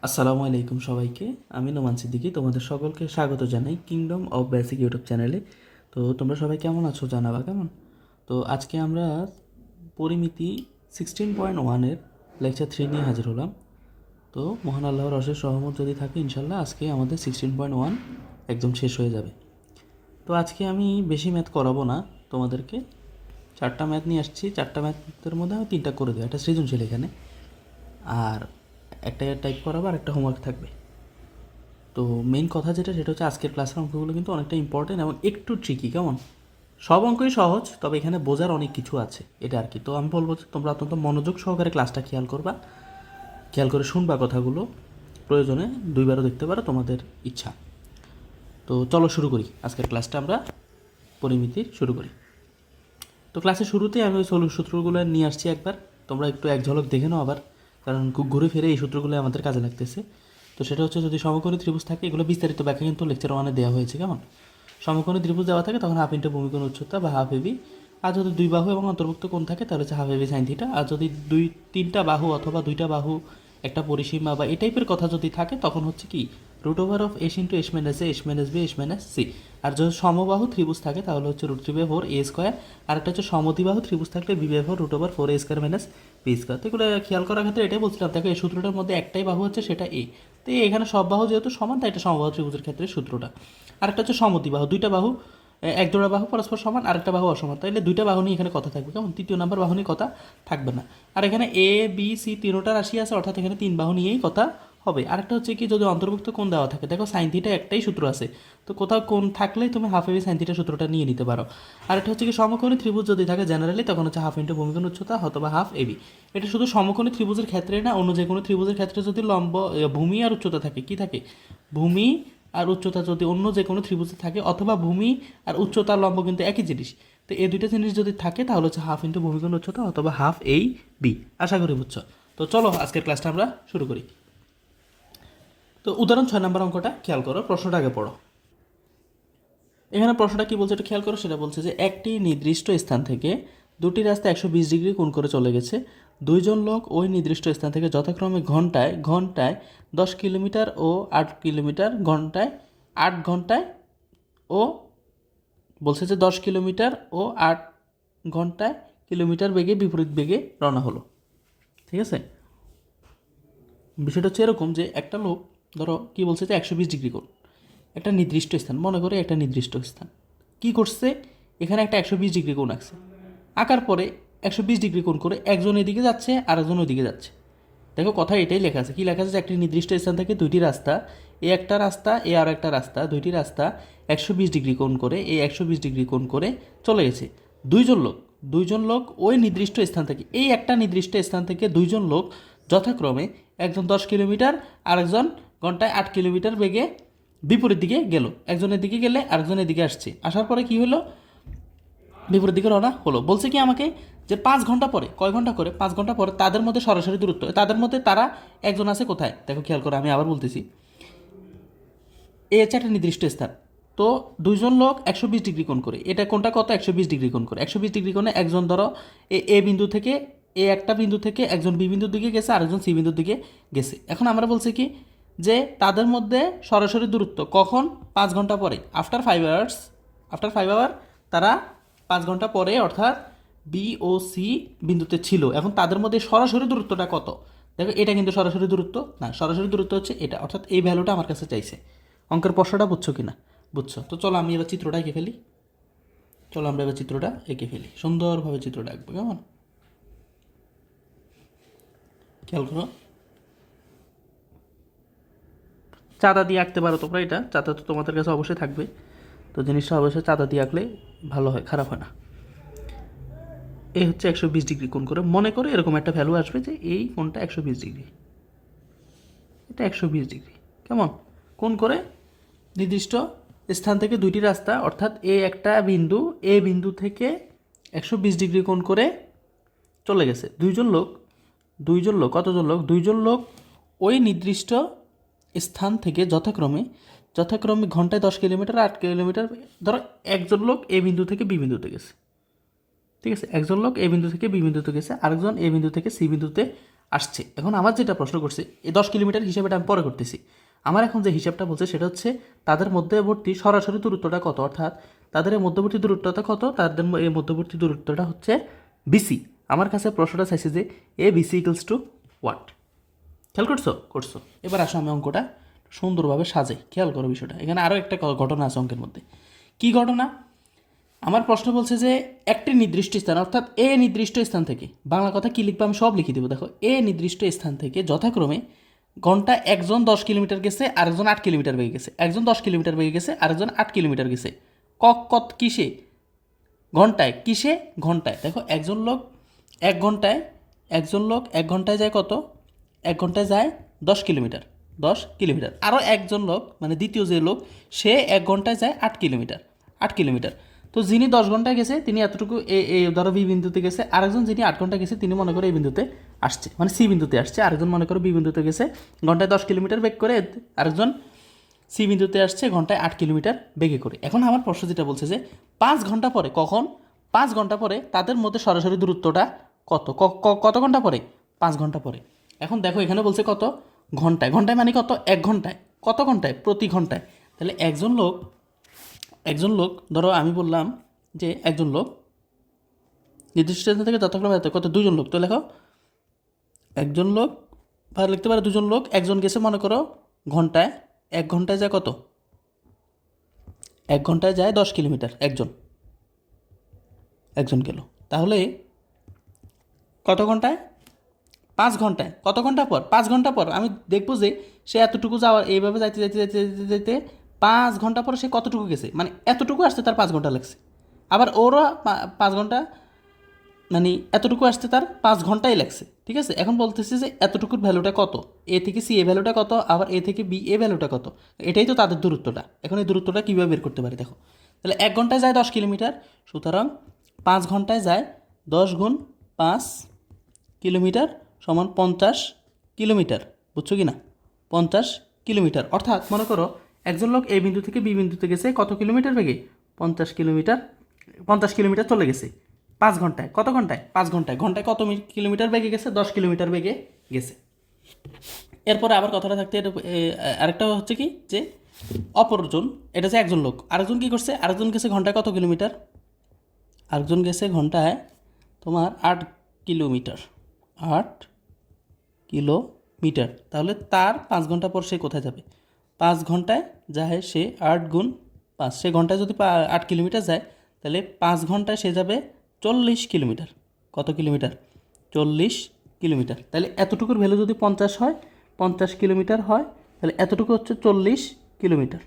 আসসালামু আলাইকুম সবাইকে। আমি নোমান সিদ্দিকী তোমাদের সকলকে স্বাগত জানাই কিংডম অফ বেসিক ইউটিউব চ্যানেলে। তো তোমরা সবাই কেমন আছো জানাবা কেমন। তো আজকে আমরা পরিমিতি 16.1-এর লেকচার 3 নিয়ে হাজির হলাম। তো মহান আল্লাহর অশেষ রহমত যদি থাকে ইনশাল্লাহ আজকে আমাদের 16.1 একদম শেষ হয়ে যাবে। তো আজকে আমি বেশি ম্যাথ করাবো না তোমাদেরকে, 4টা ম্যাথ নিয়ে আসছি। 4টা ম্যাথের মধ্যে আমি 3টা করে দিই, একটা সৃজনশীল এখানে, আর একটা টাইপ করাবো আর একটা হোমওয়ার্ক থাকবে। তো মেইন কথা যেটা সেটা হচ্ছে আজকের ক্লাসের অঙ্কগুলো কিন্তু অনেকটা ইম্পর্টেন্ট এবং একটু ট্রিকি। কেমন, সব অঙ্কই সহজ, তবে এখানে বোঝার অনেক কিছু আছে, এটা আর কি। তো আমি বলবো যে তোমরা অত্যন্ত মনোযোগ সহকারে ক্লাসটা খেয়াল করবা, খেয়াল করে শুনবা কথাগুলো, প্রয়োজনে দুইবারও দেখতে পারো, তোমাদের ইচ্ছা। তো চলো শুরু করি আজকের ক্লাসটা, আমরা পরিমিতির শুরু করি। তো ক্লাসের শুরুতেই আমি ওই সূত্রগুলো নিয়ে আসছি একবার, তোমরা একটু এক ঝলক দেখে নাও আবার, কারণ খুব ঘুরে ফিরে এই সূত্রগুলো আমাদের কাজে লাগতেছে। তো সেটা হচ্ছে, যদি সমকোণী ত্রিভুজ থাকে, এগুলো বিস্তারিত ব্যাখ্যা কিন্তু লেকচার 1-এ দেওয়া হয়েছে। কেমন, সমকোণী ত্রিভুজ দেওয়া থাকে তখন হাফ ইন্টু ভূমিকোণ উচ্চতা বা হাফ এবি। আর যদি দুই বাহু এবং অন্তর্ভুক্ত কোণ থাকে তাহলে হচ্ছে হাফ এবি সাইন থিটা। আর যদি তিনটা বাহু অথবা দুইটা বাহু, একটা পরিসীমা বা এই টাইপের কথা যদি থাকে তখন হচ্ছে কি root over of s into s minus a, s minus b, s minus c. আর যদি সমবাহু ত্রিভুজ থাকে তাহলে হচ্ছে রুট 3/4 এ স্কোয়ার। আর একটা হচ্ছে সমদ্বিবাহু ত্রিভুজ থাকলে বি/4 রুট ওভার 4 এ স্কোয়ার মাইনাস বি স্কোয়ার। তো এগুলো খেয়াল করার ক্ষেত্রে এটাই বলছিলাম, দেখো এই সূত্রটার মধ্যে একটাই বাহু হচ্ছে, সেটা এ। তো এখানে সব বাহু যেহেতু সমান, তাই এটা সমবাহু ত্রিভুজের ক্ষেত্রে সূত্রটা। আরেকটা হচ্ছে সমদ্বিবাহু, দুইটা বাহু, এক জোড়া বাহু পরস্পর সমান, আরেকটা বাহু অসমান, তাইলে দুইটা বাহু নিয়ে এখানে কথা থাকবে। কেমন, তৃতীয় নাম্বার বাহু নিয়ে কথা থাকবে না। আর এখানে এ বি সি তিনোটা রাশি আছে, অর্থাৎ এখানে তিন বাহু নিয়েই কথা হবে। আরেকটা হচ্ছে কি, যদি অন্তর্ভুক্ত কোণ দেওয়া থাকে, দেখো সাইন থিটা একটাই সূত্র আছে, তো কোথাও কোণ থাকলেই তুমি হাফ এবি সাইন থিটা সূত্রটা নিয়ে নিতে পারো। আরেকটা হচ্ছে কি, সমকোণী ত্রিভুজ যদি থাকে জেনারেলি তখন হচ্ছে হাফ ইন্টু ভূমিকোণ উচ্চতা অথবা হাফ এবি। এটা শুধু সমকোণী ত্রিভুজের ক্ষেত্রে না, অন্য যে কোনো ত্রিভুজের ক্ষেত্রে যদি ভূমি আর উচ্চতা থাকে, কি থাকে, ভূমি আর উচ্চতা যদি অন্য যে কোনো ত্রিভুজে থাকে, অথবা ভূমি আর উচ্চতা লম্ব কিন্তু একই জিনিস, তো এই দুইটা জিনিস যদি থাকে তাহলে হচ্ছে হাফ ইন্টু ভূমিকোণ উচ্চতা অথবা হাফ এই বি। আশা করি বুঝছো। তো চলো আজকের ক্লাসটা আমরা শুরু করি। তো উদাহরণ 6 নম্বর অঙ্কটা খেয়াল করো, প্রশ্নটা আগে পড়ো। এখানে প্রশ্নটা কি বলছে একটু খেয়াল করো। সেটা বলছে যে একটি নির্দিষ্ট স্থান থেকে দুটি রাস্তা 120 ডিগ্রি কোণ করে চলে গেছে। দুইজন লোক ওই নির্দিষ্ট স্থান থেকে যথাক্রমে ঘন্টায় ঘন্টায় 10 কিলোমিটার ও 8 কিলোমিটার, ঘন্টায় 8 ঘন্টায় ও, বলছে যে 10 কিলোমিটার ও 8 ঘন্টায় কিলোমিটার বেগে বিপরীত বেগে রওনা হলো। ঠিক আছে, বিষয়টা হচ্ছে এরকম যে একটা লোক, ধরো কি বলছে যে 120 ডিগ্রি কোণ, একটা নির্দিষ্ট স্থান, মনে করে একটা নির্দিষ্ট স্থান, কি করছে, এখানে একটা 120 ডিগ্রি কোণ আঁকছে। আঁকার পরে 120 ডিগ্রি কোণ করে একজন এদিকে যাচ্ছে আর একজন ওইদিকে যাচ্ছে। দেখো কথা এটাই লেখা আছে, কি লেখা আছে, একটি নির্দিষ্ট স্থান থেকে দুইটি রাস্তা, এ একটা রাস্তা এ আর একটা রাস্তা, দুইটি রাস্তা 120 ডিগ্রি কোণ করে, এই 120 ডিগ্রি কোণ করে চলে গেছে। দুইজন লোক, দুইজন লোক ওই নির্দিষ্ট স্থান থেকে, এই একটা নির্দিষ্ট স্থান থেকে দুইজন লোক যথাক্রমে একজন 10 কিলোমিটার আর একজন ঘন্টায় 8 কিলোমিটার বেগে বিপরীত দিকে গেল। একজনের দিকে গেলে আরেকজনের দিকে আসছে, আসার পরে কি হলো, বিপরীত দিকে রওনা হলো। বলছে কি আমাকে যে 5 ঘন্টা পরে, কয় ঘন্টা করে, 5 ঘন্টা পরে তাদের মধ্যে সরাসরি দূরত্ব, তাদের মধ্যে তারা একজন আছে কোথায়, দেখো খেয়াল করো, আমি আবার বলতেছি, এ হচ্ছে একটা নির্দিষ্ট স্থান। তো দুইজন লোক 120 ডিগ্রি কোণ করে, এটা কোনটা কত, 120 ডিগ্রি কোণ করে, 120 ডিগ্রি কোণে একজন ধরো এ বিন্দু থেকে, এ একটা বিন্দু থেকে একজন বি বিন্দুর দিকে গেছে, আরেকজন সি বিন্দুর দিকে গেছে। এখন আমরা বলছি কি যে তাদের মধ্যে সরাসরি দূরত্ব কখন, 5 ঘন্টা পরে, আফটার 5 আওয়ার্স, আফটার 5 আওয়ার তারা 5 ঘন্টা পরে, অর্থাৎ বি ও সি বিন্দুতে ছিল। এখন তাদের মধ্যে সরাসরি দূরত্বটা কত, দেখো এটা কিন্তু সরাসরি দূরত্ব না, সরাসরি দূরত্ব হচ্ছে এটা, অর্থাৎ এই ভ্যালুটা আমার কাছে চাইছে। অঙ্কের প্রশ্নটা বুঝছো কি না, বুঝছো। তো চলো আমি এবার চিত্রটা এঁকে ফেলি, চলো আমরা এবার চিত্রটা এঁকে ফেলি, সুন্দরভাবে চিত্রটা আঁকবো। কেমন, খেয়াল করো, চাঁদা দিয়ে আঁকতে পারো তোমরা, এটা চাঁদা তো তোমাদের কাছে অবশ্যই থাকবে, তো জিনিসটা অবশ্যই চাঁদা দিয়ে আঁকলে ভালো হয়, খারাপ হয় না। এই হচ্ছে 120 ডিগ্রি কোণ করে, মনে করে এরকম একটা ভ্যালু আসবে যে এই কোণটা 120 ডিগ্রি, এটা 120 ডিগ্রি। কেমন, কোণ করে নির্দিষ্ট স্থান থেকে দুইটি রাস্তা, অর্থাৎ এ একটা বিন্দু, এ বিন্দু থেকে 120 ডিগ্রি কোণ করে চলে গেছে। দুইজন লোক, দুইজন লোক, কতজন লোক, দুইজন লোক ওই নির্দিষ্ট স্থান থেকে যথাক্রমে যথাক্রমে ঘন্টায় 10 কিলোমিটার 8 কিলোমিটার, ধরো একজন লোক এ বিন্দু থেকে বি বিন্দুতে গেছে, ঠিক আছে, একজন লোক এ বিন্দু থেকে বি বিন্দুতে গেছে, আরেকজন এ বিন্দু থেকে সি বিন্দুতে আসছে। এখন আমার যেটা প্রশ্ন করছে এই 10 কিলোমিটার হিসাবটা আমি পরে করতেছি। আমার এখন যে হিসাবটা বলছে সেটা হচ্ছে তাদের মধ্যবর্তী সরাসরি দূরত্বটা কত, অর্থাৎ তাদের এই মধ্যবর্তী দূরত্বটা কত, তাদের এই মধ্যবর্তী দূরত্বটা হচ্ছে বিসি। আমার কাছে প্রশ্নটা চাইছে যে এ বিসি ইকুয়ালস টু হোয়াট। খেয়াল করছো। এবার আসো আমি অঙ্কটা সুন্দরভাবে সাজাই, খেয়াল করো বিষয়টা। এখানে আরও একটা ঘটনা আছে অঙ্কের মধ্যে। কী ঘটনা? আমার প্রশ্ন বলছে যে একটি নির্দিষ্ট স্থান, অর্থাৎ এ নির্দিষ্ট স্থান থেকে, বাংলা কথা কী লিখবো আমি সব লিখে দেবো। দেখো, এ নির্দিষ্ট স্থান থেকে যথাক্রমে ঘন্টা একজন 10 কিলোমিটার গেছে, আরেকজন 8 কিলোমিটার বেগে গেছে, একজন 10 কিলোমিটার বেগে গেছে, আরেকজন 8 কিলোমিটার গেছে। কত কিসে? ঘন্টায়। কিসে? ঘন্টায়। দেখো, একজন লোক এক ঘন্টায় যায় কত? 1 ঘন্টায় যায় 10 কিলোমিটার। 10 কিলোমিটার। আরও একজন লোক, মানে দ্বিতীয় যে লোক, সে 1 ঘন্টায় যায় 8 কিলোমিটার। 8 কিলোমিটার। তো যিনি 10 ঘন্টায় গেছে তিনি এতটুকু ধরো বি বিন্দুতে গেছে, আরেকজন যিনি 8 ঘন্টা গেছে তিনি মনে করো এই বিন্দুতে আসছে, মানে সি বিন্দুতে আসছে, আরেকজন মনে করো বি বিন্দুতে গেছে ঘন্টায় 10 কিলোমিটার বেগ করে, আরেকজন সি বিন্দুতে আসছে ঘন্টায় 8 কিলোমিটার বেগে করে। এখন আমার প্রশ্ন যেটা বলছে যে 5 ঘন্টা পরে, কখন? 5 ঘন্টা পরে তাদের মধ্যে সরাসরি দূরত্বটা কত? কত ঘন্টা পরে? 5 ঘন্টা পরে। এখন দেখো এখানে বলছে কত? ঘন্টায়। ঘন্টায় মানে কত? 1 ঘন্টায়। কত ঘন্টায়? প্রতি ঘন্টায়। তাহলে একজন লোক ধরো আমি বললাম যে একজন লোক নির্দিষ্ট স্থান থেকে যথাক্রমে কত? 2জন লোক। তো লেখো একজন লোক, বা লিখতে পারে 2জন লোক। একজন গেছে মনে করো ঘন্টায়, 1 ঘন্টায় যায় কত? 1 ঘন্টায় যায় 10 কিলোমিটার। একজন গেল। তাহলে কত ঘন্টায়? 5 ঘন্টায়। কত ঘন্টা পর? 5 ঘন্টা পর আমি দেখবো যে সে এতটুকু যাওয়ার, এইভাবে যাইতে যাইতে যাইতে যাইতে যাইতে 5 ঘন্টা পর সে কতটুকু গেছে, মানে এতটুকু আসতে তার 5 ঘন্টা লাগছে। আবার ওরও 5 ঘন্টা, মানে এতটুকু আসতে তার 5 ঘন্টাই লাগছে। ঠিক আছে, এখন বলতেছে যে এতটুকুর ভ্যালুটা কত, এ থেকে সি এ ভ্যালুটা কত, আবার এ থেকে বি এ ভ্যালুটা কত। এটাই তো তাদের দূরত্বটা। এখন এই দূরত্বটা কীভাবে বের করতে পারি? দেখো, তাহলে 1 ঘন্টায় যায় 10 কিলোমিটার, সুতরাং 5 ঘন্টায় যায় 10 × 5 কিলোমিটার সমান 50 কিলোমিটার। বুঝছো কি না? 50 কিলোমিটার। অর্থাৎ মনে করো একজন লোক এই বিন্দু থেকে বি বিন্দুতে গেছে কত কিলোমিটার বেগে? 50 কিলোমিটার। 50 কিলোমিটার চলে গেছে 5 ঘন্টায়। কত ঘন্টায়? 5 ঘন্টায়। ঘন্টায় কত কিলোমিটার বেগে গেছে? 10 কিলোমিটার বেগে গেছে। এরপরে আবার কথাটা থাকতে আরেকটা হচ্ছে কি যে অপরজন, এটা হচ্ছে একজন লোক। আরেকজন কী করছে? আরেকজন গেছে ঘন্টায় কত কিলোমিটার? আরেকজন গেছে ঘন্টায় তোমার 8 কিলোমিটার। 8 কিলোমিটার। তাহলে তার 5 ঘন্টা পর সে কোথায় যাবে? 5 ঘন্টায় যায় সে 8 × 5। সে ঘন্টায় যদি 8 কিলোমিটার যায়, তাহলে 5 ঘন্টায় সে যাবে 40 কিলোমিটার। কত কিলোমিটার? 40 কিলোমিটার। তাহলে এতটুকুর ভ্যালু যদি 50 হয়, 50 কিলোমিটার হয়, তাহলে এতটুকু হচ্ছে 40 কিলোমিটার।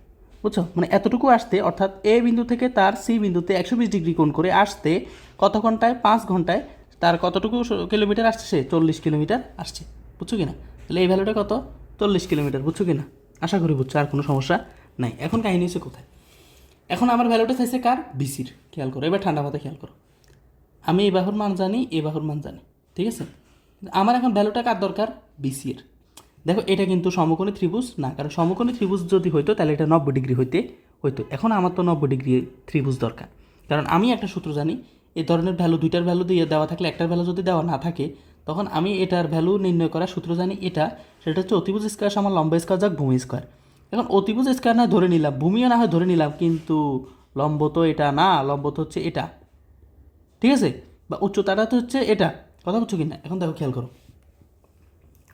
বুঝছো? মানে এতটুকু আসতে, অর্থাৎ এ বিন্দু থেকে তার সি বিন্দুতে 120 ডিগ্রি কোণ করে আসতে কত ঘন্টায়? 5 ঘন্টায় তার কতটুকু কিলোমিটার আসছে? সে 40 কিলোমিটার আসছে। বুঝছো কি না? তাহলে এই ভ্যালুটা কত? 40 কিলোমিটার। বুঝছো কি না? আশা করি বুঝছো, আর কোনো সমস্যা নাই। এখন কাহিনী হচ্ছে কোথায়? এখন আমার ভ্যালুটা চাইছে কার? বিসির। খেয়াল করো, এবার ঠান্ডা মাথায় খেয়াল করো। আমি এই বাহুর মান জানি, এই বাহুর মান জানি, ঠিক আছে? আমার এখন ভ্যালুটা কার দরকার? বিসি এর। দেখো, এটা কিন্তু সমকোণী ত্রিভুজ না, কারণ সমকোণী ত্রিভুজ যদি হইতো তাহলে এটা 90 ডিগ্রি হইতো। এখন আমার তো 90 ডিগ্রি ত্রিভুজ দরকার, কারণ আমি একটা সূত্র জানি। এই ধরনের ভ্যালু, দুইটার ভ্যালু দিয়ে দেওয়া থাকলে একটার ভ্যালু যদি দেওয়া না থাকে, তখন আমি এটার ভ্যালু নির্ণয় করার সূত্র জানি। সেটা হচ্ছে অতিভুজ স্কোয়ার সমান লম্ব স্কোয়ার যোগ ভূমি স্কোয়ার। এখন অতিভুজ স্কোয়ার না ধরে নিলাম, ভূমিও না হয় ধরে নিলাম, কিন্তু লম্ব তো এটা না, লম্ব তো হচ্ছে এটা, ঠিক আছে? বা উচ্চতাটা তো হচ্ছে এটা। কথা বুঝছো কি না? এখন দেখো, খেয়াল করো,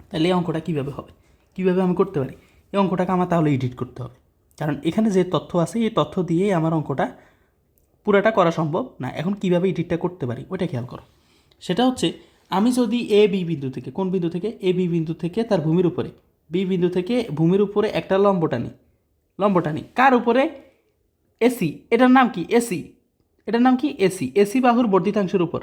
তাহলে এই অঙ্কটা কীভাবে হবে, কীভাবে আমি করতে পারি? এই অঙ্কটাকে আমার তাহলে এডিট করতে হবে, কারণ এখানে যে তথ্য আছে এই তথ্য দিয়েই আমার অঙ্কটা পুরাটা করা সম্ভব না। এখন কীভাবে এডিটটা করতে পারি ওইটা খেয়াল করো। সেটা হচ্ছে, আমি যদি এ বি বিন্দু থেকে, কোন বিন্দু থেকে? এ বি বিন্দু থেকে তার ভূমির উপরে, বি বিন্দু থেকে ভূমির উপরে একটা লম্বটা নিই। কার উপরে? এসি। এটার নাম কি? এসি। এটার নাম কি? এসি। এসি বাহুর বর্ধিতাংশের উপর।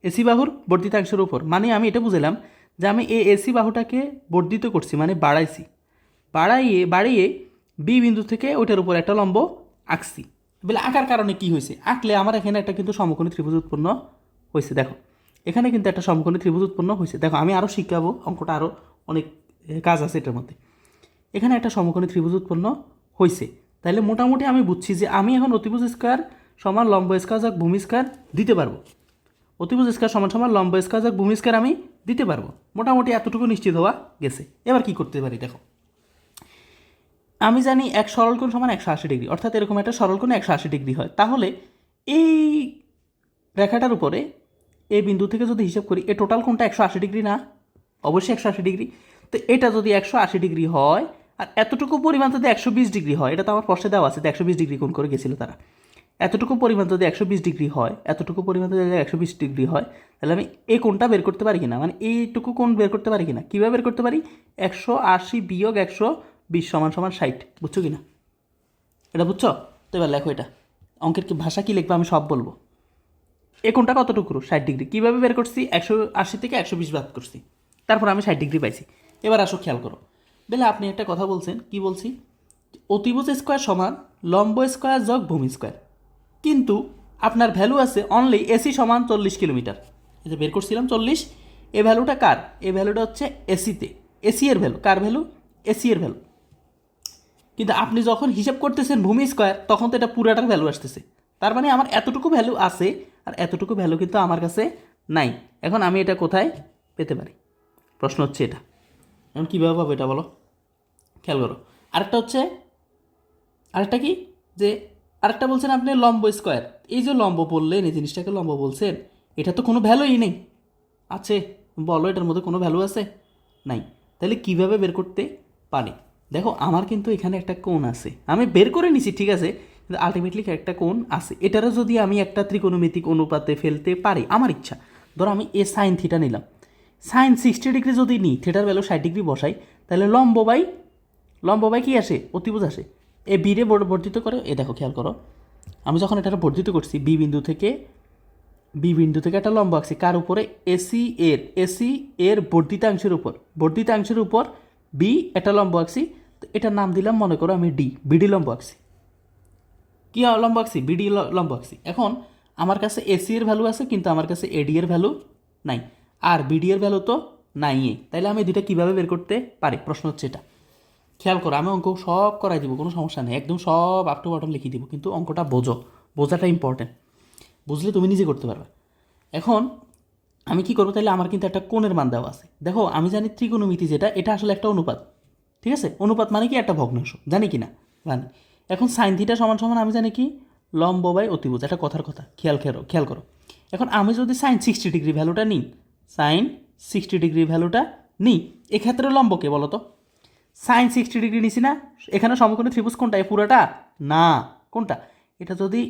এসি বাহুর বর্ধিতাংশের উপর মানে আমি এটা বুঝলাম যে আমি এই এসি বাহুটাকে বর্ধিত করছি, মানে বাড়িয়ে বি বিন্দু থেকে ওইটার উপর একটা লম্ব আঁকছি। বলে আঁকার কারণে কি হয়েছে? আঁকলে আমার এখানে একটা কিন্তু সমকোণী ত্রিভুজ উৎপন্ন হয়েছে। দেখো, এখানে কিন্তু একটা সমকোণী ত্রিভুজ উৎপন্ন হয়েছে। দেখো, আমি আরও শিখাবো, অঙ্কটা আরও অনেক কাজ আছে এটার মধ্যে। এখানে একটা সমকোণী ত্রিভুজ উৎপন্ন হয়েছে। তাহলে মোটামুটি আমি বুঝছি যে আমি এখন অতিভুজ স্কোয়ার সমান লম্ব স্কোয়ার যোগ ভূমি স্কোয়ার দিতে পারবো। অতিভুজ স্কোয়ার সমান সমান লম্ব স্কোয়ার যোগ ভূমি স্কোয়ার আমি দিতে পারবো, মোটামুটি এতটুকু নিশ্চিত হওয়া গেছে। এবার কি করতে পারি দেখো, আমি জানি এক সরলকোণ সমান 180 ডিগ্রি, অর্থাৎ এরকম একটা সরলকোণ 180 ডিগ্রি হয়। তাহলে এই রেখাটার উপরে এই বিন্দু থেকে যদি হিসাব করি, এই টোটাল কোণটা 180 ডিগ্রি না? অবশ্যই 180 ডিগ্রি। তো এটা যদি 180 ডিগ্রি হয় আর এতটুকু পরিমাণ যদি 120 ডিগ্রি হয়, এটা তো আমার প্রশ্নে দেওয়া আছে, 120 ডিগ্রি কোণ করে গেছিল তারা। এতটুকু পরিমাণ যদি 120 ডিগ্রি হয়, এতটুকু পরিমাণ যদি 120 ডিগ্রি হয়, তাহলে আমি এই কোণটা বের করতে পারি কিনা, মানে এইটুকু কোণ বের করতে পারি কিনা। কীভাবে বের করতে পারি? 180 বিয়োগ 120 সমান সমান 60। বুঝছো কিনা? এটা বুঝছো? তো এবার লেখো এটা, অঙ্কের কি ভাষা কী লিখবো আমি সব বলবো। এই কোণটা কতটুকু? 60 ডিগ্রি। কীভাবে বের করছি? 180 থেকে 120 বাদ করছি, তারপর আমি 60 ডিগ্রি পাইছি। এবার আসো খেয়াল করো, বেলা আপনি একটা কথা বলছেন, কি বলছি? অতিভুজ স্কোয়ার সমান লম্ব স্কোয়ার যোগ ভূমি স্কোয়ার, কিন্তু আপনার ভ্যালু আছে অনলি এসি সমান 40 কিলোমিটার। এই যে বের করছিলাম 40, এই ভ্যালুটা কার? এই ভ্যালুটা হচ্ছে এসিতে, এসি এর ভ্যালু। কার ভ্যালু? এসি এর ভ্যালু। কিন্তু আপনি যখন হিসাব করতেছেন ভূমি স্কোয়ার, তখন তো এটা পুরাটার ভ্যালু আসতেছে। তার মানে আমার এতটুকু ভ্যালু আছে আর এতটুকু ভ্যালু কিন্তু আমার কাছে নাই। এখন আমি এটা কোথায় পেতে পারি? প্রশ্ন হচ্ছে এটা। এখন কীভাবে পাবো এটা বলো, খেয়াল করো। আরেকটা হচ্ছে, আরেকটা কি, যে আরেকটা বলছেন আপনি লম্ব স্কোয়ার। এই যে লম্ব বললেন, এই জিনিসটাকে লম্ব বলছেন, এটা তো কোনো ভ্যালুই নেই। আছে? বলো, এটার মধ্যে কোনো ভ্যালু আছে? নাই। তাহলে কিভাবে বের করতে পারি? দেখো, আমার কিন্তু এখানে একটা কোণ আছে, আমি বের করে নিছি, ঠিক আছে, কিন্তু আলটিমেটলি একটা কোণ আছে। এটারও যদি আমি একটা ত্রিকোণমিতিক অনুপাতে ফেলতে পারি, আমার ইচ্ছা। ধরো আমি এ সাইন থিটা নিলাম, সাইন 60 ডিগ্রি যদি নিই, থিটার ভ্যালু 60 ডিগ্রি বসাই, তাহলে লম্ব বাই কী আসে? অতিভুজ আসে। এ বিরে বর্ধিত করে, এ দেখো খেয়াল করো, আমি যখন এটা বর্ধিত করছি, বি বিন্দু থেকে একটা লম্ব আঁকছি, কার উপরে? এসি এর বর্ধিতাংশের উপর বি একটা লম্ব আঁকছি। তো এটার নাম দিলাম, মনে করো আমি বিডি লম্ব আঁকছি। কী লম্ব আঁকছি? বিডি লম্ব আঁকছি। এখন আমার কাছে এসি এর ভ্যালু আছে, কিন্তু আমার কাছে এডি এর ভ্যালু নাই, আর বিডি এর ভ্যালু তো নাই। তাইলে আমি দুইটা কীভাবে বের করতে পারি? প্রশ্ন হচ্ছে এটা। খেয়াল করো, আমি অঙ্ক সব করাই দিব, কোনো সমস্যা নেই, একদম সব আপ টু বটম লিখিয়ে দিব, কিন্তু অঙ্কটা বোঝাটা ইম্পর্টেন্ট। বুঝলে তুমি নিজে করতে পারবে। এখন আমি কি করবো? তাহলে আমার কিন্তু একটা কোণের মান দেওয়া আছে। দেখো, আমি জানি ত্রিকোণমিতি যেটা, এটা আসলে একটা অনুপাত, ঠিক আছে? অনুপাত মানে কি? একটা ভগ্নাংশ, জানি কি না? জানি। এখন সাইন থিটা সমান সমান আমি জানি কি? লম্ব বাই অতিভুজ। একটা কথার কথা, খেয়াল করো। এখন আমি যদি সাইন 60 ডিগ্রি ভ্যালুটা নিই, সাইন 60 ডিগ্রি ভ্যালুটা নিই, এক্ষেত্রে লম্বকে বলো তো? সাইন 60 ডিগ্রি নিছি না? এখানে সমকোণী ত্রিভুজ কোনটা? এই পুরাটা না, কোনটা? এটা যদি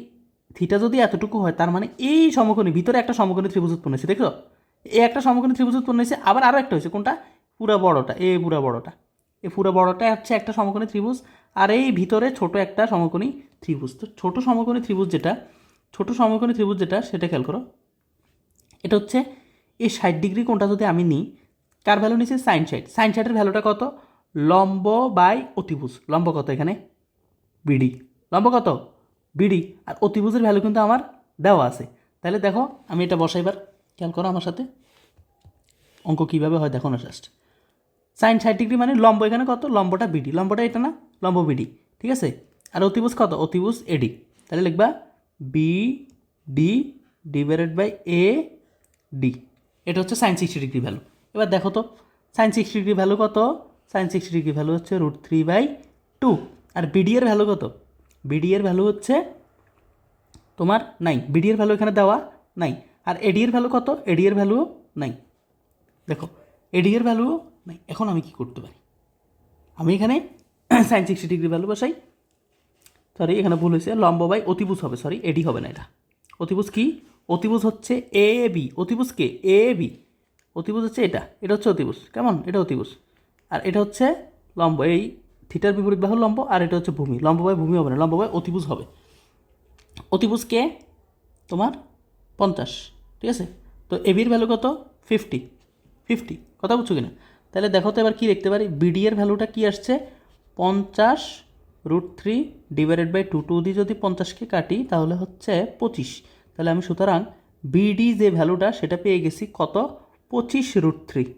থিটা যদি এতটুকু হয়, তার মানে এই সমকোণী ভিতরে একটা সমকোণী ত্রিভুজ উৎপন্ন হয়েছে, দেখো? এই একটা সমকোণী ত্রিভুজ উৎপন্ন হয়েছে, আবার আরও একটা হয়েছে, কোনটা? পুরা বড়টা, এই পুরা বড়টা হচ্ছে একটা সমকোণী ত্রিভুজ, আর এই ভিতরে ছোট একটা সমকোণী ত্রিভুজ। তো ছোট সমকোণী ত্রিভুজ যেটা, সেটা খেয়াল করো। এটা হচ্ছে এই 60 ডিগ্রি কোণটা যদি আমি নিই, কার ভ্যালু নিচ্ছি? সাইন 60 ভ্যালুটা কত? লম্ব বাই অতিভুজ। লম্ব কত এখানে? বিডি। লম্ব কত? বিডি। আর অতিভুজের ভ্যালু কিন্তু আমার দেওয়া আছে। তাহলে দেখো, আমি এটা বসাইবার, খেয়াল করো আমার সাথে, অঙ্ক কীভাবে হয় দেখো না জাস্ট। সাইন 60 ডিগ্রি মানে লম্ব এখানে কত? লম্বটা বিডি, লম্বটা এটা না? লম্ব বিডি, ঠিক আছে? আর অতিভুজ কত? অতিভুজ এডি। তাহলে লিখবা BD divided by A D. এটা হচ্ছে সাইন 60 ডিগ্রি ভ্যালু। এবার দেখো তো, সাইন 60 ডিগ্রি ভ্যালু কত? সাইন 60 ডিগ্রি ভ্যালু হচ্ছে √3/2। আর বিডি এর ভ্যালু কত? বিডি এর ভ্যালু হচ্ছে তোমার নাই, বিডি এর ভ্যালু এখানে দেওয়া নাই। আর এডি এর ভ্যালু কত? এডি এর ভ্যালুও নাই। দেখো, এডি এর ভ্যালুও নাই। এখন আমি কি করতে পারি? আমি এখানে সাইন 60 ডিগ্রি ভ্যালু বসাই, সরি এখানে ভুল হয়েছে, লম্ব বাই অতিভুজ হবে, সরি এডি হবে না, এটা অতিভুজ কি? অতিভুজ হচ্ছে এ বি। অতিভুজ কে? A B. অতিভুজ হচ্ছে এটা হচ্ছে অতিভুজ, কেমন? এটা অতিভুজ, আর এটা হচ্ছে লম্ব, এই থিটার বিপরীত বাহু লম্ব, আর এটা হচ্ছে ভূমি। লম্ব বাই ভূমি হবে না, লম্ব বাই অতিভুজ হবে। অতিভুজ কে? তোমার 50, ঠিক আছে? তো এবির ভ্যালু কত? 50। কথা বুঝছো কিনা? তাহলে দেখো তো এবার কী লিখতে পারি? বিডি এর ভ্যালুটা কি আসছে? 50√3 ডিভাইডেড বাই 2 দিয়ে যদি 50কে কাটি, তাহলে হচ্ছে 25। তাহলে আমি সুতরাং বিডি যে ভ্যালুটা, সেটা পেয়ে গেছি কত? 25√3।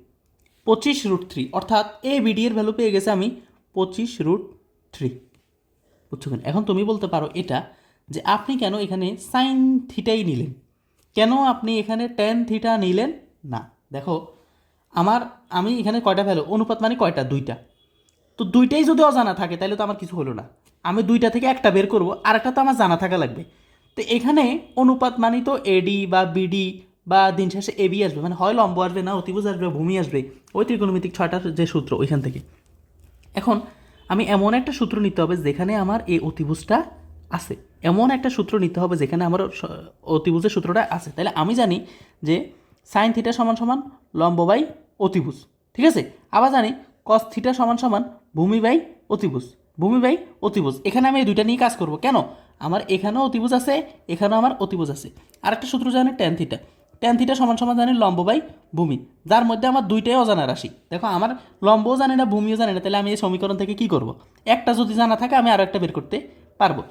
25√3, অর্থাৎ এ বিডি এর ভ্যালু পেয়ে গেছে আমি 25√3। বুঝছো কেন? এখন তুমি বলতে পারো এটা, যে আপনি কেন এখানে সাইন থিটাই নিলেন, কেন আপনি এখানে ট্যান থিটা নিলেন না? দেখো, আমি এখানে কয়টা ভ্যালু, অনুপাত মানে কয়টা, দুইটা। তো দুইটাই যদি অজানা থাকে তাহলে তো আমার কিছু হলো না। আমি দুইটা থেকে একটা বের করব, আর একটা তো আমার জানা থাকা লাগবে। তো এখানে অনুপাত মানে তো এডি বা বিডি বা দিন শেষে এবি আসবে, মানে হয় লম্ব আসবে, না অতিভুজ আসবে, ভূমি আসবে, ওই ত্রিকোণমিতিক ছয়টার যে সূত্র ওইখান থেকে। এখন আমি এমন একটা সূত্র নিতে হবে যেখানে আমার এই অতিভুজটা আছে, এমন একটা সূত্র নিতে হবে যেখানে আমার অতিভুজের সূত্রটা আছে। তাহলে আমি জানি যে সাইন থিটা সমান সমান লম্ব বাই অতিভুজ, ঠিক আছে। আবার জানি কস থিটা সমান সমান ভূমি বাই অতিভুজ, ভূমি বাই অতিভুজ। এখানে আমি এই দুইটা নিয়ে কাজ করব। কেন? আমার এখানেও অতিভুজ আছে, এখানেও আমার অতিভুজ আছে। আরেকটা সূত্র জানি ট্যান থিটা, ট্যান থিটা সমান সমান জানি লম্ব বাই ভূমি, যার মধ্যে আমার দুইটাই অজানা রাশি। দেখো আমার লম্বও জানি না, ভূমিও জানি না, তাহলে আমি এই সমীকরণ থেকে কী করব? একটা যদি জানা থাকে আমি আরও একটা বের করতে পারবো।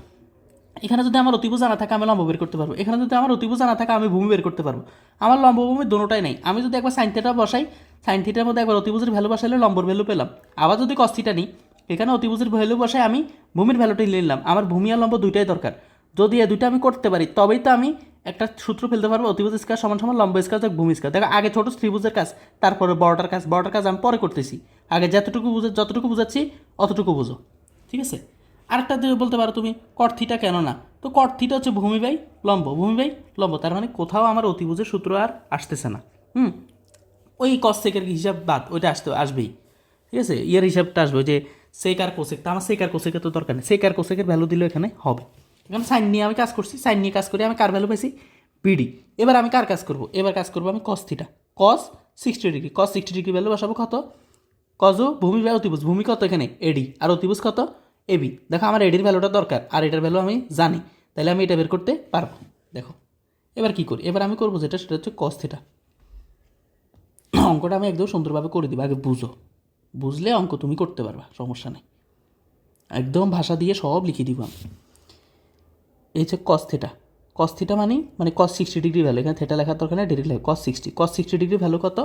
এখানে যদি আমার অতিভুজ জানা থাকে আমি লম্ব বের করতে পারবো, এখানে যদি আমার অতিভুজ জানা থাকে আমি ভূমি বের করতে পারবো। আমার লম্ব ভূমি দুটোটাই নেই। আমি যদি একবার সাইন থিটা বসাই, সাইন থিটার মধ্যে একবার অতিভুজের ভ্যালু বসাইলে লম্বর ভ্যালু পেলাম। আবার যদি কস থিটা নিই, এখানে অতিভুজের ভ্যালু বসাই আমি ভূমির ভ্যালুটা নিলাম। আমার ভূমি আর লম্ব দুইটাই দরকার। যদি এই দুইটা আমি করতে পারি তবেই তো আমি একটা সূত্র ফেলতে পারবো, অতিভুজ স্কয়ার সমান সমান লম্ব স্কয়ার যোগ ভূমি স্কয়ার। দেখো আগে ছোট ত্রিভুজের কাজ, তারপরে বড়টার কাজ আমি পরে করতেছি। আগে যতটুকু বুঝাচ্ছি অতটুকু বুঝো, ঠিক আছে। আরেকটা দিয়ে বলতে পারো তুমি কট থিটা কেন না, তো কট থিটা হচ্ছে ভূমি বাই লম্ব, ভূমি বাই লম্ব, তার মানে কোথাও আমার অতিভুজের সূত্র আর আসতেছে না। ওই কস সেকের হিসাব বাদ, ওইটা আসবেই, ঠিক আছে। ইয়ার হিসাবটা আসবে যে সেক আর কোসেক, তো আমার সেক আর কোসেকের তো দরকার নেই, সেক আর কোসেকের ভ্যালু দিলেও এখানে হবে। এখানে সাইন নিয়ে আমি কাজ করছি, সাইন নিয়ে কাজ করি, আমি কার ভ্যালু পাইছি, বিডি। এবার আমি কার কাজ করব, এবার কাজ করবো আমি কস থিটা, কস 60 ডিগ্রি, কস 60 ডিগ্রি ভ্যালু বসাবো কত, কজু ভূমি বাই অতিভুজ, ভূমি কত এখানে এডি, আর অতিভুজ কত এবি। দেখো আমার এডির ভ্যালুটা দরকার আর এটার ভ্যালু আমি জানি, তাহলে আমি এটা বের করতে পারবো। দেখো এবার কি করি, এবার আমি করবো যেটা, সেটা হচ্ছে কস থিটা। অঙ্কটা আমি একদম সুন্দরভাবে করে দিব, আগে বুঝো, বুঝলে অঙ্ক তুমি করতে পারবা, সমস্যা নেই। একদম ভাষা দিয়ে সব লিখে দিব আমি। এই হচ্ছে কস থিটা, কস থিটা মানে কস 60 ডিগ্রি ভ্যালু, এখানে থিটা লেখার দরকার নেই, ডিরেক্ট লেখা কস 60 ডিগ্রি ভ্যালু কত,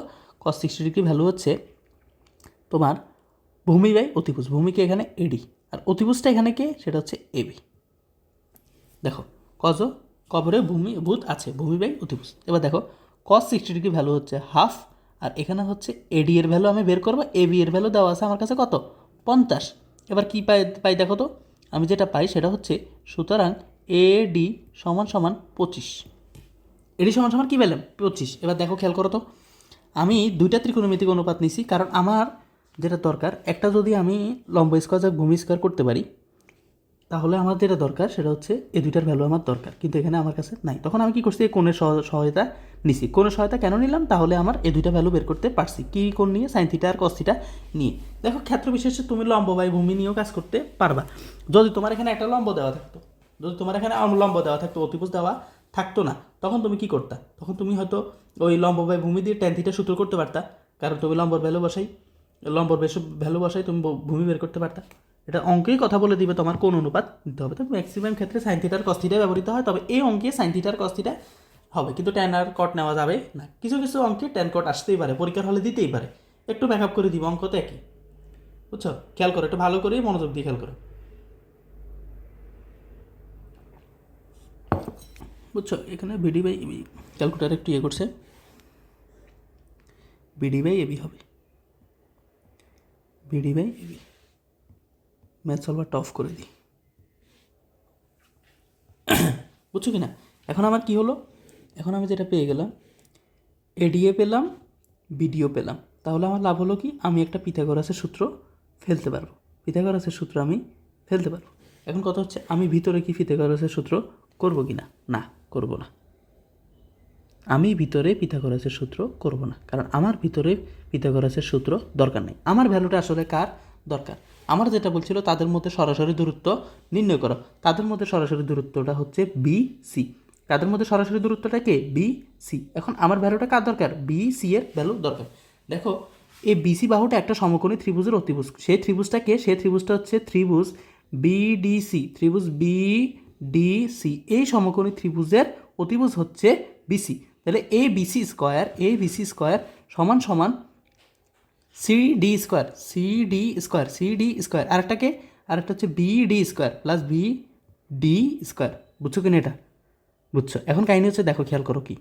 কস 60 ডিগ্রি ভ্যালু হচ্ছে তোমার ভূমি বাই অতিভুজ, ভূমিকে এখানে এডি আর অতিভুজটা এখানে কে, সেটা হচ্ছে এবি। দেখো কজ কবরে ভূমি ভূত আছে, ভূমি বাই অতিভুজ। এবার দেখো কস 60 ডিগ্রি ভ্যালু হচ্ছে হাফ, আর এখানে হচ্ছে এডি এর ভ্যালু আমি বের করবো, এবি এর ভ্যালু দেওয়া আছে আমার কাছে কত, 50। এবার কি পাই দেখো তো, আমি যেটা পাই সেটা হচ্ছে, সুতরাং এডি সমান সমান 25, এডি সমান সমান কী পেলাম 25। এবার দেখো খেয়াল করো তো, আমি দুইটা ত্রিকোণমিতিক অনুপাত নিছি, কারণ আমার যেটা দরকার, একটা যদি আমি লম্ব স্কয়ার যোগ ভূমি স্কয়ার করতে পারি, তাহলে আমার যেটা দরকার সেটা হচ্ছে এই দুইটার ভ্যালু আমার দরকার, কিন্তু এখানে আমার কাছে নাই। তখন আমি কি করছি, এই কোণের সহায়তা নিছি। কোণের সহায়তা কেন নিলাম, তাহলে আমার এই দুইটা ভ্যালু বের করতে পারছি। কি কোণ নিয়ে, সাইন থিটা আর কস থিটা নিয়ে। দেখো ক্ষেত্র বিশেষে তুমি লম্ব বাই ভূমি নিয়েও কাজ করতে পারবা। যদি তোমার এখানে একটা লম্ব দেওয়া থাকতো, যদি তোমার এখানে লম্ব দেওয়া থাকতো, অতিভুজ দেওয়া থাকতো না, তখন তুমি কি করতা, তখন তুমি হয়তো ওই লম্ব বাই ভূমি দিয়ে ট্যান থিটা সূত্র করতে পারতা, কারণ তুমি লম্বর ভ্যালু বসাই তুমি ভূমি বের করতে পারতা। এটা অঙ্কেই কথা বলে দিবে তোমার কোন অনুপাত দিতে হবে। তো ম্যাক্সিমাম ক্ষেত্রে সাইন থিটার কস থিটা ব্যবহৃত হয়, তবে এই অঙ্কে সাইন থিটার কস থিটা হবে, কিন্তু ট্যান আর কট নেওয়া যাবে না। কিছু কিছু অঙ্কে ট্যান কট আসতেই পারে, পরীক্ষার হলে দিতেই পারে। একটু ব্যাকআপ করে দিব, অঙ্ক তো একই, বুঝছো। খেয়াল করো, একটু ভালো করে মনোযোগ দিয়ে খেয়াল করো, বুঝছো। এখানে বিডি বাই এবি ক্যালকুলেটার একটু ইয়ে করছে, বিডি বাই এবি হবে, বিডি বাই এবি। ম্যাথ সলভারটা অফ করে দিই, বুঝছো কি না। এখন আমার কি হলো, এখন আমি যেটা পেয়ে গেলাম, এডিএ পেলাম, বিডিও পেলাম। তাহলে আমার লাভ হলো কি, আমি একটা পিথাগোরাসের সূত্র ফেলতে পারবো, পিথাগোরাসের সূত্র আমি ফেলতে পারবো। এখন কথা হচ্ছে, আমি ভিতরে কি পিথাগোরাসের সূত্র করবো কি না, না করবো না। আমি ভিতরে পিথাগোরাসের সূত্র করব না, কারণ আমার ভিতরে পিথাগোরাসের সূত্র দরকার নেই। আমার ভ্যালুটা আসলে কার দরকার, আমার যেটা বলছিল তাদের মধ্যে সরাসরি দূরত্ব নির্ণয় করো। তাদের মধ্যে সরাসরি দূরত্বটা হচ্ছে বি সি, তাদের মধ্যে সরাসরি দূরত্বটা কে, বি সি। এখন আমার ভ্যালুটা কার দরকার, বি সি এর ভ্যালু দরকার। দেখো এই বিসি বাহুটা একটা সমকোণী ত্রিভুজের অতিভুজ, সেই ত্রিভুজটা কে, সেই ত্রিভুজটা হচ্ছে ত্রিভুজ বিডিসি, ত্রিভুজ বিডিসি। এই সমকোণী ত্রিভুজের অতিভুজ হচ্ছে বিসি। তাহলে এ বিসি স্কোয়ার সমান সমান সিডি স্কোয়ার আরেকটাকে, আরেকটা হচ্ছে BD square plus BD square. বুঝছো কিনা এটা, বুঝছো। এখন কাহিনী হচ্ছে, দেখো খেয়াল করো কি,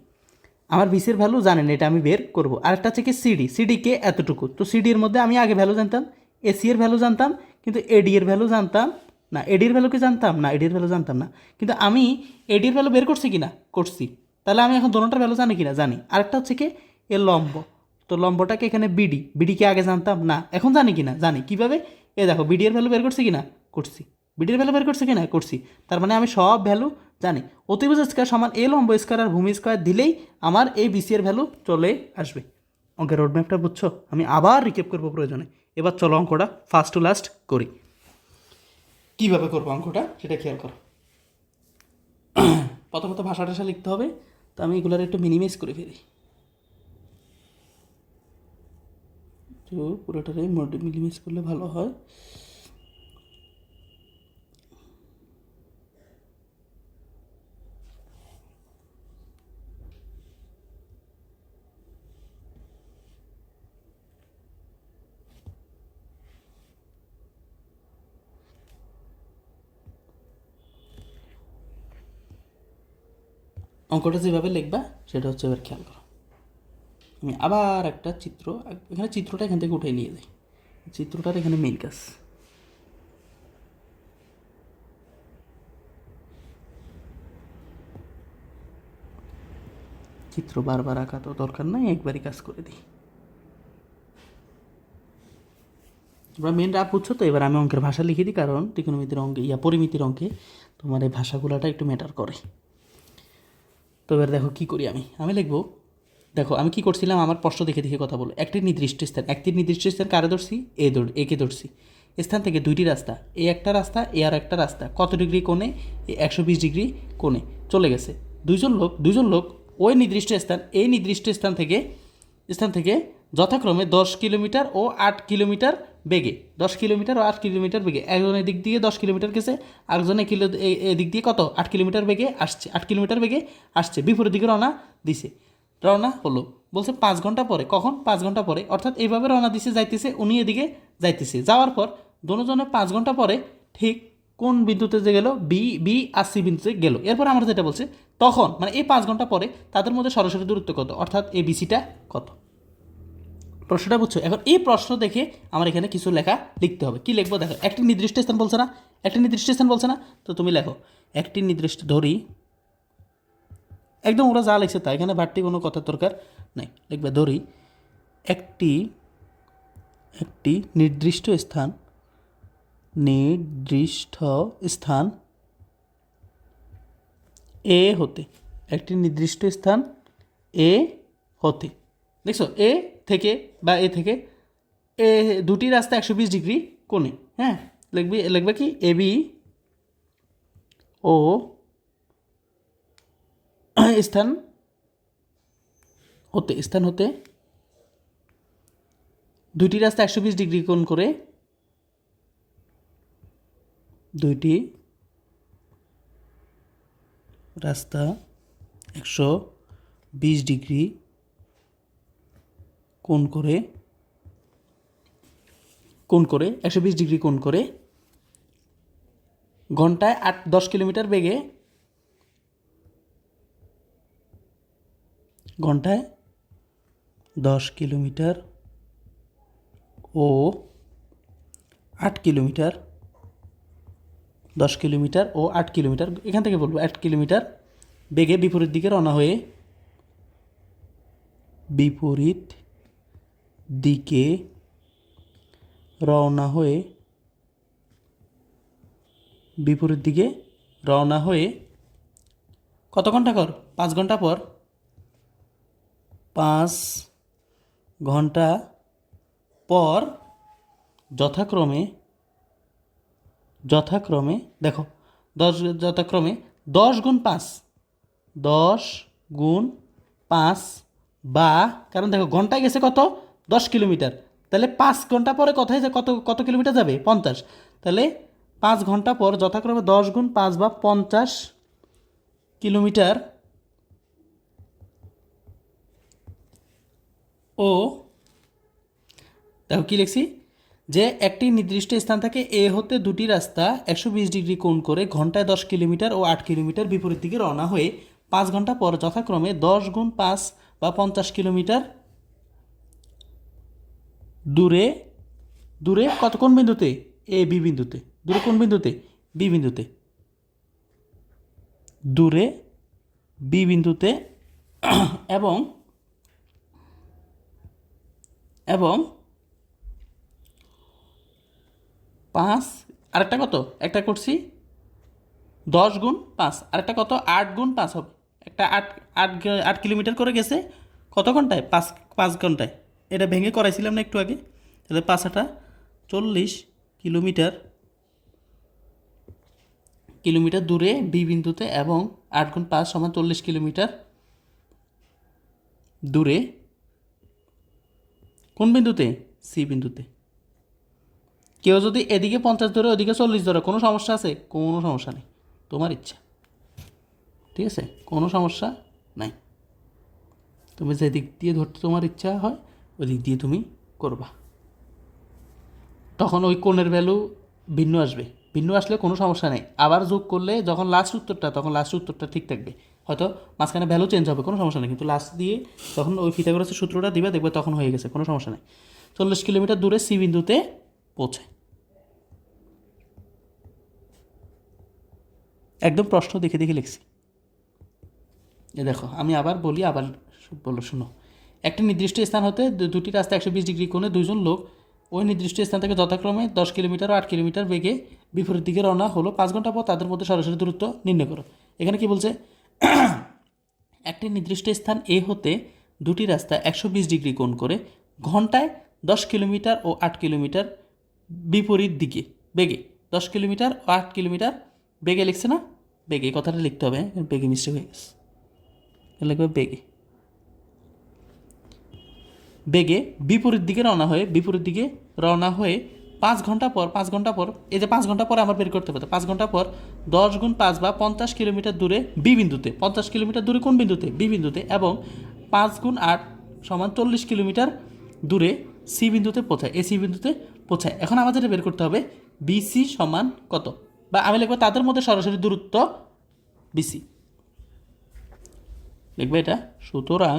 আমার বিসির ভ্যালু জানেন, এটা আমি বের করব। আরেকটা হচ্ছে কি সিডিকে এতটুকু, তো সিডির মধ্যে আমি আগে ভ্যালু জানতাম, এসি এর ভ্যালু জানতাম, কিন্তু এডি এর ভ্যালু জানতাম না। এডির ভ্যালু কি জানতাম না, এডির ভ্যালু জানতাম না, কিন্তু আমি এডির ভ্যালু বের করছি কি না, করছি। তাহলে আমি এখন দোনোটার ভ্যালু জানি কি না, জানি। আরেকটা হচ্ছে কি এর লম্ব, তো লম্বটাকে এখানে বিডিকে আগে জানতাম না, এখন জানি কি না, জানি। কীভাবে? এ দেখো বিডি এর ভ্যালু বের করছি কি না, করছি। বিডির ভ্যালু বের করছি কি না, করছি। তার মানে আমি সব ভ্যালু জানি। অতিভুজ স্কয়ার সমান এ লম্ব স্কয়ার আর ভূমি স্কয়ার দিলেই আমার এই বিসি এর ভ্যালু চলে আসবে। অঙ্কের রোডম্যাপটা বুঝছো? আমি আবার রিকেপ করবো প্রয়োজনে। এবার চলো অঙ্কটা ফার্স্ট টু লাস্ট করি। কীভাবে করবো অঙ্কটা সেটা খেয়াল করো। প্রথমত ভাষা টাষা লিখতে হবে, তো আমি এগুলোর একটু মিনিমাইজ করে ফেলি, তো পুরোটাই মিনিমাইজ করলে ভালো হয়। অঙ্কটা যেভাবে লিখবা সেটা হচ্ছে, এবার খেয়াল করো। আমি আবার একটা চিত্র, এখানে চিত্রটা এখান থেকে উঠে নিয়ে যাই, চিত্রটার এখানে মেইন কাজ। চিত্র বারবার আঁকা তো দরকার নাই, একবারই কাজ করে দিই। তোমরা মেন রাপ বুঝছো তো? এবার আমি অঙ্কের ভাষা লিখে দিই, কারণ ত্রিকোণমিতির অঙ্কে পরিমিতির অঙ্কে তোমার এই ভাষাগুলোটা একটু ম্যাটার করে। তো এবার দেখো কী করি আমি লিখবো। দেখো আমি কি করছিলাম, আমার প্রশ্ন দেখে দেখে কথা বলো। একটি নির্দিষ্ট স্থান কারে ধরছি, একে ধরছি। স্থান থেকে দুইটি রাস্তা, এ একটা রাস্তা, এ আর একটা রাস্তা, কত ডিগ্রি কোণে, 120 ডিগ্রি কোণে চলে গেছে। দুইজন লোক ওই নির্দিষ্ট স্থান থেকে যথাক্রমে 10 কিলোমিটার ও 8 কিলোমিটার বেগে, 10 কিলোমিটার ও 8 কিলোমিটার বেগে, একজন এদিক দিয়ে 10 কিলোমিটার গেছে, আরেকজন এদিক দিয়ে কত 8 কিলোমিটার বেগে আসছে, 8 কিলোমিটার বেগে আসছে, বিপরীত দিকে রওনা হলো। বলছে 5 ঘন্টা পরে। কখন? 5 ঘন্টা পরে, অর্থাৎ এইভাবে রওনা দিছে, যাইতেছে, উনি এদিকে যাইতেছে। যাওয়ার পর দুজনে 5 ঘন্টা পরে ঠিক কোন বিন্দুতে যে গেল, বি আর সি বিন্দুতে গেল। এরপর আমরা যেটা বলছে, তখন মানে এই 5 ঘন্টা পরে তাদের মধ্যে সরাসরি দূরত্ব কত, অর্থাৎ এ বিসিটা কত। প্রশ্নটা বুঝছো? এখন এই প্রশ্ন দেখে আমার এখানে কিছু লেখা লিখতে হবে। কি লিখবো দেখো, একটি নির্দিষ্ট স্থান বলছে না, তো তুমি লেখো একটি নির্দিষ্ট, ধরি একদম ওরা যা লিখছে তা, এখানে বাড়তি কোনো কথার দরকার নাই, লিখবে ধরি একটি নির্দিষ্ট স্থান এ হতে, একটি নির্দিষ্ট স্থান এ হতে, দেখছো এ থেকে বা এ থেকে এ দুটি রাস্তা 120 ডিগ্রি কোণে। হ্যাঁ, লিখবে কি এ বি ও স্থান হতে দুইটি রাস্তা 120 ডিগ্রি কোণ করে, দুইটি রাস্তা 120 ডিগ্রি কোণ করে 120 ডিগ্রি কোণ করে ঘন্টায় 10 কিলোমিটার বেগে, ঘন্টায় 10 কিলোমিটার ও 8 কিলোমিটার, 10 কিলোমিটার ও 8 কিলোমিটার, এখান থেকে বলবো 8 কিলোমিটার বেগে বিপরীত দিকে রওনা হয়ে, বিপরীত দিকে রওনা হয়ে কত ঘন্টা 5 ঘন্টা পর, 5 ঘন্টা পর যথাক্রমে দেখো 10 গুণ 5 বা, কারণ দেখো ঘন্টায় গেছে কত 10 কিলোমিটার, তাহলে 5 ঘন্টা পরে কথায় যে কত কিলোমিটার যাবে 50, তাহলে 5 ঘন্টা পর যথাক্রমে 10 গুণ 5 বা 50 কিলোমিটার ও, দেখো কি লিখছি, যে একটি নির্দিষ্ট স্থান থেকে এ হতে দুটি রাস্তা 120 ডিগ্রি কোণ করে ঘন্টায় 10 কিলোমিটার ও 8 কিলোমিটার বিপরীত দিকে রওনা হয়ে 5 ঘন্টা পর যথাক্রমে 10 গুণ 5 বা 50 কিলোমিটার দূরে দূরে কোন বিন্দুতে? এ বি বিন্দুতে। দূরে কোন বিন্দুতে? বি বিন্দুতে। দূরে বি বিন্দুতে এবং এবং 5 আরেকটা কত? একটা করছি 10 গুণ 5, আরেকটা কত? 8 গুণ 5 হবে। একটা 8 কিলোমিটার করে গেছে কত ঘন্টায়? 5 ঘন্টায়। এটা ভেঙে করাইছিলাম না একটু আগে? তাহলে 5 40 কিলোমিটার কিলোমিটার দূরে বি বিন্দুতে এবং 8 গুণ 5 সমান 40 কিলোমিটার দূরে কোন বিন্দুতে? সি বিন্দুতে। কেউ যদি এদিকে 50 ধরে ওদিকে 40 ধরে কোনো সমস্যা আছে? কোনো সমস্যা নেই, তোমার ইচ্ছা। ঠিক আছে, কোনো সমস্যা নাই। তুমি যে দিক দিয়ে ধরতে তোমার ইচ্ছা হয় ওই দিক দিয়ে তুমি করবা। তখন ওই কোণের ভ্যালু ভিন্ন আসবে। ভিন্ন আসলে কোনো সমস্যা নেই, আবার যোগ করলে যখন লাস্ট উত্তরটা, তখন লাস্ট উত্তরটা ঠিক থাকবে। হয়তো মাঝখানে ভ্যালু চেঞ্জ হবে, কোনো সমস্যা নেই, কিন্তু লাস্ট দিয়ে যখন ওই পিথাগোরাসের সূত্রটা দিবে দেখবে তখন হয়ে গেছে, কোনো সমস্যা নেই। 40 কিলোমিটার দূরে সি বিন্দুতে পৌঁছায়। একদম প্রশ্ন দেখে দেখে লিখছি। এ দেখো, আমি আবার বলি, আবার বলো, শুনো। একটি নির্দিষ্ট স্থান হতে দুটি রাস্তা 120 ডিগ্রি কোণে দুইজন লোক ওই নির্দিষ্ট স্থান থেকে যথাক্রমে 10 কিলোমিটার ও 8 কিলোমিটার বেগে বিপরীত দিকে রওনা হলো। 5 ঘন্টা পর তাদের মধ্যে সরাসরি দূরত্ব নির্ণয় করো। এখানে কি বলছে? একটি নির্দিষ্ট স্থান এ হতে দুটি রাস্তা 120 ডিগ্রি কোণ করে ঘন্টায় 10 কিলোমিটার ও 8 কিলোমিটার বিপরীত দিকে বেগে 10 কিলোমিটার ও 8 কিলোমিটার বেগে লিখছে না? বেগে কথাটা লিখতে হবে, বেগে মিস্টেক হয়ে গেছে, লিখবে বেগে। বেগে বিপরীত দিকে রওনা হয়ে 5 ঘন্টা পর এই যে 5 ঘন্টা পর আমার বের করতে হবে। 5 ঘন্টা পর 10 গুণ 5 বা 50 কিলোমিটার দূরে বি বিন্দুতে। 50 কিলোমিটার দূরে কোন বিন্দুতে? বি বিন্দুতে। এবং 5 গুণ 8 সমান 40 কিলোমিটার দূরে সি বিন্দুতে পৌঁছায়, এ সি বিন্দুতে পৌঁছায়। এখন আমাদের বের করতে হবে বিসি সমান কত, বা আমি লিখবো তাদের মধ্যে সরাসরি দূরত্ব বিসি, লিখবে এটা। সুতরাং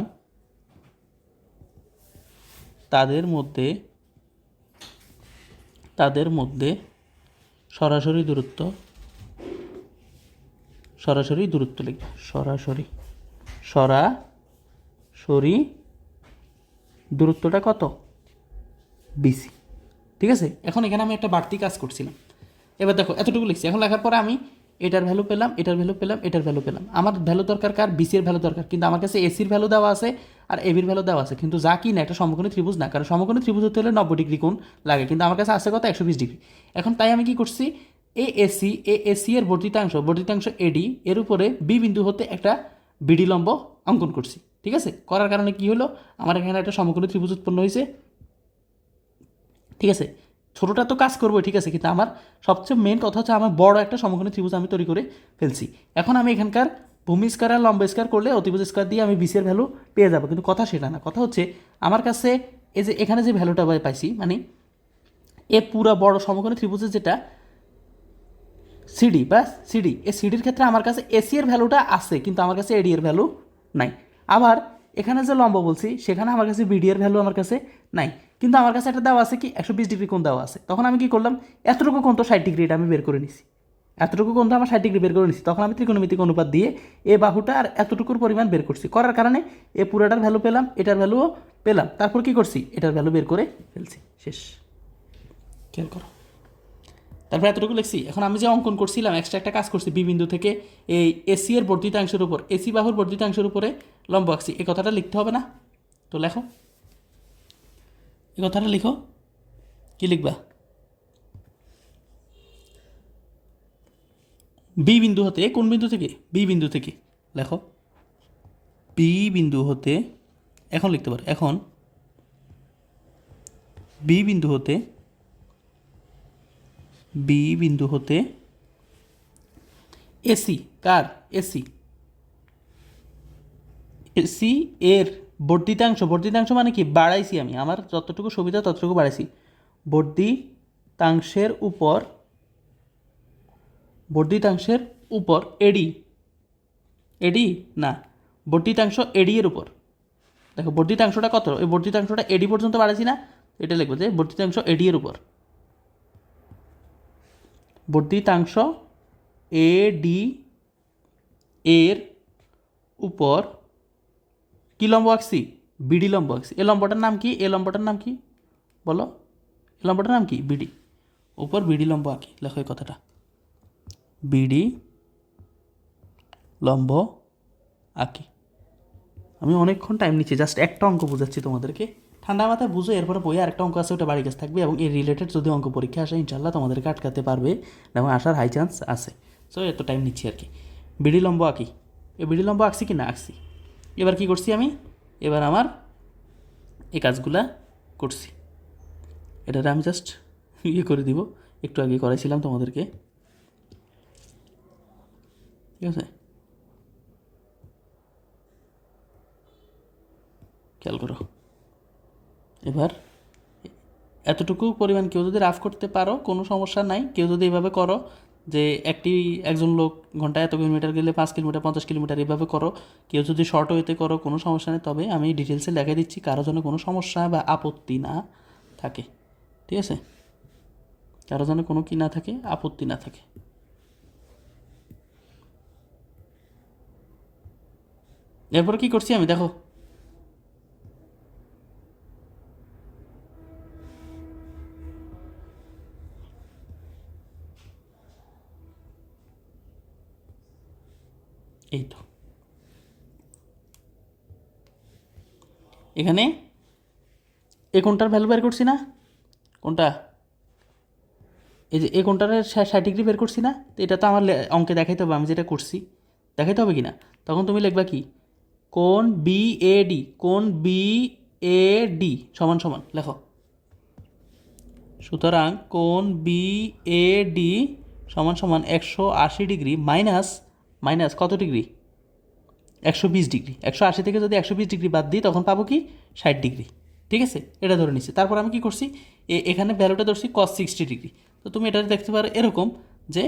তাদের মধ্যে সরাসরি দূরত্ব লিখবে। সরাসরি দূরত্বটা কত? বিসি। ঠিক আছে, এখন এখানে আমি একটা বাড়তি কাজ করছিলাম। এবার দেখো, এতটুকু লিখছি। এখন লেখার পরে আমি এটার ভ্যালু পেলাম, এটার ভ্যালু পেলাম। আমার ভ্যালু দরকার কার? বিসির ভ্যালু দরকার, কিন্তু আমার কাছে এসির ভ্যালু দেওয়া আছে আর এবির ভ্যালু দেওয়া আছে, কিন্তু যা কি না একটা সমকোণী ত্রিভুজ না, কারণ সমকোণী ত্রিভুজ হতে হলে 90 ডিগ্রি কোণ লাগে, কিন্তু আমার কাছে আছে কত? 120 ডিগ্রি। এখন তাই আমি কি করছি, এসি এর বর্ধিতাংশ এডি এর উপরে বি বিন্দু হতে একটা বিডি লম্ব অঙ্কন করছি। ঠিক আছে, করার কারণে কি হলো, আমার এখানে একটা সমকোণী ত্রিভুজ উৎপন্ন হয়েছে। ঠিক আছে, ছোটোটা তো কাজ করবো, ঠিক আছে, কিন্তু আমার সবচেয়ে মেন কথা হচ্ছে আমার বড় একটা সমকোণী ত্রিভুজ আমি তৈরি করে ফেলছি। এখন আমি এখানকার ভূমি স্কয়ার আর লম্ব স্কয়ার করলে অতিভুজ স্কয়ার দিয়ে আমি বিসির ভ্যালু পেয়ে যাবো, কিন্তু কথা সেটা না। কথা হচ্ছে আমার কাছে এই যে এখানে যে ভ্যালুটা পাইছি, মানে এ পুরো বড় সমকোণী ত্রিভুজের যেটা সিডি বা সিডি, এই সিডির ক্ষেত্রে আমার কাছে এসি এর ভ্যালুটা আছে, কিন্তু আমার কাছে এডি এর ভ্যালু নাই। আবার এখানে যে লম্ব বলছি সেখানে আমার কাছে বিডি এর ভ্যালু আমার কাছে নাই, কিন্তু আমার কাছে একটা দেওয়া আছে কি 120 ডিগ্রি কোণ দেওয়া আছে। তখন আমি কি করলাম, এতটুকু কোণ তো 60 ডিগ্রি, এটা আমি বের করে নিছি। এতটুকু কোণ তো আমার 60 ডিগ্রি বের করে নিছি। তখন আমি ত্রিকোণমিতিক অনুপাত দিয়ে এ বাহুটা আর এতটুকুর পরিমাণ বের করছি, করার কারণে এ পুরোটার ভ্যালু পেলাম, এটার ভ্যালুও পেলাম। তারপর কি করছি, এটার ভ্যালু বের করে ফেলছি, শেষ। খেয়াল করো, তারপর এতটুকু লিখছি। এখন আমি যে অঙ্কন করছিলাম, এক্সট্রা একটা কাজ করছি, বি বিন্দু থেকে এই এসি এর বর্ধিতাংশের উপর, এসি বাহুর বর্ধিতাংশের উপরে লম্ব আঁকছি। এই কথাটা লিখতে হবে না? তো লেখো, এই কথাটা লিখো। কি লিখবা? বি বিন্দু হতে, কোন বিন্দু থেকে? বি বিন্দু থেকে লেখো। বি বিন্দু হতে, এখন লিখতে পারো, এখন বি বিন্দু হতে এসি, কার? এসি এর বর্ধিতাংশ মানে কি? বাড়াইছি আমি, আমার যতটুকু সুবিধা ততটুকু বাড়াইছি। বর্ধিতাংশের উপর এডি এডি না, বর্ধিতাংশ এডি এর উপর। দেখো বর্ধিতাংশটা কত, এই বর্ধিতাংশটা এডি পর্যন্ত বাড়াইছি না, এটা লিখবো যে বর্ধিতাংশ এডি এর উপর। বর্ধিতাংশ এডি এর উপর কি লম্ব আঁকছি, বিডি লম্ব আঁকছি। এ লম্বটার নাম কি, এ লম্বটার নাম কি বলো, এ লম্বটার নাম কি, বিডি। উপর বিডি লম্ব আঁকি, লেখো এই কথাটা, বিডি লম্ব আঁকি। আমি অনেকক্ষণ টাইম নিচ্ছি, জাস্ট একটা অঙ্ক বোঝাচ্ছি তোমাদেরকে, ঠান্ডা মাথায় বুঝো। এরপরে বইয়ে আরেকটা অঙ্ক আছে, ওটা বাড়ি কাছে থাকবে, এবং এই রিলেটেড যদি অঙ্ক পরীক্ষা আসে ইনশাল্লাহ তোমাদেরকে আটকাতে পারবে এবং আসার হাই চান্স আছে। সো এত টাইম নিচ্ছি আর কি। বিডি লম্ব আঁকি, এই বিডি লম্ব আঁকছি কি না, আঁকছি। এবার কি করছি আমি, এবার আমার এই কাজগুলা করছি, এটাতে আমি জাস্ট ইয়ে করে দিব, একটু আগে করাইছিলাম তোমাদেরকে, ঠিক আছে। খেয়াল করো, এবার এতটুকু পরিমাণ কেউ যদি রাফ করতে পারো কোনো সমস্যা নাই, কেউ যদি এভাবে করো যে একজন লোক ঘন্টায় এত কিলোমিটার গেলে 5 কিলোমিটার 50 কিলোমিটার এভাবে করো, কেউ যদি শর্ট ওয়েতে করো কোনো সমস্যা নেই। তবে আমি ডিটেলসে দেখাই দিচ্ছি, কারো যেন কোনো সমস্যা বা আপত্তি না থাকে, ঠিক আছে, কারো যেন কোনো কি না থাকে, আপত্তি না থাকে। এরপর কি করছি আমি, দেখো এই তো এখানে এ কোনটার ভ্যালু বের করছি না, কোনটা, এই যে এ কোনটার 60 ডিগ্রি বের করছি না, তো এটা তো আমার অঙ্কে দেখাইতে হবে, আমি যেটা করছি দেখাইতে হবে কি না। তখন তুমি লিখবা কি, কোণ বি এ ডি, কোণ বি এ ডি সমান সমান, লেখো। সুতরাং কোণ বি এ ডি সমান সমান 180 ডিগ্রি মাইনাস মাইনাস কত ডিগ্রি, 120 ডিগ্রি। 180 থেকে যদি 120 ডিগ্রি বাদ দিই তখন পাবো কি 60 ডিগ্রি, ঠিক আছে, এটা ধরে নিচ্ছি। তারপর আমি কি করছি, এখানে ভ্যালুটা ধরছি cos 60 ডিগ্রি। তো তুমি এটা দেখতে পারো এরকম যে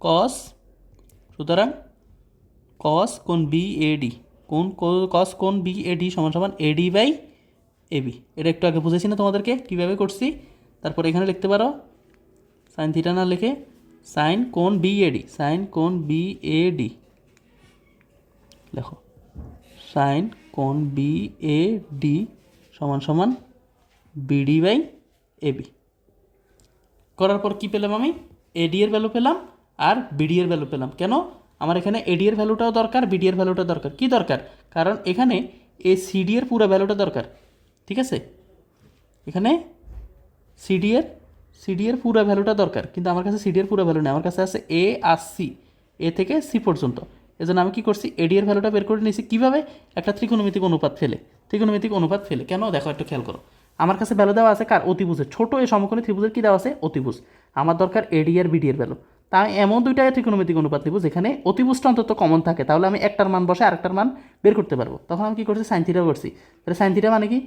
cos, সুতরাং cos কোণ বি এ ডি, cos কোণ বি এ ডি সমান সমান এডি বাই এবি। এটা একটু আগে বুঝেছি না তোমাদেরকে কীভাবে করছি। তারপর এখানে লিখতে পারো সাইন থিটা না লিখে সাইন কোণ বি এ ডি, সাইন কোণ বি এ ডি লেখো, সাইন কোণ বি এ ডি সমান সমান বিডি বাই এবি। করার পর কী পেলাম আমি, এডি এর ভ্যালু পেলাম আর বিডি এর ভ্যালু পেলাম। কেন, আমার এখানে এডি এর ভ্যালুটাও দরকার, বিডি এর ভ্যালুটা দরকার। কি দরকার, কারণ এখানে এ সিডি এর পুরো ভ্যালুটা দরকার, ঠিক আছে, এখানে সিডি এর পুরো ভ্যালুটা দরকার, কিন্তু আমার কাছে সিডি এর পুরো ভ্যালু নেই, আমার কাছে আছে এ আর সি, এ থেকে সি পর্যন্ত। এজন্য আমি কী করছি, এডি এর ভ্যালুটা বের করে নিয়েছি কীভাবে, একটা ত্রিকোণমিতিক অনুপাত ফেলে। কেন দেখো একটু খেয়াল করো, আমার কাছে ভ্যালু দেওয়া আছে কার, অতিভুজের, ছোটো এই সমকোণী ত্রিভুজের কী দেওয়া আছে, অতিভুজ। আমার দরকার এডি আর বিডি এর ভ্যালু। তাই এমন দুইটা ত্রিকোণমিতিক অনুপাত নিব যেখানে অতিভুজটা অন্তত কমন থাকে, তাহলে আমি একটার মান বসে আরেকটার মান বের করতে পারবো। তখন আমি কী করছি, সাইন থিটা করছি। তাহলে সাইন থিটা মানে কি,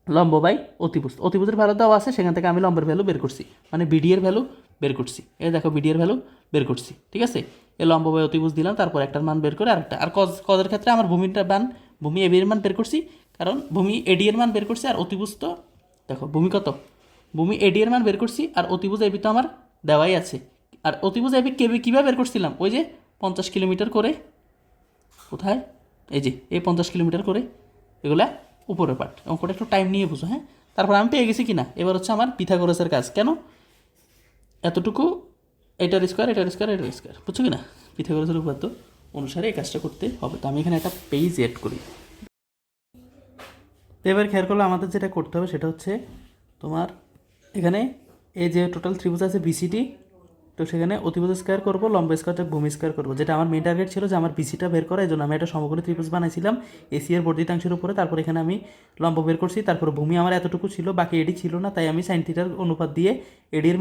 লম্ব বাই অতিভুজ, অতিভুজের ভ্যালু দেওয়া আছে, সেখান থেকে আমি লম্বের ভ্যালু বের করছি, মানে বিডি এর ভ্যালু বের করছি। এই দেখো বিডি এর ভ্যালু বের করছি, ঠিক আছে। এ লম্ব বাই অতিভুজ দিলাম, তারপর একটার মান বের করে আরেকটা। আর কজের ক্ষেত্রে আমার ভূমি এবি এর মান বের করছি, কারণ ভূমি এডি এর মান বের করছি, আর অতিভুজ তো দেখো ভূমি কত, ভূমি এডি এর মান বের করছি, আর অতিভুজ এবি তো আমার দেওয়াই আছে। আর অতিভুজ এবি কীভাবে বের করছিলাম, ওই যে 50 কিলোমিটার করে, কোথায়, এই যে এই 50 কিলোমিটার করে, এগুলা উপরের পার্ট। অঙ্কটা একটু টাইম নিয়ে বুঝো, হ্যাঁ। তারপর আমি পেয়ে গেছি কিনা, এবার হচ্ছে আমার পিথাগোরাসের কাজ। কেন, এতটুকু, এটার স্কোয়ার বুঝছো কিনা, পিথাগোরাসের উপপাদ্য অনুসারে এই কাজটা করতে হবে। তো আমি এখানে একটা পেজ এড করি। তো এবার খেয়াল করলে আমাদের যেটা করতে হবে সেটা হচ্ছে তোমার এখানে এই যে টোটাল ত্রিভুজ আছে বিসিডি, তো সেখানে অতিভুজ স্কোয়ার করবো, লম্ব স্কোয়ার থেকে ভূমি স্কোয়ার করবো। যেটা আমার মেন টার্গেট ছিল যে আমার বিসিটা বের করা, এই জন্য আমি একটা সমকোণী ত্রিভুজ বানাইছিলাম এসি এর বর্ধিতাংশের উপরে। তারপর এখানে আমি লম্ব বের করছি, তারপর ভূমি আমার এতটুকু ছিল, বাকি এডি ছিল না, তাই আমি সাইন থিটার অনুপাত দিয়ে এডির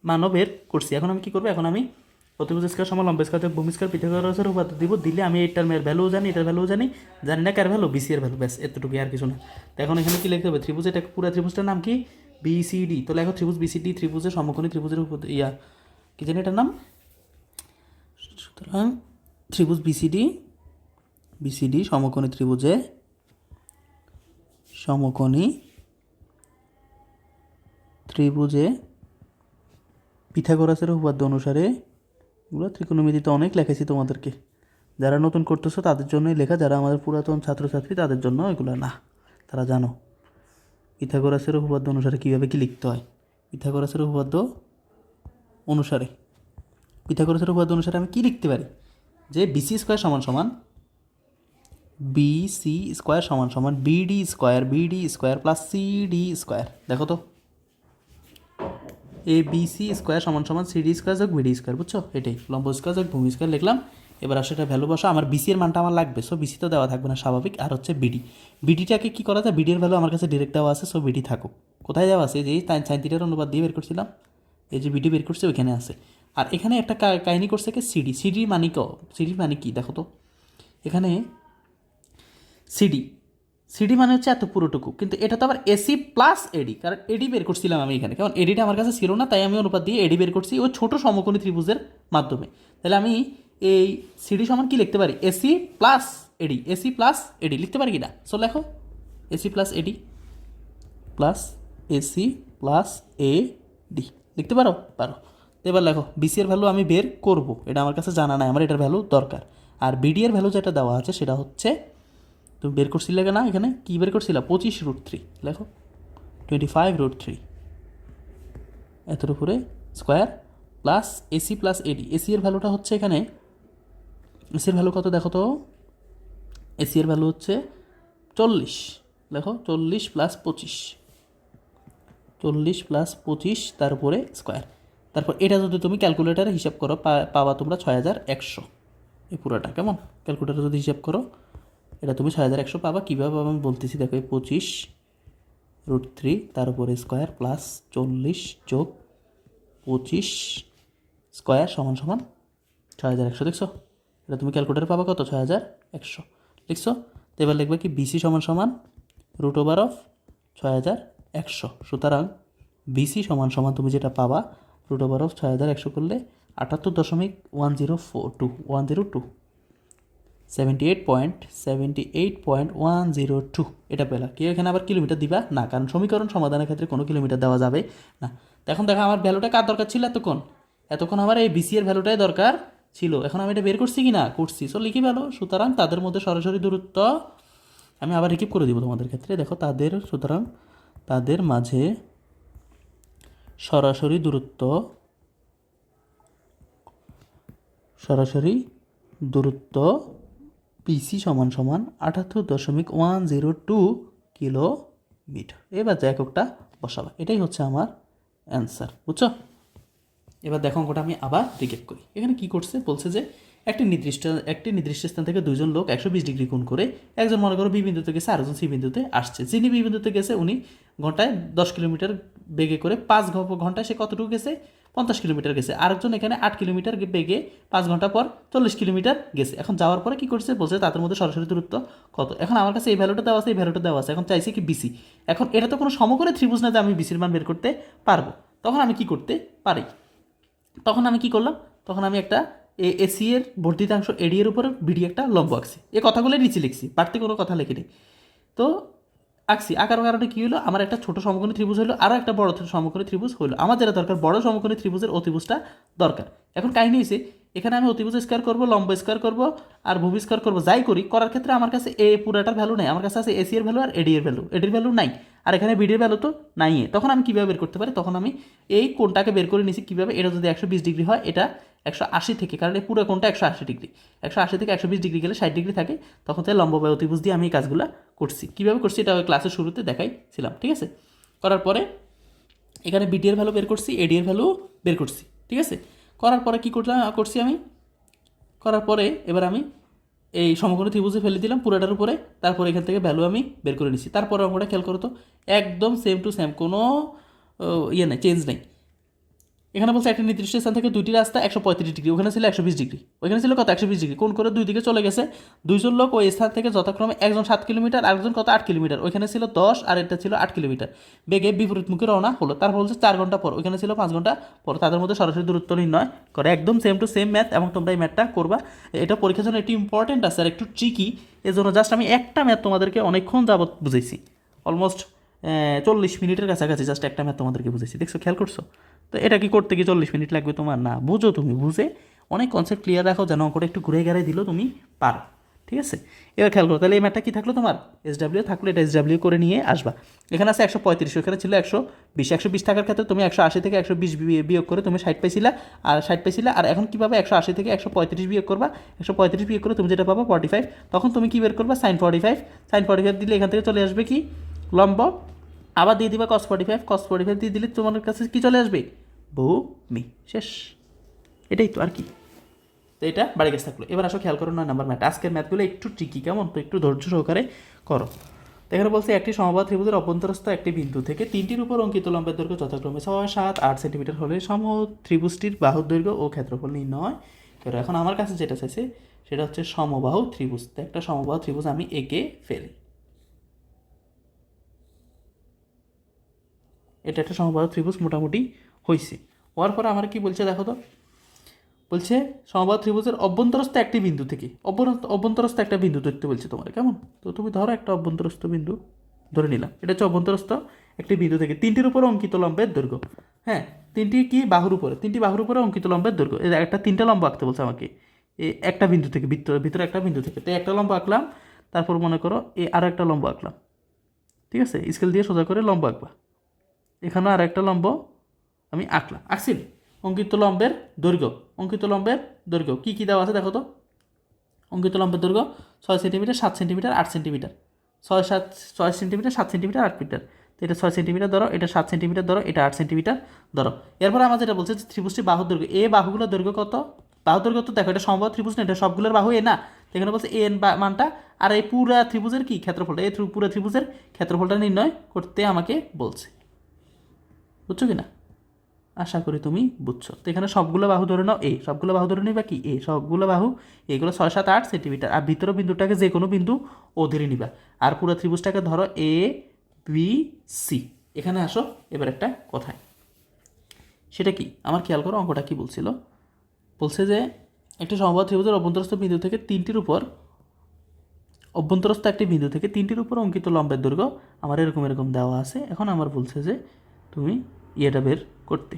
মানও বের করছি। এখন আমি কী করবো, এখন আমি অতিভুজ স্কোয়ার সমান লম্ব স্কোয়ার থেকে ভূমি স্কোয়ার পিথাগোরাসের উপপাদ্য দিব, দিলে আমি এই টার্মের ভ্যালু জানি, এটার ভ্যালু জানি না কার ভ্যালু, বিসি এর ভ্যালু, ব্যাস এতটুকু, আর কিছু না। তো এখন এখানে কি লিখতে হবে, ত্রিভুজ, এটা পুরো ত্রিভুজটার নাম কি, বিসিডি। তো লেখো ত্রিভুজ বিসিডি, ত্রিভুজের সমকোণী ত্রিভুজের কি জানি এটার নাম। সুতরাং ত্রিভুজ বিসিডি বিসিডি সমকোণী ত্রিভুজে পিথাগোরাসের উপপাদ্য অনুসারে, এগুলো ত্রিকোণমিতিতে অনেক লেখেছি তোমাদেরকে, যারা নতুন করতেছো তাদের জন্যই লেখা, যারা আমাদের পুরাতন ছাত্রছাত্রী তাদের জন্য এগুলো না, তারা জানো পিথাগোরাসের উপপাদ্য অনুসারে কীভাবে কী লিখতে হয়। পিথাগোরাসের উপপাদ্য অনুসারে আমি কী লিখতে পারি, যে বিসি স্কোয়ার সমান সমান বিসি স্কোয়ার সমান সমান BD square plus CD square. দেখো তো, এ বিসি স্কোয়ার সমান সমান সিডি স্কোয়ার যোগ বিডি স্কোয়ার, বুঝছো? এটাই লম্ব স্কোয়ার যোগ ভূমি স্কোয়ার লিখলাম। এবার সেটা ভ্যালু বসা, আমার বিসি এর মানটা আমার লাগবে, সো বিসি তো দেওয়া থাকবে না স্বাভাবিক। আর হচ্ছে বিডিটাকে কী করা যায়, বিডির ভ্যালু আমার কাছে ডিরেক্ট দেওয়া আছে, সো বিডি থাকুক। কোথায় দেওয়া আছে, যে সাইন থিটার অনুপাত দিয়ে বের করছিলাম, এই যে বিডি বের করছে ওইখানে আছে। আর এখানে একটা কাহিনী করছে কি, সিডির মানে কি দেখো তো, এখানে সিডি মানে হচ্ছে এত পুরোটুকু, কিন্তু এটা তো আবার এসি প্লাস এডি, কারণ এডি বের করছিলাম আমি এখানে, কারণ এডিটা আমার কাছে ছিল না, তাই আমি অনুপাত দিয়ে এডি বের করছি ওই ছোটো সমকোণী ত্রিভুজের মাধ্যমে। তাহলে আমি এই সিডি সমান কি লিখতে পারি, এসি প্লাস এডি লিখতে পারি কি না? সো লেখো এসি প্লাস এডি লিখতে পারো। এবার লেখো বিসি এর ভ্যালু আমি বের করব, এটা আমার কাছে জানা নাই, আমার এটার ভ্যালু দরকার। আর বিডি এর ভ্যালু যেটা দেওয়া আছে সেটা হচ্ছে, তুমি বের করছিলে না, এখানে কী বের করছিলা, 25√3 লেখো, 25√3 এতর উপরে স্কোয়ার প্লাস এসি প্লাস এডি। এসি এর ভ্যালুটা হচ্ছে এখানে, এসি এর ভ্যালু কত দেখো তো, এসি এর ভ্যালু হচ্ছে 40, লেখো 40 প্লাস 25 তার উপরে স্কোয়ার। তারপর এটা যদি তুমি ক্যালকুলেটারে হিসাব করো পাবা তোমরা 6100, এই পুরোটা কেমন, ক্যালকুলেটারে যদি হিসাব করো এটা তুমি 6100 পাবা। কীভাবে পাবা আমি বলতেছি, দেখো এই 25√3 তার উপরে স্কোয়ার প্লাস 40 যোগ 25 স্কোয়ার সমান সমান 6100, দেখছো? এটা তুমি ক্যালকুলেটারে পাবা কত, 6100 লিখছো। তো এবার লিখবে কি, বিসি সমান সমান √6100। সুতরাং বিসি সমান সমান তুমি যেটা পাবা √6100 করলে 78.102 78.102 এটা পেলা। কেউ এখানে আবার কিলোমিটার দিবা না, কারণ সমীকরণ সমাধানের ক্ষেত্রে কোনো কিলোমিটার দেওয়া যাবে না। এখন দেখো আমার ভ্যালুটা কার দরকার ছিল এতক্ষণ আমার এই বিসি এর ভ্যালুটাই দরকার ছিল। এখন আমি এটা বের করছি কি না, করছি, সো লিখি ভ্যালু। সুতরাং তাদের মধ্যে সরাসরি দূরত্ব, আমি আবার রিকিপ করে দিব তোমাদের ক্ষেত্রে, দেখো সুতরাং তাদের মাঝে সরাসরি দূরত্ব পিসি সমান সমান 78.102 কিলোমিটার। এবার যে এককটা বসাবা, এটাই হচ্ছে আমার অ্যান্সার, বুঝছো? এবার দেখো অঙ্কটা আমি আবার রিকেপ করি। এখানে কি করছে, বলছে যে একটি নির্দিষ্ট স্থান থেকে দুজন লোক 120 ডিগ্রি কোণ করে, একজন মনে করো বি বিন্দুতে গেছে, আরেকজন সি বিন্দুতে আসছে। যিনি বি বিন্দুতে গেছে উনি ঘন্টায় 10 কিলোমিটার বেগে করে 5 ঘন্টায় সে কতটুকু গেছে, 50 কিলোমিটার গেছে। আরেকজন এখানে 8 কিলোমিটার বেগে 5 ঘন্টা পর 40 কিলোমিটার গেছে। এখন যাওয়ার পরে কি করছে, বলছে তাদের মধ্যে সরাসরি দূরত্ব কত। এখন আমার কাছে এই ভ্যালুটা দেওয়া আছে, এই ভ্যালুটা দেওয়া আছে, এখন চাইছে কি বিসি। এখন এটা তো কোনো সমকোণী ত্রিভুজ না যে আমি বিসির মান বের করতে পারবো। তখন আমি কি করতে পারি, তখন আমি কি করলাম, তখন আমি একটা এসি এর বর্ধিতাংশ এডি এর উপরে বিডি একটা লম্ব আঁকছি। এই কথাগুলো নিচে লিখছি, বাড়তি কোনো কথা লিখিনি। তো আঁকছি, আঁকার কারণে কী হলো, আমার একটা ছোটো সমকোণী ত্রিভুজ হলো, আরও একটা বড় সমকোণী ত্রিভুজ হলো। আমার যেটা দরকার, বড় সমকোণী ত্রিভুজের অতিভুজটা দরকার। এখন কাহিনী হয়েছে, এখানে আমি অতিভুজ স্কোয়ার করবো, লম্ব স্কোয়ার করবো, আর ভূমি স্কোয়ার করবো, যাই করি করার ক্ষেত্রে আমার কাছে এ পুরাটার ভ্যালু নাই, আমার কাছে আছে এসি এর ভ্যালু আর এডি এর ভ্যালু। এডির ভ্যালু নাই, আর এখানে বিডির ভ্যালু তো নাই। তখন আমি কীভাবে বের করতে পারি, তখন আমি এই কোণটাকে বের করে নিছি কীভাবে, এটা যদি 120 ডিগ্রি হয়, এটা 180 থেকে, কারণ এই পুরো কোণটা 180 ডিগ্রি, 180 থেকে 120 ডিগ্রি গেলে 60 ডিগ্রি থাকে, তখন তাই লম্ব বা অতিভুজ দিয়ে আমি এই কাজগুলো করছি। কীভাবে করছি এটা ওই ক্লাসের শুরুতে দেখাইছিলাম, ঠিক আছে? করার পরে এখানে বিডি এর ভ্যালু বের করছি, এডি এর ভ্যালু বের করছি, ঠিক আছে? করার পরে কী করছি আমি, করার পরে এবার আমি এই সমকোণী ত্রিভুজে ফেলে দিলাম পুরোটার উপরে। তারপরে এখান থেকে ভ্যালু আমি বের করে নিচ্ছি। তারপরে অঙ্কটা খেয়াল করো তো, একদম সেম টু সেম, কোনো ইয়ে নেই, চেঞ্জ নেই। এখানে বলছে একটা নির্দিষ্ট স্থান থেকে দুইটি রাস্তা 135 ডিগ্রি, ওখানে ছিল 120 ডিগ্রি, ওখানে ছিল কত 120 ডিগ্রি, কোন করে দুই দিকে চলে গেছে। দুইজন লোক ওই স্থান থেকে যথাক্রমে একজন 7 কিলোমিটার আর একজন কত 8 কিলোমিটার, ওইখানে ছিল 10 আর এটা ছিল 8 কিলোমিটার বেগে বিপরীতমুখী রওনা হলো। তারপর বলছে 4 ঘন্টা পর, ওইখানে ছিল 5 ঘন্টা পর, তাদের মধ্যে সরাসরি দূরত্ব নির্ণয় করে। একদম সেম টু সেম ম্যাথ, এবং তোমরা এই ম্যাথটা করবা। এটা পরীক্ষার জন্য একটু ইম্পর্টেন্ট আছে আর একটু ট্রিকি, এর জন্য জাস্ট আমি একটা ম্যাথ তোমাদেরকে অনেকক্ষণ যাবত বুঝাইছি, অলমোস্ট 40 মিনিটের কাছাকাছি জাস্ট একটা ম্যাথ তোমাদেরকে বুঝেছি। দেখছো, খেয়াল করছো? তো এটা কি করতে কি 40 মিনিট লাগবে তোমার? না, বুঝো, তুমি বুঝে অনেক কনসেপ্ট ক্লিয়ার রাখো, যেন অঙ্কটা একটু ঘুরে গেড়ে দিলেও তুমি পারো। ঠিক আছে, এবার খেয়াল করো, তাহলে এই ম্যাথটা কি থাকলো তোমার? SW থাকলো, এটা SW করে নিয়ে আসবা। এখানে আছে 135, এখানে ছিল 120, 120 থাকার ক্ষেত্রে তুমি 180 থেকে 120 বিয়োগ করে তুমি 60 পাইছিলা, আর 60 পাইছিলা, আর এখন কী পাবা? 180 থেকে 135 বিয়োগ করবা, 135 বিয়োগ করে তুমি যেটা পাবা 45, তখন তুমি কি বের করবা? sin 45, sin 45 দিলে এখান থেকে চলে আসবে কি? লম্ব, আবার দিয়ে দিবা cos 45, cos 45 দিয়ে দিলে তোমার কাছে কি চলে আসবে? ভূমি। শেষ, এটাই তো, আর কি। তো এটা বাড়ি গেছে থাকলো। এবার আসো খেয়াল করো 9 নম্বর ম্যাথ। আজকের ম্যাথগুলো একটু ট্রিকি, কেমন? তো একটু ধৈর্য সহকারে করো। তো এখানে বলছে একটি সমবাহু ত্রিভুজের অভ্যন্তরস্থ একটি বিন্দু থেকে তিনটির উপর অঙ্কিত লম্বের দৈর্ঘ্য যথাক্রমে 6, 7, 8 সেন্টিমিটার হলে সমবাহু ত্রিভুজটির বাহুর দৈর্ঘ্য ও ক্ষেত্রফল নির্ণয় করো। এখন আমার কাছে যেটা চাইছে সেটা হচ্ছে সমবাহু ত্রিভুজ। তো একটা সমবাহু ত্রিভুজ আমি এঁকে ফেলি। এটা একটা সমবাহু ত্রিভুজ মোটামুটি হয়েছে। হওয়ার পরে আমার কি বলছে দেখো তো, বলছে সমবাহু ত্রিভুজের অভ্যন্তরস্থ একটি বিন্দু থেকে অভ্যন্তরস্থ একটা বিন্দু ধরতে বলছে তোমার, কেমন? তো তুমি ধরো একটা অভ্যন্তরস্থ বিন্দু ধরে নিলাম, এটা হচ্ছে অভ্যন্তরস্থ একটি বিন্দু থেকে তিনটির উপরে অঙ্কিত লম্বের দৈর্ঘ্য। হ্যাঁ, তিনটি কি বাহুর উপরে, তিনটি বাহুর উপরে অঙ্কিত লম্বের দৈর্ঘ্য। একটা তিনটা লম্ব আঁকতে বলছে আমাকে, এই একটা বিন্দু থেকে, ভিতরে একটা বিন্দু থেকে। তো একটা লম্ব আঁকলাম, তারপর মনে করো এই আরও একটা লম্ব আঁকলাম। ঠিক আছে, স্কেল দিয়ে সোজা করে লম্ব আঁকবা। এখানে আর একটা লম্ব আমি আঁকছি। অঙ্কিত লম্বের দৈর্ঘ্য, অঙ্কিত লম্বের দৈর্ঘ্য কী কী দেওয়া আছে দেখো তো। অঙ্কিত লম্বের দৈর্ঘ্য 6 centimetre, 7 centimetre, 8 centimetre, 6 centimetre, 7 centimetre, 8 metre. তো এটা 6 সেন্টিমিটার ধরো, এটা 7 সেন্টিমিটার ধরো, এটা 8 সেন্টিমিটার ধরো। এরপর আমার যেটা বলছে যে ত্রিভুজটি বাহুর দৈর্ঘ্য, এ বাহুগুলোর দৈর্ঘ্য কত? বাহুর দৈর্ঘ্য তো দেখো, এটা সমবাহু ত্রিভুজ না, এটা সবগুলোর বাহু এ না। তো এখানে বলছে এন মানটা, আর এই পুরা ত্রিভুজের কি ক্ষেত্রফলটা, এই পুরো ত্রিভুজের ক্ষেত্রফলটা নির্ণয় করতে আমাকে বলছে। বুঝছো কি না? আশা করি তুমি বুঝছো। তো এখানে সবগুলো বাহু ধরে নাও এ, সবগুলো বাহু ধরে নিবা কি এ, সবগুলো বাহু এগুলো 6, 7, 8 সেন্টিমিটার, আর ভিতরের বিন্দুটাকে যে কোনো বিন্দু ও ধরে নিবা, আর পুরো ত্রিভুজটাকে ধরো এ বি সি। এখানে আসো এবার একটা কথায়, সেটা কি আমার খেয়াল করো, অঙ্কটা কি বলছিল? বলছে যে একটি সমবাহু ত্রিভুজের অভ্যন্তরস্থ বিন্দু থেকে তিনটির উপর অভ্যন্তরস্থ একটি বিন্দু থেকে তিনটির উপর অঙ্কিত লম্বের দৈর্ঘ্য আমার এরকম এরকম দেওয়া আছে। এখন আমার বলছে যে তুমি ইয়েটা বের করতে,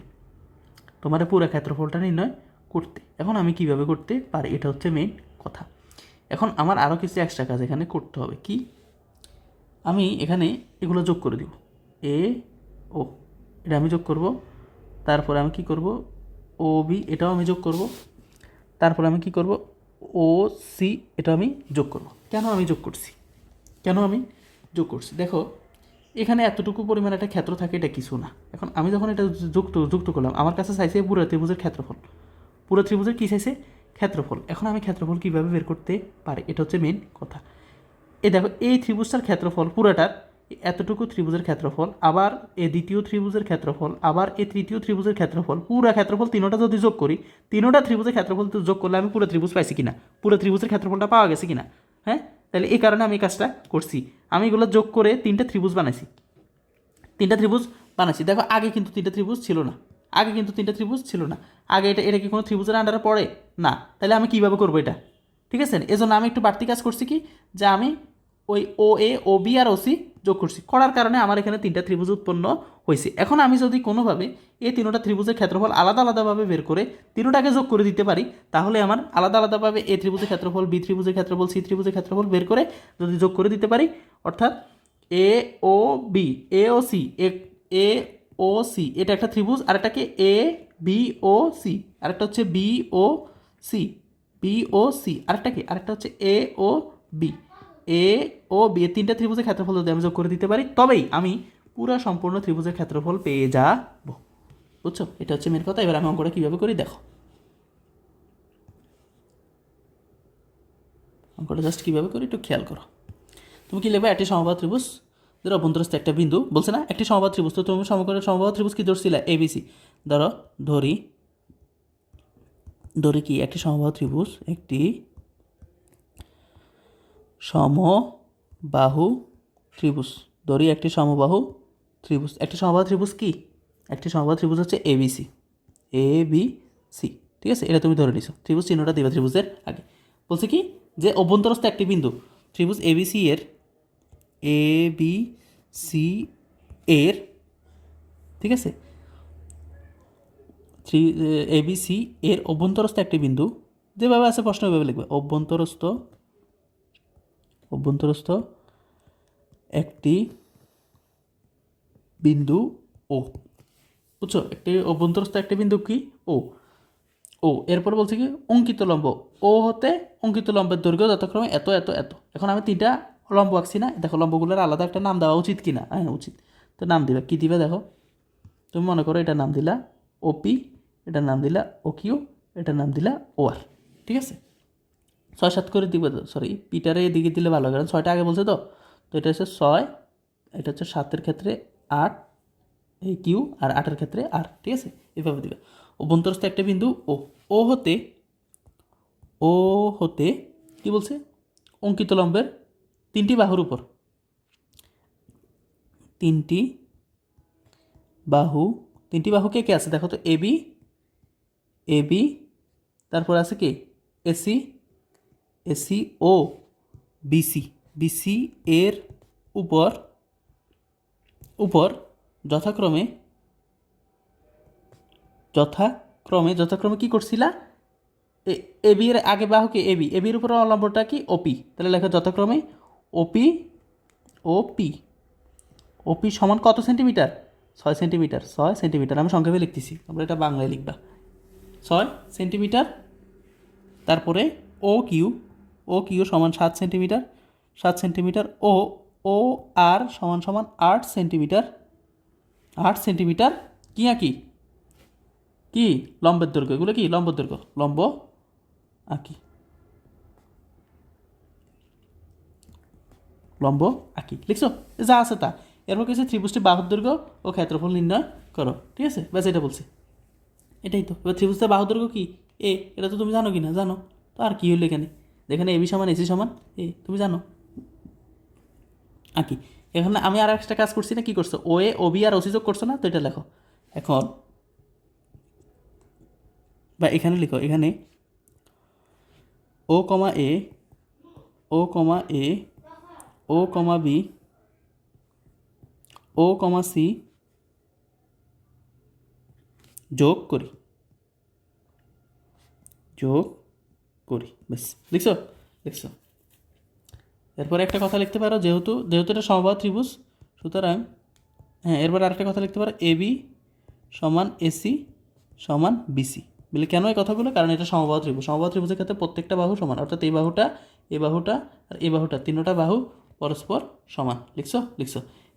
তোমার পুরো ক্ষেত্রফলটা নির্ণয় করতে। এখন আমি কিভাবে করতে পারি, এটা হচ্ছে মেইন কথা। এখন আমার আরও কিছু এক্সট্রা কাজ এখানে করতে হবে। কি? আমি এখানে এগুলো যোগ করে দিব, এ ও এটা আমি যোগ করব, তারপরে আমি কি করব, ও বি এটাও আমি যোগ করব, তারপরে আমি কি করব, ও সি এটা আমি যোগ করব। কেন আমি যোগ করছি, কেন আমি যোগ করছি দেখো, এখানে এতটুকু পরিমাণ একটা ক্ষেত্র থাকে, এটা কিছু না। এখন আমি যখন এটা যুক্ত করলাম, আমার কাছে চাইছে পুরো ত্রিভুজের ক্ষেত্রফল, পুরো ত্রিভুজের কী চাইছে? ক্ষেত্রফল। এখন আমি ক্ষেত্রফল কীভাবে বের করতে পারি, এটা হচ্ছে মেন কথা। এই দেখো, এই ত্রিভুজটার ক্ষেত্রফল পুরোটার, এতটুকু ত্রিভুজের ক্ষেত্রফল, আবার এই দ্বিতীয় ত্রিভুজের ক্ষেত্রফল, আবার এই তৃতীয় ত্রিভুজের ক্ষেত্রফল, পুরো ক্ষেত্রফল তিনোটা যদি যোগ করি, তিনোটা ত্রিভুজের ক্ষেত্রফল যোগ করলে আমি পুরো ত্রিভুজ পাইছি কিনা, পুরো ত্রিভুজের ক্ষেত্রফলটা পাওয়া গেছে কিনা। হ্যাঁ, তাহলে এই কারণে আমি কাজটা করছি, আমি এগুলো যোগ করে তিনটা ত্রিভুজ বানাইছি, তিনটা ত্রিভুজ বানাইছি। দেখো আগে কিন্তু তিনটা ত্রিভুজ ছিল না, আগে কিন্তু তিনটা ত্রিভুজ ছিল না, আগে এটা কি কোনো ত্রিভুজের আন্ডারে পড়ে না। তাহলে আমি কীভাবে করবো এটা? ঠিক আছে, এজন্য আমি একটু বাড়তি কাজ করছি, কি যে আমি ওই ও এ, ও বি আর ও সি যোগ করছি, করার কারণে আমার এখানে তিনটা ত্রিভুজ উৎপন্ন হয়েছে। এখন আমি যদি কোনোভাবে এই তিনোটা ত্রিভুজের ক্ষেত্রফল আলাদা আলাদাভাবে বের করে তিনোটাকে যোগ করে দিতে পারি, তাহলে আমার আলাদা আলাদাভাবে এ ত্রিভুজের ক্ষেত্রফল, বি ত্রিভুজের ক্ষেত্রফল, সি ত্রিভুজের ক্ষেত্রফল বের করে যদি যোগ করে দিতে পারি, অর্থাৎ এ ও বি, এ ও সি, এ ও সি এটা একটা ত্রিভুজ, আরেকটাকে এ বি ও সি, আরেকটা হচ্ছে বি ও সি, বি ও সি, আরেকটা কি, আরেকটা হচ্ছে এ ও বি, এ ও বি, তিনটা ত্রিভুজের ক্ষেত্রফল যদি আমি যোগ করে দিতে পারি, তবেই আমি পুরো সম্পূর্ণ ত্রিভুজের ক্ষেত্রফল পেয়ে যাব। বুঝছো, এটা হচ্ছে মেন কথা। এবার আমি অঙ্কটা কীভাবে করি দেখো, অঙ্কটা জাস্ট কীভাবে করি একটু খেয়াল করো। তুমি কি লিখবে, একটি সমবাহু ত্রিভুজ যেটা অভ্যন্তরস্থ একটা বিন্দু বলছে না, একটি সমবাহু ত্রিভুজ, তো তুমি সমবাহু ত্রিভুজ কি ধরছিলে? এবিসি। ধরো ধরি কি একটি সমবাহু ত্রিভুজ, একটি সমবাহু ত্রিভুজ, ধরি একটি সমবাহু ত্রিভুজ। একটি সমবাহু ত্রিভুজ কি? একটি সমবাহু ত্রিভুজ হচ্ছে এবিসি, এবিসি, ঠিক আছে? এটা তুমি ধরে নিছো, ত্রিভুজ চিহ্নটা দিবা ত্রিভুজের আগে। বলছে কি যে অভ্যন্তরস্থ একটি বিন্দু ত্রিভুজ এবিসি এর এবিসি এর, ঠিক আছে, এবিসি এর অভ্যন্তরস্থ একটি বিন্দু, যেভাবে আছে প্রশ্ন ওইভাবে লিখবে, অভ্যন্তরস্থ একটি বিন্দু ও, বুঝছো? একটি অভ্যন্তরস্থ একটি বিন্দু কি? ও। এরপর বলছে কি অঙ্কিত লম্ব ও হতে অঙ্কিত লম্বের দৈর্ঘ্য যথাক্রমে এত এত এত। এখন আমি 3টা লম্ব আঁকছি না, দেখো লম্বগুলোর আলাদা একটা নাম দেওয়া উচিত কি না? হ্যাঁ উচিত। তো নাম দিবে, কী দিবে দেখো, তুমি মনে করো এটার নাম দিলা ওপি, এটার নাম দিলা ও কিউ, এটার নাম দিলা ও আর, ঠিক আছে? 6 7 করে দিবে, সরি পিটারে এদিকে দিলে ভালো, কারণ 6টা আগে বলছে তো। তো এটা হচ্ছে 6, এটা হচ্ছে 7-এর ক্ষেত্রে 8 এই কিউ, আর 8-এর ক্ষেত্রে আর, ঠিক আছে? এভাবে দিবে। অভ্যন্তরস্থ একটা বিন্দু ও, ও হতে কি বলছে? অঙ্কিত লম্বের 3টি বাহুর উপর, 3টি বাহু, 3টি বাহু কে কে আছে দেখো তো, এবি, তারপর আছে কি এসি ও বিসি এর উপর যথাক্রমে কি করছিলা? এবি এর আগে বাহুকে এবির উপর লম্বটা কি? ওপি। তাহলে লেখা যথাক্রমে ওপি ওপি ওপি সমান কত সেন্টিমিটার? 6 সেন্টিমিটার। আমি সংক্ষেপে লিখতেছি, তোমরা এটা বাংলায় লিখবা। 6 সেন্টিমিটার। তারপরে ও কিউ সমান 7 সেন্টিমিটার, 7 সেন্টিমিটার। ও আর সমান 8 সেন্টিমিটার, 8 সেন্টিমিটার। কি লম্বের দৈর্ঘ্য, এগুলো কি লম্বের দৈর্ঘ্য, লম্ব আঁকি, লিখছো? যা আছে তা। এরপর কিছু ত্রিভুজটি বাহুর দৈর্ঘ্য ও ক্ষেত্রফল নির্ণয় করো, ঠিক আছে? ব্যাস এটা বলছে, এটাই তো। এবার ত্রিভুজের বাহুর দৈর্ঘ্য কি? এটা তো তুমি জানো কি না? জানো তো। আর কি হলো এখানে? যেখানে এবি সমান এসি সমান তুমি জানো। আঁকি। এখানে আমি আর একটা কাজ করছি না, কি করছো? ও বি আর ওসি যোগ করছো না? তো এটা লেখো এখন, বা এখানে লিখো, এখানে ও কমা এ, ও কমা এ, ও কমা বি, ও কমা সি যোগ করি, ব্যাস লিখছো। এরপরে একটা কথা লিখতে পারো, যেহেতু এটা সমবাহু ত্রিভুজ, সুতরাং হ্যাঁ, এরপর আরেকটা কথা লিখতে পারো, এবি সমান এসি সমান বিসি। বলে কেন এই কথাগুলো? কারণ এটা সমবাহু ত্রিভুজের ক্ষেত্রে প্রত্যেকটা বাহু সমান, অর্থাৎ এই বাহুটা, আর এই বাহুটা, 3টা বাহু পরস্পর সমান। লিখছো।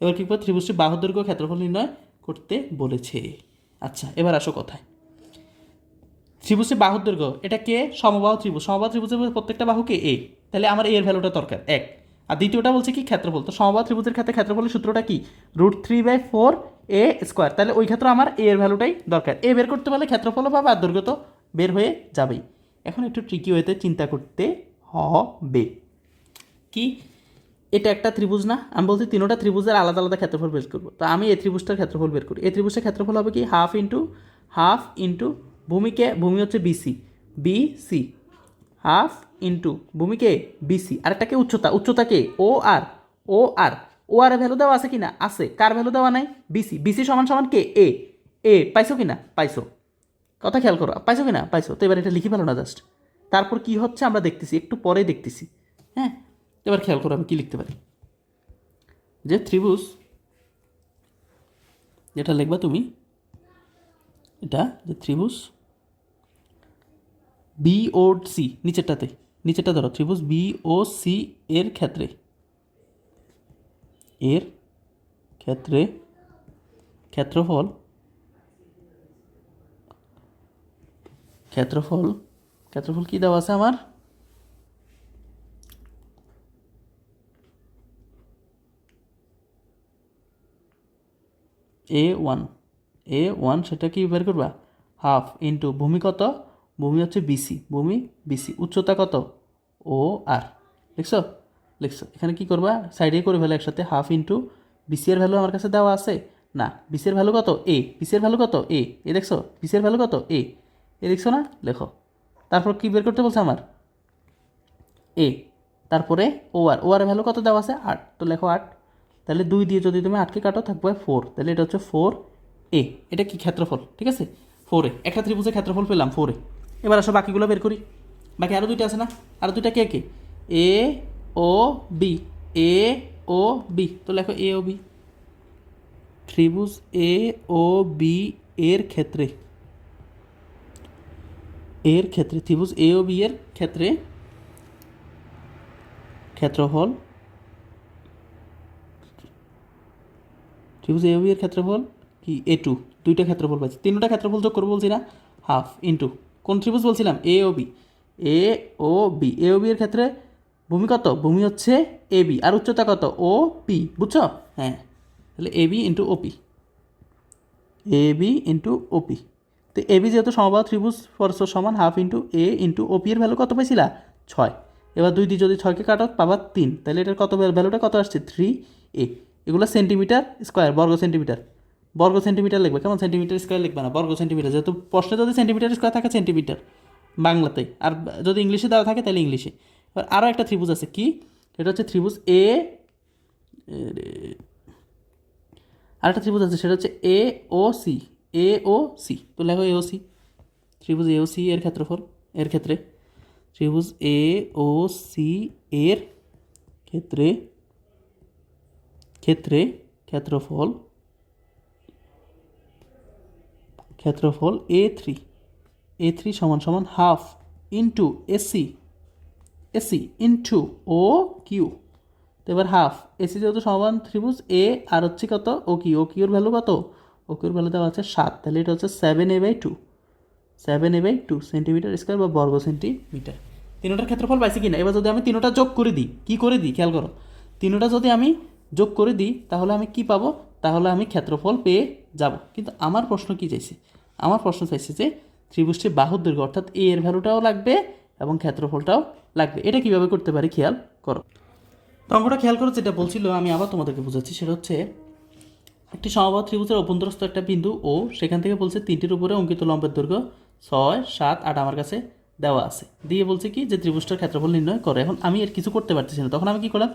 এবার কি করে ত্রিভুজটি বাহু দৈর্ঘ্য ক্ষেত্রফল নির্ণয় করতে বলেছে। আচ্ছা, এবার আসো কথায়। ত্রিভুজটি বাহুর দৈর্ঘ্য, এটা কে? সমবাহু ত্রিভুজের প্রত্যেকটা বাহুকে এ, তাহলে আমার এর ভ্যালুটা দরকার 1। আর দ্বিতীয়টা বলছে কি? ক্ষেত্রফল। তো সমবাহু ত্রিভুজের ক্ষেত্রে ক্ষেত্রফলের সূত্রটা কি? √3/4 এ স্কোয়ার। তাহলে ওই ক্ষেত্রে আমার এ এর ভ্যালুটাই দরকার। এ বের করতে পারলে ক্ষেত্রফলও পাবে আর দৈর্ঘ্য তো বের হয়ে যাবেই। এখন একটু ট্রিকি ওয়েতে চিন্তা করতে হবে। কি এটা একটা ত্রিভুজ না? আমি বলছি 3টা ত্রিভুজের আলাদা আলাদা ক্ষেত্রফল বের করবো। তো আমি এই ত্রিভুজটার ক্ষেত্রফল বের করি। এই ত্রিভুজটার ক্ষেত্রফল হবে কি? হাফ ইন্টু ভূমি হচ্ছে বিসি, হাফ ইন্টু ভূমিকে বিসি, আরেকটাকে উচ্চতাকে ও আর এর ভ্যালু দেওয়া আছে কি না? আছে। কার ভ্যালু দেওয়া নাই? বিসি সমান কে? পাইছো কি না? পাইছো। কথা খেয়াল করো, পাইছো কি না? পাইছো। তো এবার এটা লিখি পেলো না জাস্ট, তারপর কি হচ্ছে আমরা দেখতেছি, একটু পরে দেখতেছি। হ্যাঁ, এবার খেয়াল করো আমি কি লিখতে পারি। যে ত্রিভুজ, যেটা লিখবা তুমি, এটা যে ত্রিভুজ বিওসি, নিচেরটা ধরো, ত্রিভুজ বিওসি এর ক্ষেত্রে ক্ষেত্রফল কি দেওয়া আছে আমার? A1 A1 সেটা কি বের করবা হাফ ইন্টু ভূমি কত, ভূমি হচ্ছে বিসি, ভূমি বিসি, উচ্চতা কত ও আর, লিখছো লিখছো। এখানে কি করবা সাইডে করে ফেলে একসাথে, হাফ ইন্টু বিসি এর ভ্যালু আমার কাছে দেওয়া আছে না, বিসি এর ভ্যালু কত এ, বিসি এর ভ্যালু কত এ দেখছো, বিসি এর ভ্যালু কত এ দেখছো না, লেখো। তারপর কি বের করতে বলছে আমার এ, তারপরে ও আর ভ্যালু কত দেওয়া আছে 8, তো লেখো 8। তাহলে 2 দিয়ে যদি তুমি 8কে কাটো থাকবে 4, তাহলে এটা হচ্ছে 4A। এটা কি ক্ষেত্রফল, ঠিক আছে 4A, একটা ত্রিভুজের ক্ষেত্রফল পেলাম 4A। এবার আসো বাকিগুলো বের করি, বাকি আরও দুইটা আছে না, আরও দুইটা কে কে এ ও বি, এ ও বি, তো লেখো এ ও বি। ত্রিভুজ এ ও বি এর ক্ষেত্রে, ত্রিভুজ এ ও বি এর ক্ষেত্রে ক্ষেত্রফল, ত্রিভুজ এ ও বি এর ক্ষেত্রফল কি A2, দুইটা ক্ষেত্রফল পাচ্ছি, তিনটা ক্ষেত্রফল যোগ করবো বলছি না, হাফ ইন্টু কোন ত্রিভুজ বলছিলাম এ ও বি, এ ও বি, এ ও বি এর ক্ষেত্রে ভূমি কত, ভূমি হচ্ছে এ বি, আর উচ্চতা কত ও পি, বুঝছো, হ্যাঁ তাহলে A B into OP, A B into ওপি। তো এ বি যেহেতু সমবাহু ত্রিভুজ পরস্পর সমান, হাফ ইন্টু এ ইন্টু ওপি এর ভ্যালু কত পাইছিলা 6, এবার 2 দিয়ে যদি 6কে কাটো পাবা 3, তাহলে এটার কত ভ্যালুটা কত আসছে 3A। এগুলো সেন্টিমিটার স্কোয়ার, বর্গ সেন্টিমিটার, বর্গ সেন্টিমিটার লিখবে, কেমন সেন্টিমিটার স্কোয়ার লিখবে না, বর্গ সেন্টিমিটার, যেহেতু প্রশ্নে যদি সেন্টিমিটার স্কোয়ার থাকে সেন্টিমিটার বাংলাতে, আর যদি ইংলিশে দেওয়া থাকে তাহলে ইংলিশে। এবার আরও একটা ত্রিভুজ আছে কি, এটা হচ্ছে ত্রিভুজ এ, আরেকটা ত্রিভুজ আছে সেটা হচ্ছে এ ও সি, এ ও সি, তো লেখো এ ও সি। ত্রিভুজ এ ও সি এর ক্ষেত্রফল, এর ক্ষেত্রে ত্রিভুজ এ ও সি এর ক্ষেত্রে ক্ষেত্রে ক্ষেত্রফল, ক্ষেত্রফল A3 সমান সমান half into AC into O Q. তো এবার হাফ, এসি যেহেতু সমান ত্রিভুজ এ, আর হচ্ছে কত ও কিউর ভ্যালু কত, ও কিউর ভ্যালু দেওয়া আছে 7, তাহলে এটা হচ্ছে 7A/2, 7A/2 সেন্টিমিটার স্কোয়ার বা বর্গ সেন্টিমিটার। তিনটার ক্ষেত্রফল পাইছি কিনা, এবার যদি আমি তিনটা যোগ করে দিই, কি করে দিই খেয়াল করো, তিনটা যদি আমি যোগ করে দিই তাহলে আমি কি পাবো, তাহলে আমি ক্ষেত্রফল পেয়ে যাব। কিন্তু আমার প্রশ্ন কি চাইছে, আমার প্রশ্ন চাইছে যে ত্রিভুজটির বাহুর দৈর্ঘ্য অর্থাৎ এ এর ভ্যালুটাও লাগবে এবং ক্ষেত্রফলটাও লাগবে। এটা কিভাবে করতে পারি খেয়াল করো, তো অঙ্কটা খেয়াল করো, যেটা বলছিল আমি আবার তোমাদেরকে বোঝাচ্ছি, সেটা হচ্ছে একটি সমবাহু ত্রিভুজের অভ্যন্তরস্থ একটা বিন্দু ও, সেখান থেকে বলছে তিনটির উপরে অঙ্কিত লম্বের দৈর্ঘ্য 6, 7, 8 আমার কাছে দেওয়া আছে, দিয়ে বলছে কি যে ত্রিভুজটার ক্ষেত্রফল নির্ণয় করে। এখন আমি এর কিছু করতে পারতেছি না, তখন আমি কি করলাম,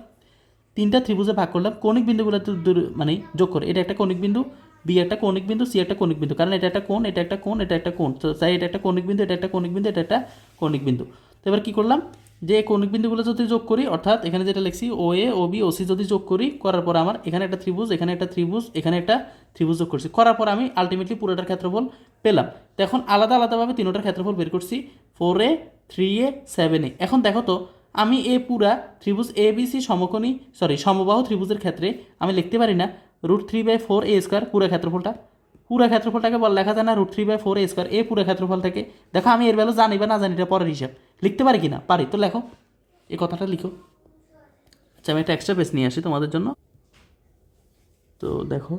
তিনটা ত্রিভুজে ভাগ করলাম, কৌণিক বিন্দুগুলো মানে যোগ করে, এটা একটা কৌণিক বিন্দু, বি একটা কৌণিক বিন্দু, সি একটা কৌণিক বিন্দু, কারণ এটা একটা কোণ, এটা একটা কোণ, এটা একটা কোণ, তো তাই এটা একটা কৌণিক বিন্দু, এটা একটা কৌণিক বিন্দু, এটা একটা কৌণিক বিন্দু। তো এবার কী করলাম, যে কৌণিক বিন্দুগুলো যদি যোগ করি, অর্থাৎ এখানে যেটা লিখছি ও এ ও বি ও সি যদি যোগ করি, করার পর আমার এখানে একটা ত্রিভুজ, এখানে একটা ত্রিভুজ, এখানে একটা ত্রিভুজ যোগ করছি, করার পর আমি আলটিমেটলি পুরোটার ক্ষেত্রফল পেলাম। তো এখন আলাদা আলাদাভাবে তিনোটার ক্ষেত্রফল বের করছি, 4A, 3A, 7A। এখন দেখো তো আমি এ পুরা ত্রিভুজ এ বি সি সমবাহু ত্রিভুজের ক্ষেত্রে আমি লিখতে পারি না √3/4A² পুরো ক্ষেত্রফলটাকে লেখা যায় না √3/4A², এ পুরো ক্ষেত্রফল থেকে। দেখো আমি এর ভ্যালু জানি বা না জানি এটা পরের হিসাব, লিখতে পারি কি না পারি, তো লেখো এই কথাটা লিখো। আচ্ছা আমি একটা এক্সট্রা পেজ নিয়ে আসি তোমাদের জন্য, তো দেখো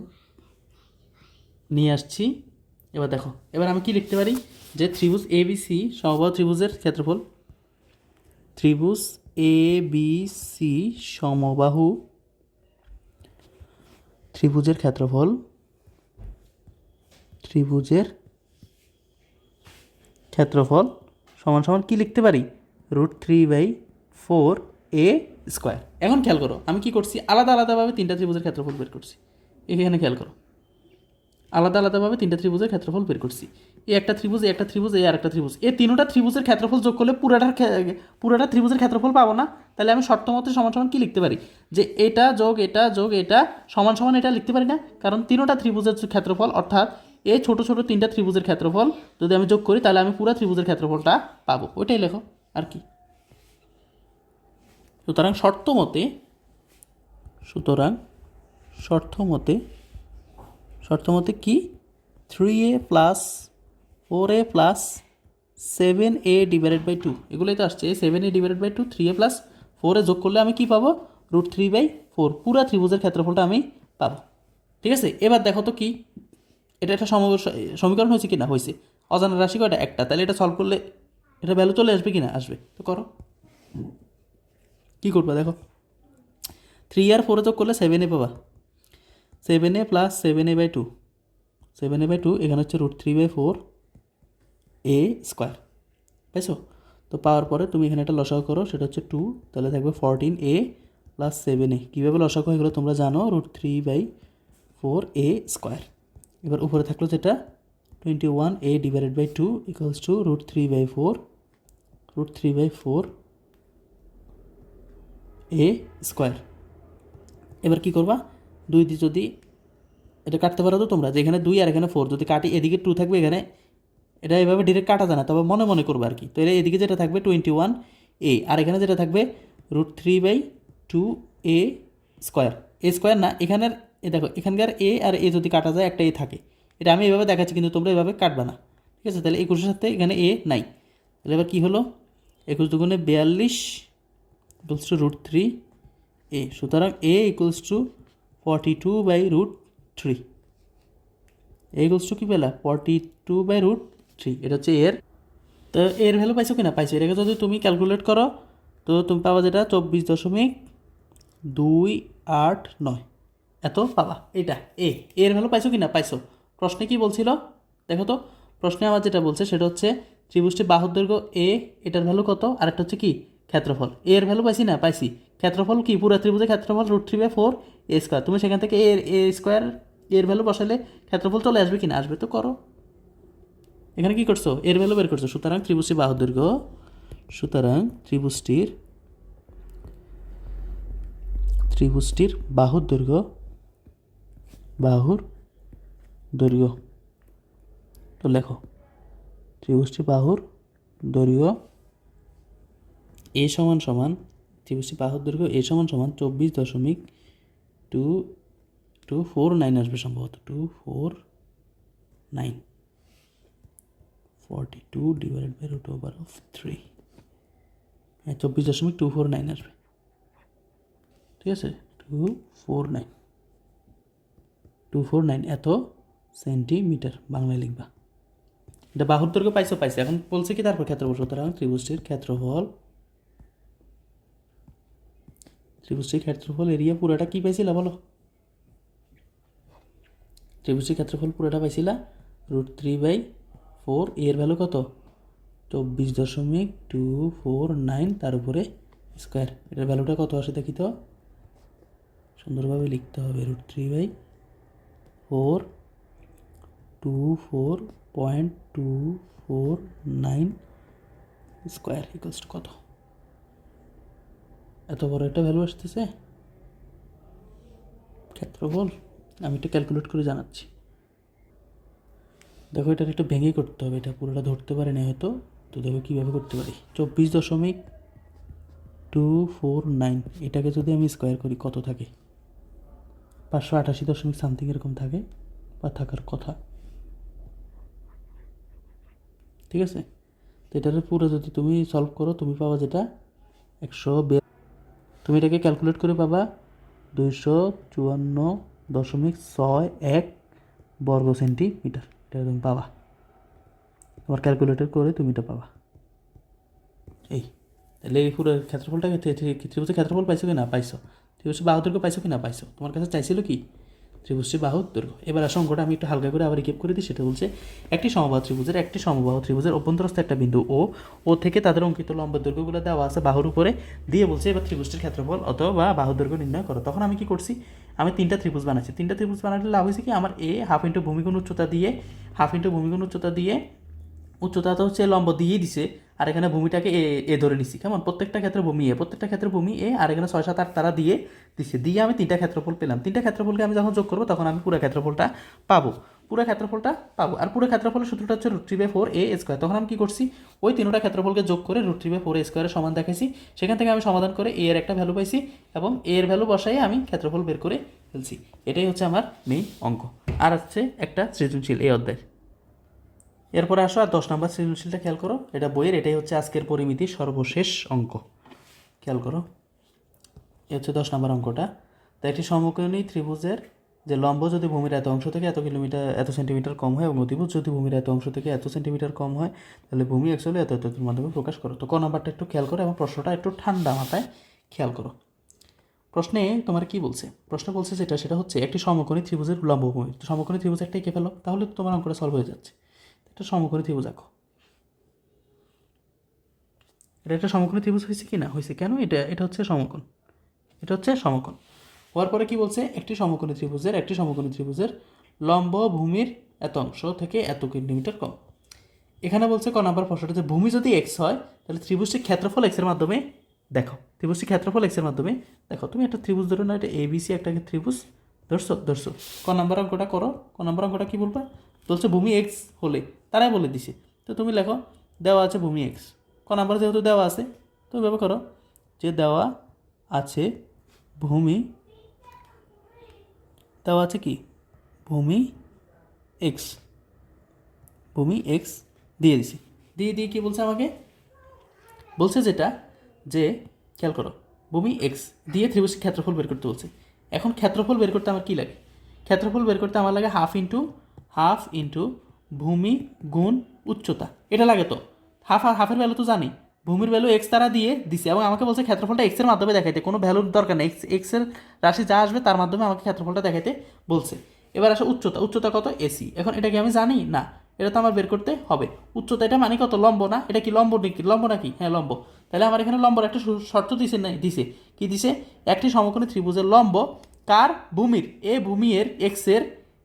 নিয়ে আসছি। এবার দেখো, এবার আমি কি লিখতে পারি, যে ত্রিভুজ এ বি সি সমবাহু ত্রিভুজের ক্ষেত্রফল, ত্রিভুজ এ বি সি সমবাহু ত্রিভুজের ক্ষেত্রফল, ত্রিভুজের ক্ষেত্রফল সমান সমান কি লিখতে পারি, √3/4A²। এখন খেয়াল করো আমি কি করছি, আলাদা আলাদাভাবে তিনটা ত্রিভুজের ক্ষেত্রফল বের করছি, এখানে খেয়াল করো আলাদা আলাদাভাবে তিনটা ত্রিভুজের ক্ষেত্রফল বের করছি, এই একটা ত্রিভুজ, এই একটা ত্রিভুজ, এই আর একটা ত্রিভুজ, এই তিনটা ত্রিভুজের ক্ষেত্রফল যোগ করলে পুরাটা ত্রিভুজের ক্ষেত্রফল পাবো না। তাহলে আমি শর্ত মতে সমান সমান কি লিখতে পারি, যে এটা যোগ এটা যোগ এটা সমান সমান এটা লিখতে পারি না, কারণ তিনটা ত্রিভুজের ক্ষেত্রফল অর্থাৎ এই ছোট ছোট তিনটা ত্রিভুজের ক্ষেত্রফল যদি আমি যোগ করি তাহলে আমি পুরো ত্রিভুজের ক্ষেত্রফলটা পাবো, ওইটাই লেখো আর কি। সুতরাং শর্ত মতে কি 3A + 4A + 7A/2, এগুলোই তো আসছে 7A/2, 3A + 4A যোগ করলে আমি কি পাবো, √3/4 পুরা ত্রিভুজের ক্ষেত্রফলটা আমি পাবো। ঠিক আছে, এবার দেখো তো কি, এটা একটা সমীকরণ হয়েছে কি না? হয়েছে। অজানা রাশি কয়টা? একটা। তাহলে এটা সলভ করলে এটা ভ্যালু চলে আসবে কি না? আসবে। তো করো, কী করবা দেখো। 3 আর 4 যোগ করলে 7a পাবা। 7a প্লাস 7a/2, 7a/2 এখানে হচ্ছে √3/4 a স্কোয়ার, পাইছো? তো পাওয়ার পরে তুমি এখানে একটা লসাগু করো, সেটা হচ্ছে 2, তাহলে থাকবে 14a প্লাস 7a। কীভাবে লসাগু এগুলো তোমরা জানো, √3/4 a স্কোয়ার। এবার উপরে থাকলো যেটা 21a divided by 2 equals to √3/4 a square. এবার কী করবা, 2 দিয়ে যদি এটা কাটতে পারো তো তোমরা, যেখানে 2 আর এখানে 4 যদি কাটি, এদিকে 2 থাকবে, এখানে এটা এভাবে ডিরেক্ট কাটা যায় না, তবে মনে মনে করবো আর কি। তো এদিকে যেটা থাকবে 21a, আর এখানে যেটা থাকবে √3/2 a স্কোয়ার। এ স্কোয়ার না, এখানের এ দেখো, এখানকার এ আর এ যদি কাটা যায়, একটা এ থাকে। এটা আমি এভাবে দেখাচ্ছি, কিন্তু তোমরা এভাবে কাটবা না, ঠিক আছে? তাহলে 21-এর সাথে এখানে এ নাই। তাহলে এবার কী হলো, 21 দুগুণে 42 ইকুয়ালস টু √3a। সুতরাং a equals to 42/√3। A equals to কী পেলা? 42/√3। এটা হচ্ছে এর। তো এর ভ্যালু পাইছো কিনা? পাইছো। এটাকে যদি তুমি ক্যালকুলেট করো, তো তুমি পাবা যেটা 24.289 এত পাবা। এটা এর ভ্যালু পাইছো কিনা? পাইছো। প্রশ্নে কি বলছিল দেখো তো, প্রশ্নে আমার যেটা বলছে সেটা হচ্ছে ত্রিভুজটির বাহুর দৈর্ঘ্য এ, এটার ভ্যালু কত, আর একটা হচ্ছে কি ক্ষেত্রফল। এর ভ্যালু পাইছি না? পাইছি। ক্ষেত্রফল কি? পুরো ত্রিভুজের ক্ষেত্রফল √3/4 a স্কোয়ার। তুমি সেখান থেকে এ স্কোয়ার এর ভ্যালু বসালে ক্ষেত্রফল চলে আসবে কিনা? আসবে। তো করো, এখানে কি করছো, এর ভ্যালু বের করছো। সুতরাং ত্রিভুজটির বাহুর দৈর্ঘ্য, সুতরাং ত্রিভুজটির বাহুর দৈর্ঘ্য, তো লেখো ত্রিভুজটির বাহুর দৈর্ঘ্য এ সমান সমান, ত্রিভুজটির বাহুর দৈর্ঘ্য এ সমান সমান 24.249 আসবে সম্ভবত, 249, 42 ডিভাইডেড বাই √3। হ্যাঁ, 24.249 আসবে, ঠিক আছে? 249 এত সেন্টিমিটার বাংলায় লিখবা। এটা বাহুর দৈর্ঘ্য পাইছো, পাইছে। এখন বলছে কি তারপর ক্ষেত্রফল। সুতরাং ত্রিভুজটির ক্ষেত্রফল এরিয়া পুরোটা কি পাইছিলা বলো? ত্রিভুজটির ক্ষেত্রফল পুরোটা পাইছিলা √3/4। এর ভ্যালু কত? 24.249, তার উপরে স্কোয়ার। এটার ভ্যালুটা কত আসে দেখি তো, সুন্দরভাবে লিখতে হবে। √3/4 24.249 স্কোয়ার ইকুয়ালস টু কত? এত বড় একটা ভ্যালু আসতেছে ক্ষেত্রফল। আমি একটু ক্যালকুলেট করে জানাচ্ছি। দেখো, এটার একটু ভেঙে করতে হবে, এটা পুরোটা ধরতে পারে না হয়তো। তো দেখো কীভাবে করতে পারি। 24.249 এটাকে যদি আমি স্কোয়ার করি কত থাকে? 588 দশমিক সামথিং এরকম থাকে, বা থাকার কথা, ঠিক আছে? তো এটার পুরো যদি তুমি সলভ করো, তুমি পাবা যেটা 100, তুমি এটাকে ক্যালকুলেট করে পাবা 254.61 বর্গ সেন্টিমিটার। এটা তুমি পাবা, তোমার ক্যালকুলেটর করে তুমি এটা পাবা। এই তাহলে এই পুরো ক্ষেত্রফলটাকে, ত্রিভুজের ক্ষেত্রফল পাইছো কি না? পাইছো। ত্রিভুজের বাহুর দৈর্ঘ্য পাইছো কি না? পাইছো। তোমার কাছে চাইছিল কি? ত্রিভুজটির বাহুর দৈর্ঘ্য। এবার আসো অঙ্কটা আমি একটু হালকা করে আবার রিকেপ করে দিই। সেটা বলছে একটি সমবাহু ত্রিভুজের অভ্যন্তরস্থ একটা বিন্দু ও থেকে তাদের অঙ্কিত লম্বের দৈর্ঘ্যগুলো দেওয়া আছে বাহুর উপরে দিয়ে, বলছে এবার ত্রিভুজটির ক্ষেত্রফল অথবা বাহুর দৈর্ঘ্য নির্ণয় করো। তখন আমি কি করছি, আমি 3টা ত্রিভুজ বানাচ্ছি। 3টা ত্রিভুজ বানালে লাভ হয়েছে কি, আমার হাফ ইন্টু ভূমিগুণ উচ্চতা দিয়ে উচ্চতাটা হচ্ছে লম্ব দিয়েই দিছে, আর এখানে ভূমিটাকে এ ধরে নিছি। কেমন? প্রত্যেকটা ক্ষেত্রে ভূমি এ, আর এখানে 6, 7, 8 তারা দিয়ে দিছে। দিয়ে আমি 3টা ক্ষেত্রফল পেলাম। 3টা ক্ষেত্রফলকে আমি যখন যোগ করবো, তখন আমি পুরো ক্ষেত্রফলটা পাবো। আর পুরো ক্ষেত্রফলের সূত্রটা হচ্ছে √3/4 a স্কোয়ার। তখন আমি কি করছি, ওই 3টা ক্ষেত্রফলকে যোগ করে √3/4 a স্কোয়ারের সমান দেখাইছি। সেখান থেকে আমি সমাধান করে এ এর একটা ভ্যালু পাইছি, এবং এর ভ্যালু বসাই আমি ক্ষেত্রফল বের করে ফেলছি। এটাই হচ্ছে আমার মেইন অঙ্ক। আর হচ্ছে একটা সৃজনশীল এই অধ্যায়। এরপরে আসো আর 10 নম্বর সৃজনশীলটা খেয়াল করো। এটা বইয়ের, এটাই হচ্ছে আজকের পরিমিতির সর্বশেষ অঙ্ক। খেয়াল করো, এ হচ্ছে 10 নম্বর অঙ্কটা। তাই একটি সমকোণী ত্রিভুজের যে লম্ব যদি ভূমির এত অংশ থেকে এত সেন্টিমিটার কম হয় এবং অতিভুজ যদি ভূমির এত অংশ থেকে এত সেন্টিমিটার কম হয়, তাহলে ভূমি এক্স হলে এত এর মাধ্যমে প্রকাশ করো। তো ক নাম্বারটা একটু খেয়াল করো এবং প্রশ্নটা একটু ঠান্ডা মাথায় খেয়াল করো। প্রশ্নে তোমার কি বলছে? প্রশ্ন বলছে সেটা হচ্ছে একটি সমকোণী ত্রিভুজের লম্ব ভূমি। তো সমকোণী ত্রিভুজ একটা এঁকে ফেলো, তাহলে তো তোমার অঙ্কটা সলভ হয়ে যাচ্ছে। একটা সমকোণী ত্রিভুজ আঁকো। এটা একটা সমকোণী ত্রিভুজ হয়েছে কি না? হয়েছে। কেন? এটা হচ্ছে সমকোণ, এটা হচ্ছে সমকোণ। হওয়ার পরে কি বলছে? একটি সমকোণী ত্রিভুজের লম্ব ভূমির এত অংশ থেকে এত সেন্টিমিটার কম। এখানে বলছে ক নাম্বার প্রশ্নটা যে ভূমি যদি এক্স হয়, তাহলে ত্রিভুজটির ক্ষেত্রফল এক্সের মাধ্যমে দেখো। ত্রিভুজটির ক্ষেত্রফল এক্সের মাধ্যমে দেখো। তুমি একটা ত্রিভুজ ধরো না, এটা এবিসি একটা ত্রিভুজ ধরছো। ক নাম্বার অঙ্কটা করো। ক নাম্বার অঙ্কটা কী বলবা? বলছে ভূমি এক্স হলে, তারাই বলে দিছে। তো তুমি লেখো দেওয়া আছে ভূমি এক্স। ক নাম্বার যেহেতু দেওয়া আছে, তুমি ব্যবহার করো যে দেওয়া আছে ভূমি, দেওয়া আছে কি ভূমি এক্স, ভূমি এক্স দিয়ে দিছি। দিয়ে কি বলছে আমাকে? বলছে যে খেয়াল করো, ভূমি এক্স দিয়ে ত্রিভুজের ক্ষেত্রফল বের করতে বলছে। এখন ক্ষেত্রফল বের করতে আমার কী লাগে? ক্ষেত্রফল বের করতে আমার লাগে হাফ ইন্টু ভূমি গুণ উচ্চতা। এটা লাগে তো। হাফের ভ্যালু তো জানি, ভূমির ভ্যালু এক্স তারা দিয়ে দিছে এবং আমাকে বলছে ক্ষেত্রফলটা এক্সের মাধ্যমে দেখাইতে। কোনো ভ্যালুর দরকার নেই, এক্সের রাশি যা আসবে তার মাধ্যমে আমাকে ক্ষেত্রফলটা দেখাইতে বলছে। এবার আসে উচ্চতা কত? এসি। এখন এটা কি আমি জানি? না, এটা তো আমার বের করতে হবে। উচ্চতা এটা মানে কত? লম্ব না? এটা কি লম্ব নাকি? হ্যাঁ লম্ব। তাহলে আমার এখানে লম্বর একটা শর্ত দিছে না? দিছে কি দিছে? একটি সমকোণী ত্রিভুজের লম্ব কার? ভূমির। ভূমি এর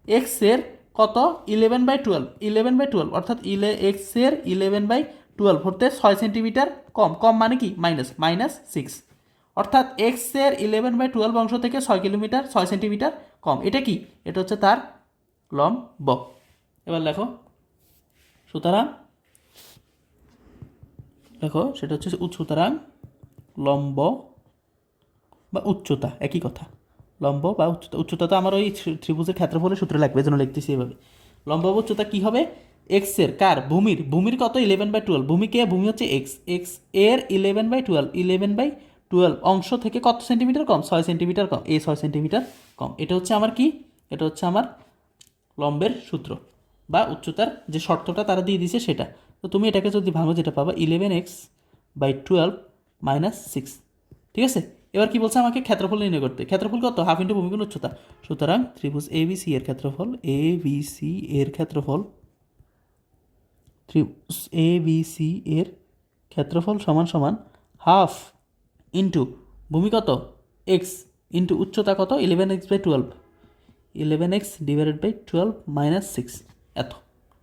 এক্সের কত? 11/12 অর্থাৎ এক্সের 11/12 হতে 6 সেন্টিমিটার কম। কম মানে কি? -6। অর্থাৎ এক্সের 11/12 অংশ থেকে 6 সেন্টিমিটার কম। এটা কি? এটা হচ্ছে তার লম্ব। এবার লেখো, সুতরাং দেখো সেটা হচ্ছে সুতরাং লম্ব বা উচ্চতা একই কথা। লম্ব বা উচ্চতা তো আমার ওই ত্রিভুজের ক্ষেত্রফলের সূত্রে লাগবে, যেন লিখতেছি এভাবে। লম্ব বা উচ্চতা কী হবে? এক্সের কার? ভূমির কত? 11/12। ভূমি হচ্ছে এক্স এর 11/12 অংশ থেকে কত সেন্টিমিটার কম? 6 সেন্টিমিটার কম। 6 সেন্টিমিটার কম। এটা হচ্ছে আমার কি? এটা হচ্ছে আমার লম্বের সূত্র বা উচ্চতার যে শর্তটা তারা দিয়ে দিয়েছে সেটা। তো তুমি এটাকে যদি ভাঙো, যেটা পাবা 11x/12 - 6। ঠিক আছে। এবার কি বলছে? আমাকে ক্ষেত্রফল নির্ণয় করতে। ক্ষেত্রফল কত? হাফ ইন্টু ভূমি গুণ উচ্চতা। সুতরাং ত্রিভুজ এবিসি এর ক্ষেত্রফল সমান সমান হাফ ইন্টু ভূমি কত? এক্স ইন্টু উচ্চতা কত? 11x/12 -6 এত।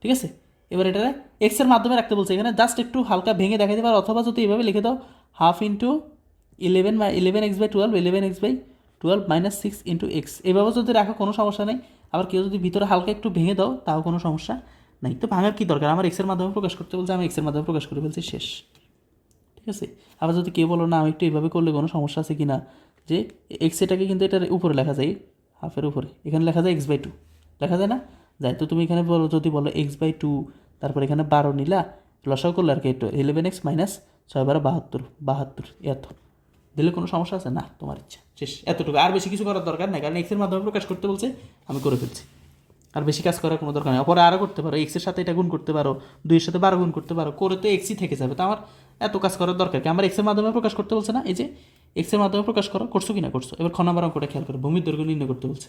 ঠিক আছে। এবার এটা এক্সের মাধ্যমে রাখতে বলছে। এখানে জাস্ট একটু হালকা ভেঙে দেখাতে পারো, অথবা যদি এভাবে লিখে দাও half into 11x/12 -6 into x. এভাবে যদি রাখো কোনো সমস্যা নেই। আবার কেউ যদি ভিতরে হালকা একটু ভেঙে দাও তাও কোনো সমস্যা নাই। তো ভাঙার কী দরকার? আমার এক্সের মাধ্যমে প্রকাশ করতে বলছে, আমি এক্সের মাধ্যমে প্রকাশ করে ফেলছি, শেষ। ঠিক আছে। আবার যদি কেউ বলো না আমি একটু এইভাবে করলে কোনো সমস্যা আছে কি না, যে এক্স এটাকে কিন্তু এটার উপরে লেখা যায়, হাফের উপরে। এখানে লেখা যায় x/2, লেখা যায় না? যায়। তো তুমি এখানে যদি বলো x/2, তারপর এখানে 12 নিলা, লসাও করলে আর কি, একটু 11x - 6/12 এত দিলে কোনো সমস্যা আছে না? তোমার ইচ্ছা, শেষ। এতটুকু, আর বেশি কিছু করার দরকার নেই, কারণ এক্সের মাধ্যমে প্রকাশ করতে বলছে, আমি করে ফেলছি। আর বেশি কাজ করার কোনো দরকার নেই। পরে আরও করতে পারো, এক্সের সাথে এটা গুণ করতে পারো, 2 এর সাথে 12 গুণ করতে পারো, করে তো এক্সই থেকে যাবে। তো আমার এত কাজ করার দরকার কি? আমার এক্সের মাধ্যমে প্রকাশ করতে বলছে না? এই যে এক্সের মাধ্যমে প্রকাশ করছো কি না করছো। এবার খ নাম্বার অঙ্কটা খেয়াল করো, ভূমির দৈর্ঘ্য নির্ণয় করতে বলছে।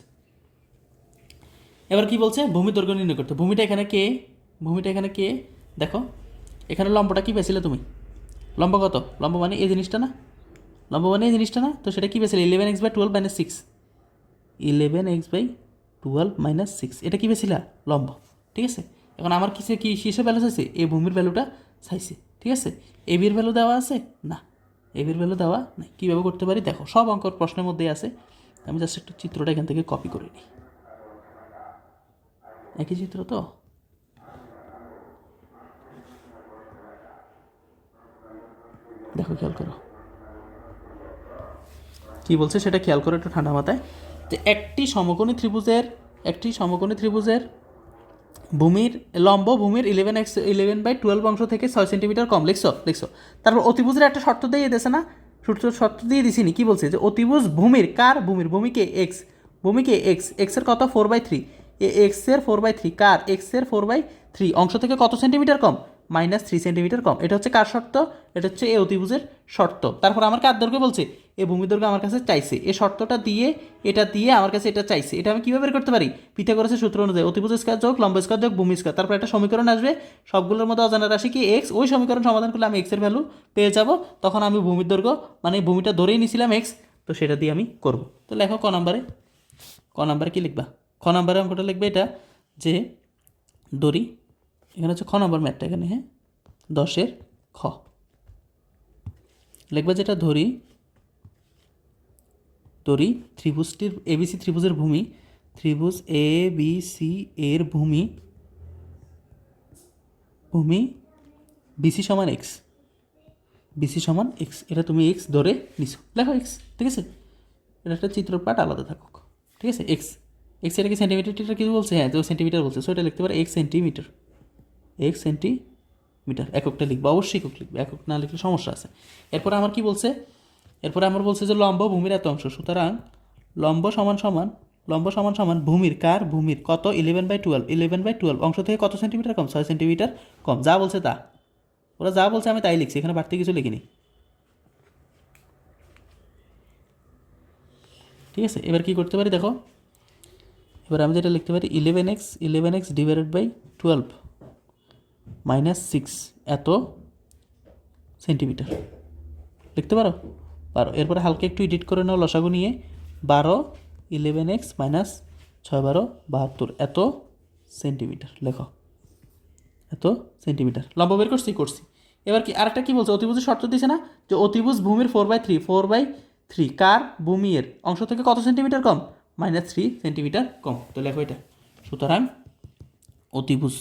এবার কি বলছে? ভূমির দৈর্ঘ্য নির্ণয় করতে। ভূমিটা এখানে কে? দেখো এখানে লম্বটা কি পেয়েছিলে তুমি? লম্ব কত? লম্ব মানে এই জিনিসটা না? তো সেটা কি পেয়েছিলে? 11x/12 - 6। 11x/12 - 6 এটা কী পেয়েছিলা? লম্ব। ঠিক আছে। এখন আমার কিসের ভ্যালু চাইছে? এই ভূমির ভ্যালুটা চাইছে। ঠিক আছে। এবির ভ্যালু দেওয়া আছে না? এবির ভ্যালু দেওয়া নাই। কীভাবে করতে পারি দেখো, সব অঙ্কর প্রশ্নের মধ্যেই আছে। আমি জাস্ট একটু চিত্রটা এখান থেকে কপি করে নিই। একই চিত্র তো? দেখো, খেয়াল করো কী বলছে সেটা খেয়াল করো একটু ঠান্ডা মাথায়। যে একটি সমকোণী ত্রিভুজের ভূমির লম্ব ভূমির 11/12 অংশ থেকে 6 সেন্টিমিটার কম। লিখছো। তারপর অতিভুজের একটা শর্ত দিয়ে দিয়েছে না? শর্ত দিয়ে দিছিনি? কি বলছে? যে অতিভুজ ভূমির কার? ভূমিকে এক্স, ভূমিকে এক্সের কত 4/3, এক্সের 4/3 কার এক্সের 4/3 অংশ থেকে কত সেন্টিমিটার কম, -3 সেন্টিমিটার কম। এটা হচ্ছে কার শর্ত, এটা হচ্ছে এ অতিভুজের শর্ত। তারপর আমার কার দৈর্ঘ্য বলছে, এ ভূমি দৈর্ঘ্য আমার কাছে চাইছে, এই শর্তটা দিয়ে এটা দিয়ে আমার কাছে এটা চাইছে। এটা আমি কীভাবে বের করতে পারি, পিথাগোরাসের সূত্র অনুযায়ী অতিভুজ স্কয়ার যোগ লম্ব স্কয়ার যোগ ভূমি স্কয়ার, তারপর একটা সমীকরণ আসবে, সবগুলোর মধ্যে অজানা রাশি কি এক্স, ওই সমীকরণ সমাধান করলে আমি এক্সের ভ্যালু পেয়ে যাব। তখন আমি ভূমির দৈর্ঘ্য মানে ভূমিটা ধরেই নিয়েছিলাম এক্স, তো সেটা দিয়ে আমি করব। তো লেখো ক নাম্বারে কি লিখবা, খ নাম্বারে অঙ্কটা লিখবে এটা যে দড়ি, এখানে হচ্ছে খ নম্বর ম্যাথটা এখানে, হ্যাঁ 10-এর খ লিখবা যেটা দড়ি ত্রিভুজটির এবিসি ত্রিভুজের ভূমি, ত্রিভুজ এ বি সি এর ভূমি বিসি সমান এক্স, এটা তুমি এক্স ধরে নিছো, লেখো এক্স, ঠিক আছে। এটা একটা চিত্রপাট আলাদা থাকুক, ঠিক আছে। এক্স এটা কি সেন্টিমিটার, এটা কি বলছে, হ্যাঁ তো সেন্টিমিটার বলছে, সো এটা লিখতে পারে এক্স সেন্টিমিটার, এককটা লিখবে, অবশ্যই একক লিখবে, একক না লিখলে সমস্যা আছে। এরপরে আমার কি বলছে, যে লম্ব ভূমির এত অংশ, সুতরাং লম্ব সমান সমান ভূমির কত 11/12 অংশ থেকে কত সেন্টিমিটার কম, 6 সেন্টিমিটার কম। যা বলছে তা, ওরা যা বলছে আমি তাই লিখছি, এখানে বাড়তি কিছু লিখিনি, ঠিক আছে। এবার কি করতে পারি দেখো, এবার আমি যেটা লিখতে পারি 11x ডিভাইডেড বাই 12 -6 এত সেন্টিমিটার লিখতে পারো। এরপরে হালকা একটু এডিট করে নাও, লসাগু নিয়ে 12 11x - 6 12 72 এত সেন্টিমিটার লেখো, এত সেন্টিমিটার। লম্ব বের করছি। এবার কি আরেকটা কি বলছে, অতিভুজের শর্ত দিয়েছে না, যে অতিভুজ ভূমির 4/3 কার ভূমির অংশ থেকে কত সেন্টিমিটার কম, -3 সেন্টিমিটার কম। তো লেখো এটা, সুতরাং অতিভুজ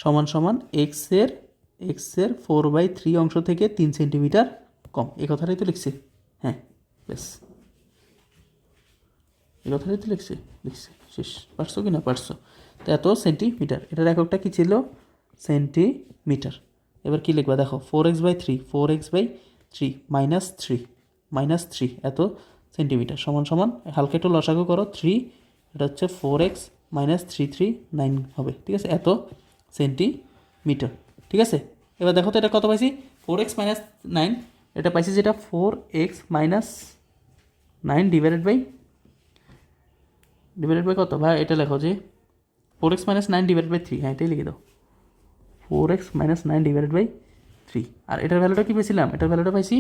সমান এক্সের 4/3 অংশ থেকে 3 সেন্টিমিটার কম। এই কথাটাই তো লিখছে, হ্যাঁ ব্যাস এই কথাটাই তো লিখছে শেষ। পারছো কি না পারছো, তো এত সেন্টিমিটার, এটার এককটা কি ছিল, সেন্টিমিটার। এবার কি লিখবা দেখো, 4x/3 -3 এত সেন্টিমিটার সমান হালকা একটু লসাগু করো 3, এটা হচ্ছে 4x - 339 হবে, ঠিক আছে, এত সেন্টিমিটার, ঠিক আছে। এবার দেখো তো এটা কত পাইছি, 4x - 9, এটা পাইছি যেটা 4x - 9 ডিভাইডেড বাই কত ভাই, এটা লেখো যে 4x - 9 ডিভাইডেড বাই 3, হ্যাঁ এটাই লিখে দাও, 4x - 9 ডিভাইডেড বাই 3। আর এটার ভ্যালুটা কি পেয়েছিলাম, এটার ভ্যালুটা পাইছি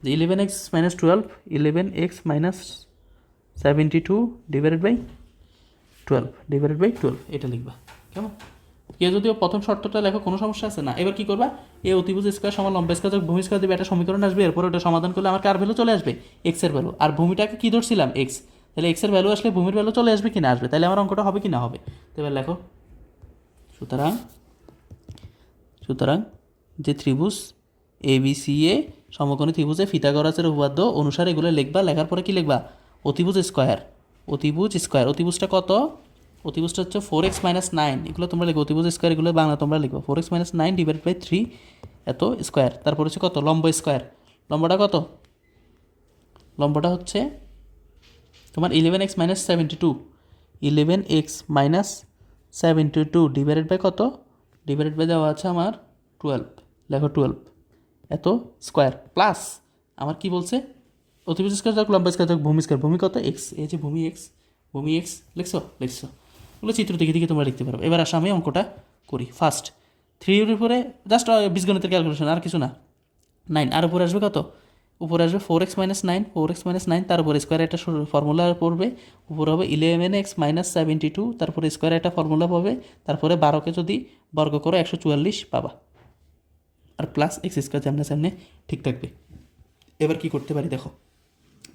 যে 11x - 12 11x - 72 ডিভাইডেড বাই 12 এটা লিখবা, কেমন। কেউ যদিও প্রথম শর্তটা লেখো, কোনো সমস্যা আছে না। এবার কি করবা, এ অতিভুজ স্কয়ার সমান লম্ব স্কয়ার যোগ ভূমি স্কয়ার দেবে, একটা সমীকরণ আসবে, এরপর ওটা সমাধান করলে আমার কার ভ্যালু চলে আসবে, এক্স এর ভ্যালু। আর ভূমিটাকে কি ধরছিলাম, এক্স, তাহলে এক্স এর ভ্যালু আসলে ভূমির ভ্যালু চলে আসবে কি না আসবে, তাহলে আমার অঙ্কটা হবে কি না হবে। তো এবার লেখো, সুতরাং যে ত্রিভুজ এবিসিএ সমকোণী ত্রিভুজে পিথাগোরাসের উপপাদ্য অনুসারে এগুলো লিখবা, লেখার পরে কি লিখবা, অতিভুজ স্কয়ার, অতিভুজটা কত, অতিভুজটা হচ্ছে 4x - 9, এগুলো তোমরা লিখো, অতিভুজ স্কয়ার এগুলো বাংলা তোমরা লিখো, 4x - 9 ডিভাইড বাই 3 এত স্কয়ার। তারপর হচ্ছে কত, লম্ব স্কয়ার, লম্বটা কত, লম্বটা হচ্ছে তোমার 11x - 72 ডিভাইডেড বাই কত, ডিভাইডেড বাই দেওয়া আছে আমার 12, লেখো 12 এত স্কয়ার, প্লাস আমার কি বলছে, অতিভুজ স্কয়ার যোগ লম্ব স্কয়ার যোগ ভূমি স্কয়ার, ভূমি কত এক্স, এই যে ভূমি এক্স লিখছো, ওগুলো চিত্র দেখে তোমরা লিখতে পারো। এবার আসো আমি অঙ্কটা করি। ফার্স্ট 3 এর উপরে জাস্ট বীজগণিতের ক্যালকুলেশন, আর কিছু না, 9, আর উপরে আসবে কত, উপরে আসবে 4x - 9 তার উপরে স্কোয়ার একটা ফর্মুলা পড়বে, উপরে হবে 11x - 72, তারপরে স্কোয়ার একটা ফর্মুলা পাবে, তারপরে 12কে যদি বর্গ করো 144 পাবা, আর প্লাস এক্স স্কোয়ার সামনে ঠিক থাকবে। এবার কি করতে পারি দেখো,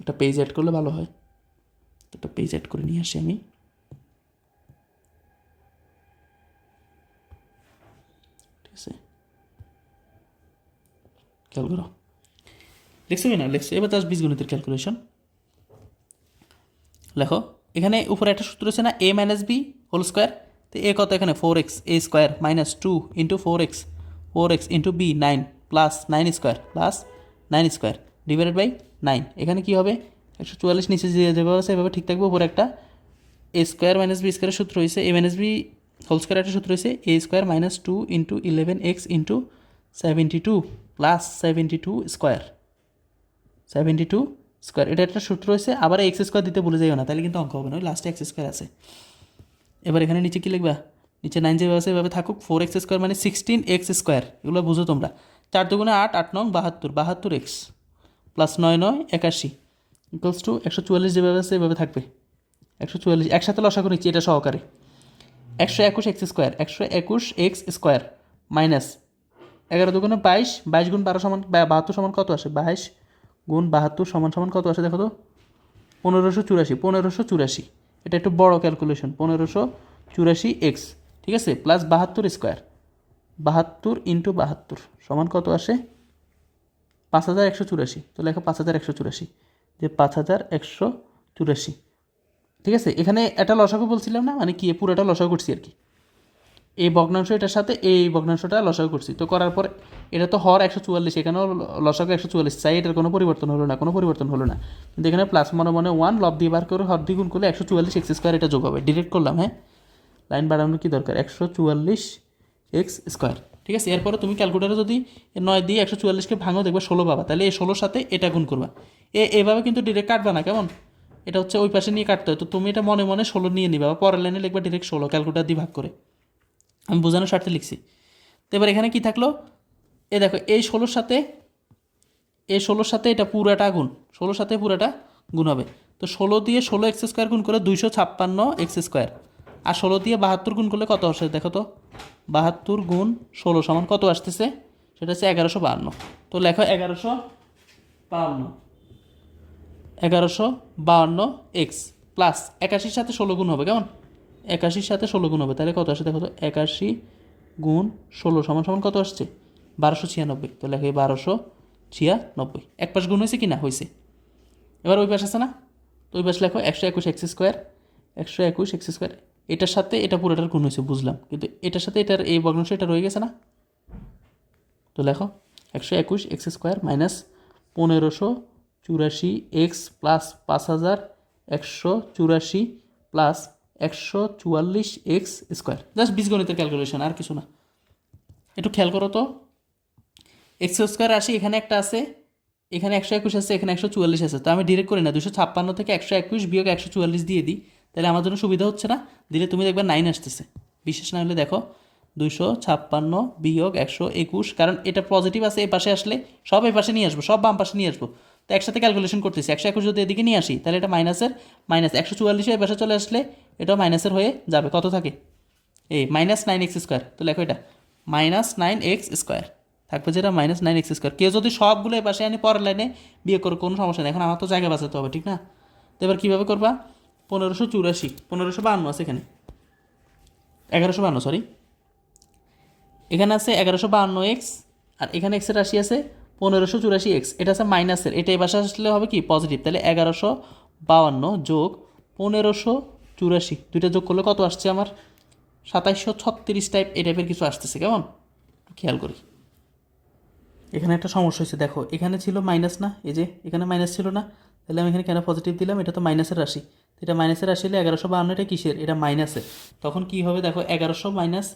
একটা পেজ অ্যাড করলে ভালো হয়, একটা পেজ অ্যাড করে নিয়ে আসি আমি, ঠিক আছে, খেয়াল করো, লিখছো কি না লিখছো। এবার তার বীজগণিতের ক্যালকুলেশন লেখো, এখানে উপরে একটা সূত্র আছে না, a - b হোল স্কোয়ার, তো এ কত, এখানে 4x a square -2 × 4x into b 9 plus 9 square plus 9 square divided by 9, এখানে কী হবে 144 নিচে যেভাবে আছে এভাবে ঠিক থাকবে, উপরে একটা এ স্কোয়ার মাইনাস বি স্কোয়ারের সূত্র হয়েছে a minus b whole square একটা সূত্র হয়েছে a square minus 2 into 11x into 72 plus 72 square 72 square, এটা একটা সূত্র হয়েছে। আবার এক্স স্কোয়ার দিতে ভুলে যাইও না, তাহলে কিন্তু অঙ্ক হবে না, ওই লাস্টে এক্স স্কোয়ার আছে। এবার এখানে নিচে কী লিখবা, নিচে 9 যেভাবে আছে এভাবে থাকুক, 4x স্কোয়ার মানে 16x স্কোয়ার, এগুলো বুঝো তোমরা। 4 দুগুণে 8, 8 9 72, 72x প্লাস 9 9 81 ইকুয়ালস টু 144 যেভাবে আছে এভাবে থাকবে 144, একসাথে লসাগু নিচ্ছি এটা সহকারে। 121x square 121x square minus 11 দুগুণে 22, 22 গুণ 12 সমান 72 সমান কত আসে, 22 গুণ 72 সমান সমান কত আসে দেখো তো, 1584, 1584, এটা একটু বড় ক্যালকুলেশন, 1584x, ঠিক আছে, প্লাস 72 স্কোয়ার, 72 ইন্টু 72 সমান কত আসে 5184, তো লেখো 5184, যে 5184, ঠিক আছে। এখানে একটা লসাগু বলছিলাম না, মানে কি পুরোটা লসাগু করছি আর কি, এই ভগ্নাংশ এটার সাথে এই ভগ্নাংশটা লসাগু করছি, তো করার পর এটা তো হর 144, এখানেও লসাগু 144 চাই, এটার কোনো পরিবর্তন হলো না, কোনো পরিবর্তন হলো না, কিন্তু এখানে প্লাস মনে মনে 1 লব দিয়ে বার করে হর দিয়ে গুণ করলে 144x স্কোয়ার এটা যোগ হবে, ডিরেক্ট করলাম। হ্যাঁ, লাইন বাড়ানোর কি দরকার, 144x স্কোয়ার, ঠিক আছে। এরপরে তুমি ক্যালকুলেটারে যদি 9 দিয়ে 144কে ভাঙো দেখবে 16 পাবা, তাহলে এই 16 সাথে এটা গুণ করবা, এভাবে কিন্তু ডিরেক্ট কাটবা না, কেমন, এটা হচ্ছে ওই পাশে নিয়ে কাটতে হয়, তো তুমি এটা মনে মনে 16 নিয়ে নিবা, বা পরের লাইনে লিখবা ডিরেক্ট 16 ক্যালকুলেটার দিয়ে ভাগ করে, আমি বোঝানোর স্বার্থে লিখছি। তো এবার এখানে কি থাকলো, এ দেখো এই 16 সাথে এই 16 সাথে এটা পুরাটা গুণ, 16 সাথে পুরাটা গুণ হবে, তো 16 দিয়ে 16x স্কোয়ার গুণ করে 256x স্কোয়ার, আর 16 দিয়ে 72 গুণ করলে কত আসে দেখো তো, 72 গুণ 16 সমান কত আসতেছে, সেটা হচ্ছে 1152, তো লেখো 1152x প্লাস 81 সাথে 16 গুণ হবে, কেমন, 81 সাথে 16 গুণ হবে, তাহলে কত আসে দেখো তো, 81 গুণ 16 সমান সমান কত আসছে 1296, তো লেখো 1296, এক পাশ গুণ হয়েছে কি না হয়েছে। এবার ওই পাশ আছে না, তো ওই পাশ লেখো 121x স্কোয়ার, 121x স্কোয়ার, এটার সাথে এটা পুরোটার গুণ হয়েছে বুঝলাম, কিন্তু এটার সাথে এটার এই ভগ্নাংশ এটা রয়ে গেছে না, তো লেখো 121x square minus 1584x plus 5184 plus 144x square, just বীজগণিতের ক্যালকুলেশন, আর কিছু না। একটু খেয়াল করো তো, এক্স স্কোয়ার রাশি এখানে একটা আছে, এখানে 121 আছে, এখানে 144 আছে, তো আমি ডিরেক্ট করি না, 256 থেকে 121 বিয়োগ 144 দিয়ে দিই, তাহলে আমার জন্য সুবিধা হচ্ছে না, দিলে তুমি দেখবে 9 আসতেছে, বিশেষ না হলে দেখো 256 বিয়োগ 121, কারণ এটা পজিটিভ আছে, এই পাশে আসলে সব এই পাশে নিয়ে আসবো, সব বাম পাশে নিয়ে আসবো, তো একসাথে ক্যালকুলেশন করতেছি, 121 যদি এদিকে নিয়ে আসি তাহলে এটা মাইনাসের মাইনাস, 144 এই পাশে চলে আসলে এটাও মাইনাসের হয়ে যাবে, কত থাকে এই -9x স্কোয়ার, তো লেখো এটা -9x স্কোয়ার থাকবে, যেটা -9x স্কোয়ার। কেউ যদি সবগুলো এই পাশে আনি পরের লাইনে বিয়ে করে কোনো সমস্যা নেই, এখন আমার তো জায়গা বাঁচাতে হবে, ঠিক না। তো এবার কীভাবে করবা, 1584, 1552 আছে এখানে, 1152 সরি, এখানে আছে 1152x, আর এখানে এক্সের রাশি আছে 1584x, এটা আছে মাইনাসের, এটা এই পাশে আসলে হবে কি পজিটিভ, তাহলে 1152 যোগ 1584, দুইটা যোগ করলে কত আসছে আমার 2736 টাইপ, এই টাইপের কিছু আসতেছে, কেমন খেয়াল করি। এখানে একটা সমস্যা হয়েছে, দেখো এখানে ছিল মাইনাস না, এই যে এখানে মাইনাস ছিল না, তাহলে আমি এখানে কেন পজিটিভ দিলাম, এটা তো মাইনাসের রাশি, এটা মাইনাসের রাশি হলে 1152 এটা কিসের, এটা মাইনাসের, তখন কি হবে দেখো 1100 মাইনাস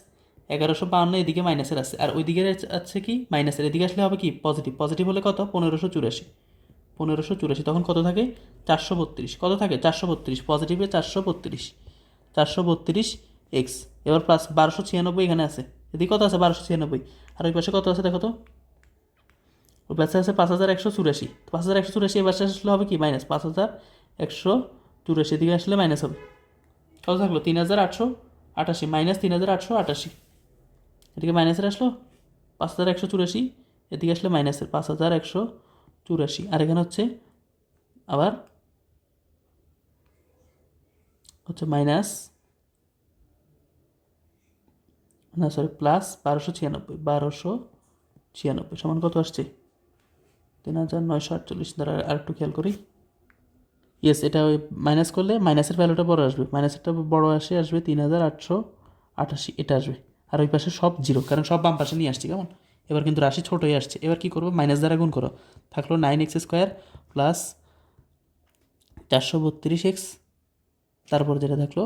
1152 এদিকে মাইনাসের আছে, আর ওই দিকে আছে কি মাইনাসের, এদিকে আসলে হবে কি পজিটিভ, পজিটিভ হলে কত 1584, তখন কত থাকে 432, কত থাকে 432, পজিটিভে 432 এক্স, এবার প্লাস 1296 এখানে আছে, এদিকে কত আছে 1296, আর ওই পাশে কত আছে দেখো তো, ওই পাশে আছে 5184, 5184 এই পাশে আসলে হবে কি মাইনাস 5184, এদিকে আসলে মাইনাস হবে, কত থাকলো 3888, মাইনাস 3888, এদিকে মাইনাসের আসলো 5184, এদিকে আসলে মাইনাসের 5184, আর এখানে হচ্ছে আবার হচ্ছে মাইনাস না সরি প্লাস 1296 সমান কত আসছে 3948, দ্বারা আর একটু খেয়াল করি, ইয়েস এটা ওই মাইনাস করলে মাইনাসের ভ্যালুটা বড় আসবে, মাইনাসেরটা বড় আসবে 3888, এটা আসবে, আর ওই পাশে সব জিরো, কারণ সব বাম পাশে নিয়ে আসছি, কেমন। এবার কিন্তু রাশি ছোট হয়ে আসছে। এবার কী করবো, মাইনাস দ্বারা গুণ করো, থাকলো 9x² প্লাস 432x, তারপর যেটা থাকলো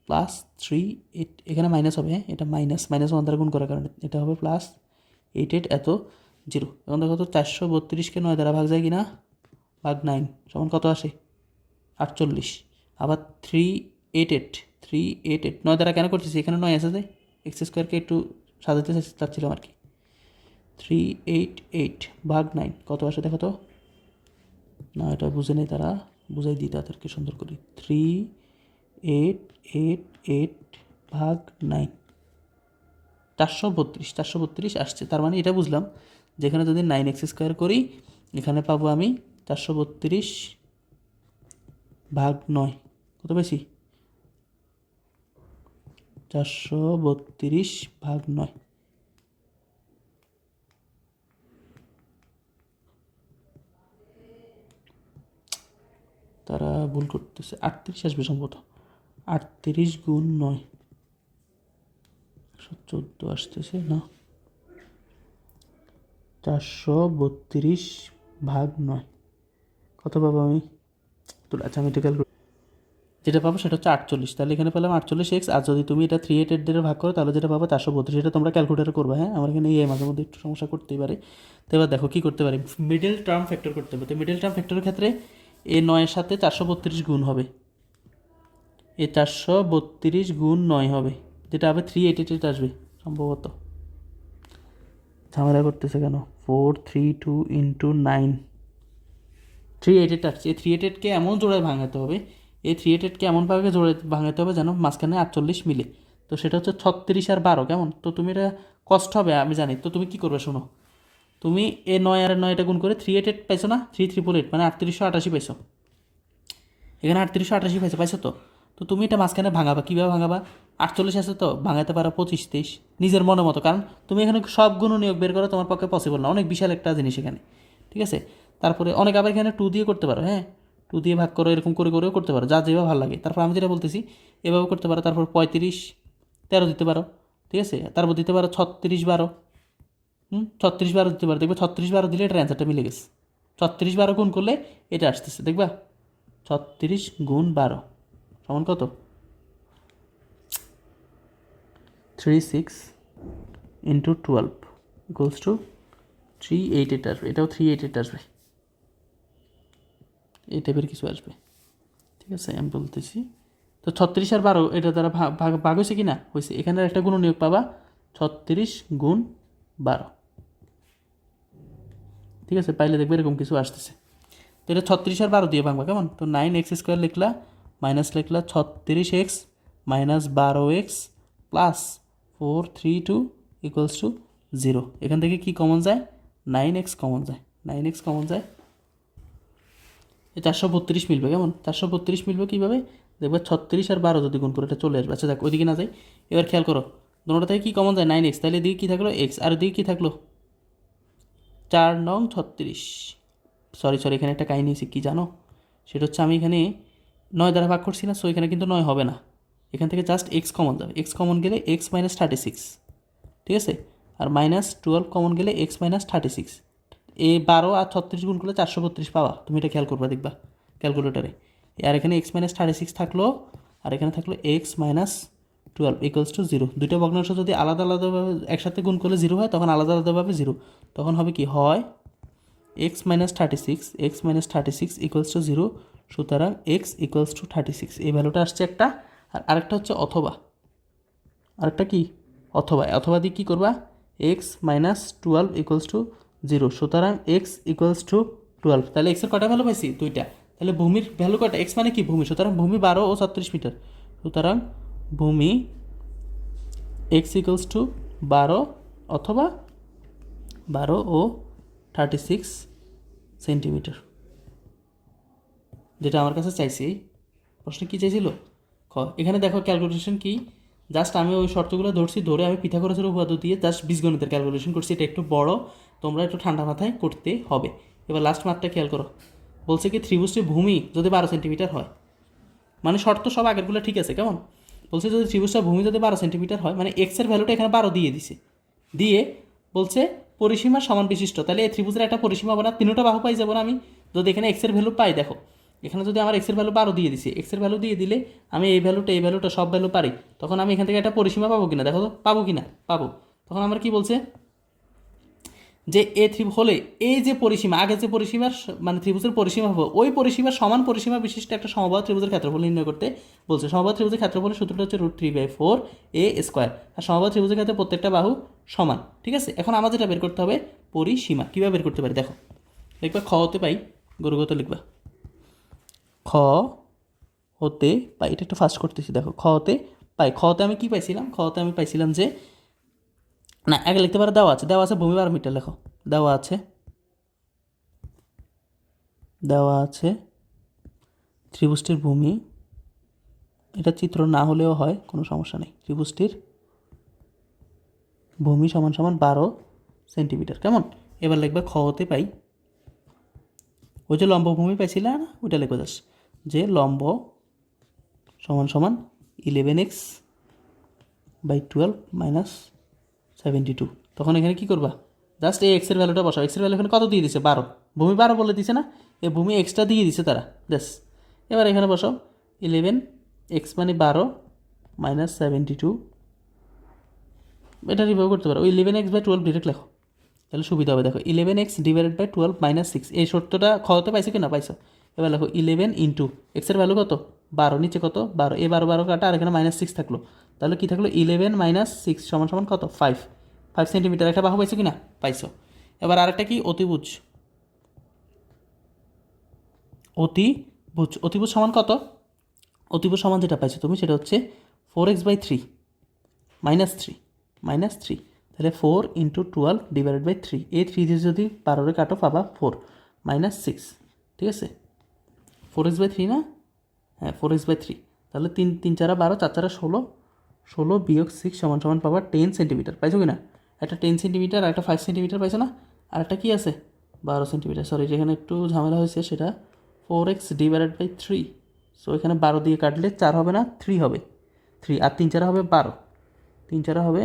প্লাস 3 8, এখানে মাইনাস হবে, হ্যাঁ এটা -1 দ্বারা গুণ করার কারণে এটা হবে প্লাস 8 এত 0। এখন দেখো তো 432কে 9 দ্বারা ভাগ যায় কি না, ভাগ 9 সমান কত আসে, 48। আবার 388 9 দ্বারা কেন করতেছি, এখানে 9 আছে যে x² একটু সাজাতে চাচ্ছিলাম আর কি। 388 ভাগ 9 কত আসে দেখো তো, না এটা বুঝে নেই তারা, বুঝাই দিই তাদেরকে সুন্দর করি। 3888 ভাগ 9 432 আসছে। তার মানে এটা বুঝলাম যেখানে যদি 9x² করি এখানে পাবো আমি 432 ভাগ 9, কত বেশি, 432 ভাগ 9। তারা ভুল করতেছে, 38 আসবে সম্ভবত, 38 গুণ 9 114 আসতেছে না, 432 ভাগ 9 কত পাবো আমি, তো আচ্ছা আমি এটা ক্যালকুলেট, যেটা পাবো সেটা হচ্ছে 48। তাহলে এখানে পেলাম 48x, আর যদি তুমি এটা 388 দিয়ে ভাগ করো তাহলে যেটা পাবো 432, এটা তোমরা ক্যালকুলেটার করবে। হ্যাঁ আমার এখানে এই মাঝে মধ্যে একটু সমস্যা করতেই পারে। তো এবার দেখো কী করতে পারি, মিডল টার্ম ফ্যাক্টর করতে হবে। তো মিডল টার্ম ফ্যাক্টরের ক্ষেত্রে এই 9-এর সাথে 432 গুণ হবে, এই 432 গুণ 9 হবে, যেটা হবে 388 আসবে সম্ভবত। ঝামেলা করতেছে কেন, 432 ইন্টু 9 388 আসছে। এই 388কে এমন জোড়ায় ভাঙাতে হবে, এই 388কে এমনভাবে জোড়ে ভাঙাতে হবে যেন মাঝখানে 48 মিলে। তো সেটা হচ্ছে 36 আর 12, কেমন, তো তুমি এটা কষ্ট হবে আমি জানি। তো তুমি কী করবে শোনো, তুমি এ 9 আর 9 গুণ করে 388 পাইছো না, 3888 মানে 3888 পাইছো, এখানে 3888 পাইছো তো। তো তুমি এটা মাঝখানে ভাঙাবা, কীভাবে ভাঙাবা, 48 আছে তো ভাঙাতে পারো 25 23 নিজের মনের মতো, কারণ তুমি এখানে সব গুণ নিয়োগ বের করা তোমার পক্ষে পসিবল না, অনেক বিশাল একটা জিনিস এখানে, ঠিক আছে। তারপরে অনেক আবার এখানে 2 দিয়ে করতে পারো, হ্যাঁ 2 দিয়ে ভাগ করো, এরকম করে করেও করতে পারো, যা যেভাবে ভালো লাগে। তারপর আমি যেটা বলতেছি এভাবে করতে পারো। তারপর 35 13 দিতে পারো, ঠিক আছে। তারপর দিতে পারো 36 12, 36 12 দিতে পারো, দেখবে 36 12 দিলে এটার অ্যান্সারটা মিলে গেছে। 36 12 গুণ করলে এটা আসতেছে, দেখবা 36 গুণ 12 সমান কত, 36 ইন্টু 12 ইকুয়ালস টু 388 আসবে, এটাও 388 আসবে, এই টাইপের কিছু আসবে, ঠিক আছে আমি বলতেছি। তো 36 আর 12 এটা দ্বারা ভাগ হয়েছে কি না, হয়েছে। এখানে একটা গুণ নিয়োগ পাবা 36 গুণ 12, ঠিক আছে, পাইলে দেখবে এরকম কিছু আসতেছে। তো এটা 36 আর 12 দিয়ে ভাঙবা, কেমন, তো 9x² লিখলা, মাইনাস লিখলা 36x minus 12x plus 432 equals to 0। এখান থেকে কি কমন যায়, 9x কমন যায়, 9x কমন যায়, এই 432 মিলবে, কেমন 432 মিলবে কীভাবে, দেখবে 36 আর 12 যদি গুণ করে এটা চলে আসবে। আচ্ছা দেখ ওইদিকে না যাই, এবার খেয়াল করো দুটোটা থেকে কী কমন যায়, 9x, তাহলে এদিকে কী থাকলো x, আর এদিকে কী থাকলো 4 নং 36, সরি এখানে একটা কাহিনী আছে কী জানো, সেটা হচ্ছে আমি এখানে 9 দ্বারা ভাগ করছি না, সো এখানে কিন্তু 9 হবে না, এখান থেকে জাস্ট এক্স কমন যাবে, এক্স কমন গেলে x মাইনাস 36, ঠিক আছে, আর -12 কমন গেলে x মাইনাস 36, এই 12 আর 36 গুণ করলে 432 পাওয়া, তুমি এটা খেয়াল করবা দেখবা ক্যালকুলেটারে। আর এখানে x মাইনাস 36 থাকলো, আর এখানে থাকলো x মাইনাস 12 ইকুয়ালস টু 0। দুইটা ভগ্নাংশ যদি আলাদা আলাদাভাবে একসাথে গুণ করলে 0 হয়, তখন আলাদা আলাদাভাবে 0, তখন হবে কি হয় x মাইনাস 36 ইকুয়ালস টু 0, সুতরাং x ইকুয়ালস টু 36, এই ভ্যালুটা আসছে একটা। আর আরেকটা হচ্ছে অথবা, আরেকটা কি অথবা দিয়ে কী করবা, x মাইনাস 12 ইকুয়ালস টু 0, সুতরাং x ইকুয়ালস টু 12। তাহলে x এর কটা ভ্যালু পাইছি, দুইটা। তাহলে ভূমির ভ্যালু কটা, x মানে কি ভূমি, সুতরাং ভূমি 12 ও 36 মিটার, সুতরাং ভূমি x ইকুয়ালস টু 12 অথবা 12 ও 36 সেন্টিমিটার, যেটা আমার কাছে চাইছি। প্রশ্ন কী চাইছিল, এখানে দেখো ক্যালকুলেশন কি, জাস্ট আমি ওই শর্তগুলো ধরছি, ধরে আমি পিথাগোরাসের উপপাদ্য দিয়ে জাস্ট বীজগণিতের ক্যালকুলেশন করছি। এটা একটু বড়, তোমরা একটু ঠান্ডা মাথায় করতে হবে। এবার লাস্ট মাত্রা খেয়াল করো, বলছে কি ত্রিভুজটির ভূমি যদি 12 সেন্টিমিটার হয়, মানে শর্ত সব আগেরগুলো ঠিক আছে, কেমন, বলছে যদি ত্রিভুজটার ভূমি যদি 12 সেন্টিমিটার হয়, মানে এক্সের ভ্যালুটা এখানে 12 দিয়ে দিছে, দিয়ে বলছে পরিসীমা সমান বিশিষ্ট, তাহলে এই ত্রিভুজের একটা পরিসীমা বানা তিনটা বাহু পাই যাবো না আমি। যদি এখানে এক্সের ভ্যালু পাই, দেখো এখানে যদি আমার এক্সের ভ্যালু 12 দিয়ে দিছি, এক্সের ভ্যালু দিয়ে দিলে আমি এই ভ্যালুটা সব ভ্যালু পারি, তখন আমি এখান থেকে একটা পরিসীমা পাবো কিনা, দেখো তো পাবো কিনা, পাবো। তখন আমার কি বলছে যে এ হলে এই যে পরিসীমা, আগে যে পরিসীমার মানে ত্রিভুজের পরিসীমা হবে, ওই পরিসীমার সমান পরিসীমা বিশিষ্ট একটা সমবাহু ত্রিভুজের ক্ষেত্রফল নির্ণয় করতে বলছে। সমবাহু ত্রিভুজের ক্ষেত্রফলের সূত্রটা হচ্ছে √3/4 a স্কোয়ার, আর সমবাহু ত্রিভুজের ক্ষেত্রে প্রত্যেকটা বাহু সমান, ঠিক আছে। এখন আমার যেটা বের করতে হবে পরিসীমা, কীভাবে বের করতে পারি দেখো, লিখবা খ হতে পাই, গরুগত লিখবা খ হতে পাই, এটা একটু ফাস্ট করতেছি, দেখো খ হতে পাই। খ হতে আমি কী পাইছিলাম, খ হতে আমি পাইছিলাম যে, না আগে লিখতে পারো দেওয়া আছে ভূমি 12 মিটার, লেখো দেওয়া আছে ত্রিভুজটির ভূমি, এটা চিত্র না হলেও হয়, কোনো সমস্যা নেই। ত্রিভুজটির ভূমি সমান সমান 12 সেন্টিমিটার, কেমন। এবার লিখবে খ হতে পাই, ওই যে লম্ব ভূমি পাইছিলা না, ওইটা লিখবে যাস যে লম্ব সমান সমান 11x/12 - 72। তখন এখানে কী করবা, জাস্ট এই এক্সের ভ্যালুটা বসাও। এক্সের ভ্যালু এখানে কত দিয়ে দিছে, 12, ভূমি 12 বলে দিছে না, এই ভূমি এক্সট্রা দিয়ে দিছে তারা, ব্যাস। এবার এখানে বসাও 11x মানে 12 - 72, এটা রিভাইভ করতে পারো, ওই 11x/12 ডিরেক্ট লেখো, তাহলে সুবিধা হবে। দেখো 11x/12 - 6, এই সত্যটা খতে পাইছো কি না পাইছো। এবার লেখো 11 ইন্টু এক্সের ভ্যালু কত 12, নিচে কত 12, এ 12 কাটা, আর এখানে -6 থাকলো, তাহলে কি থাকলো 11 - 6 সমান সমান কত 5 সেন্টিমিটার। একটা বাহু পাইছো কি না পাইছো। এবার আরেকটা কি অতিভুজ, অতিভুজ সমান কত, অতিভুজ সমান যেটা পাইছো তুমি সেটা হচ্ছে 4x/3 -3, তাহলে 4 × 12/3, এই 3 দিয়ে যদি 12 কাটো পাবা 4 -6, ঠিক আছে। 4x/3 না, হ্যাঁ 4x/3, তাহলে 3 3 4 12, 4 4 16, 16 - 6 সমান সমান পাবা 10 সেন্টিমিটার, পাইছো কি না। একটা 10 সেন্টিমিটার আর একটা 5 সেন্টিমিটার পাইছো না, আর একটা কী আছে 12 সেন্টিমিটার, সরি যেখানে একটু ঝামেলা হয়েছে সেটা 4x/3, সো এখানে 12 দিয়ে কাটলে 4 হবে না 3 হবে, 3 আর 3 4 হবে 12, 3 4 হবে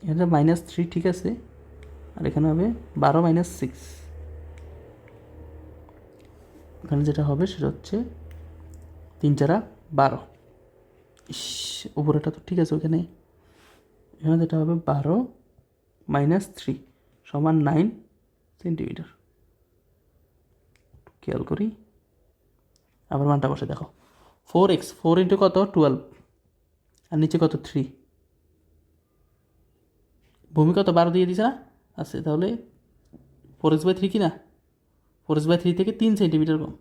এখানে -3, ঠিক আছে, আর এখানে হবে 12 - 6, এখানে যেটা হবে সেটা হচ্ছে 3 4 12, উপরেটা তো ঠিক আছে, এখানে যেটা হবে 12 - 3 সমান 9 সেন্টিমিটার। খেয়াল করি, আবার মানটা বসে দেখো 4x, 4 × কত 12, আর নিচে কত 3, ভূমি কত 12 দিয়ে দিছে না আছে, তাহলে 4x/3 কি না, 4x/3 থেকে 3 সেন্টিমিটার কম,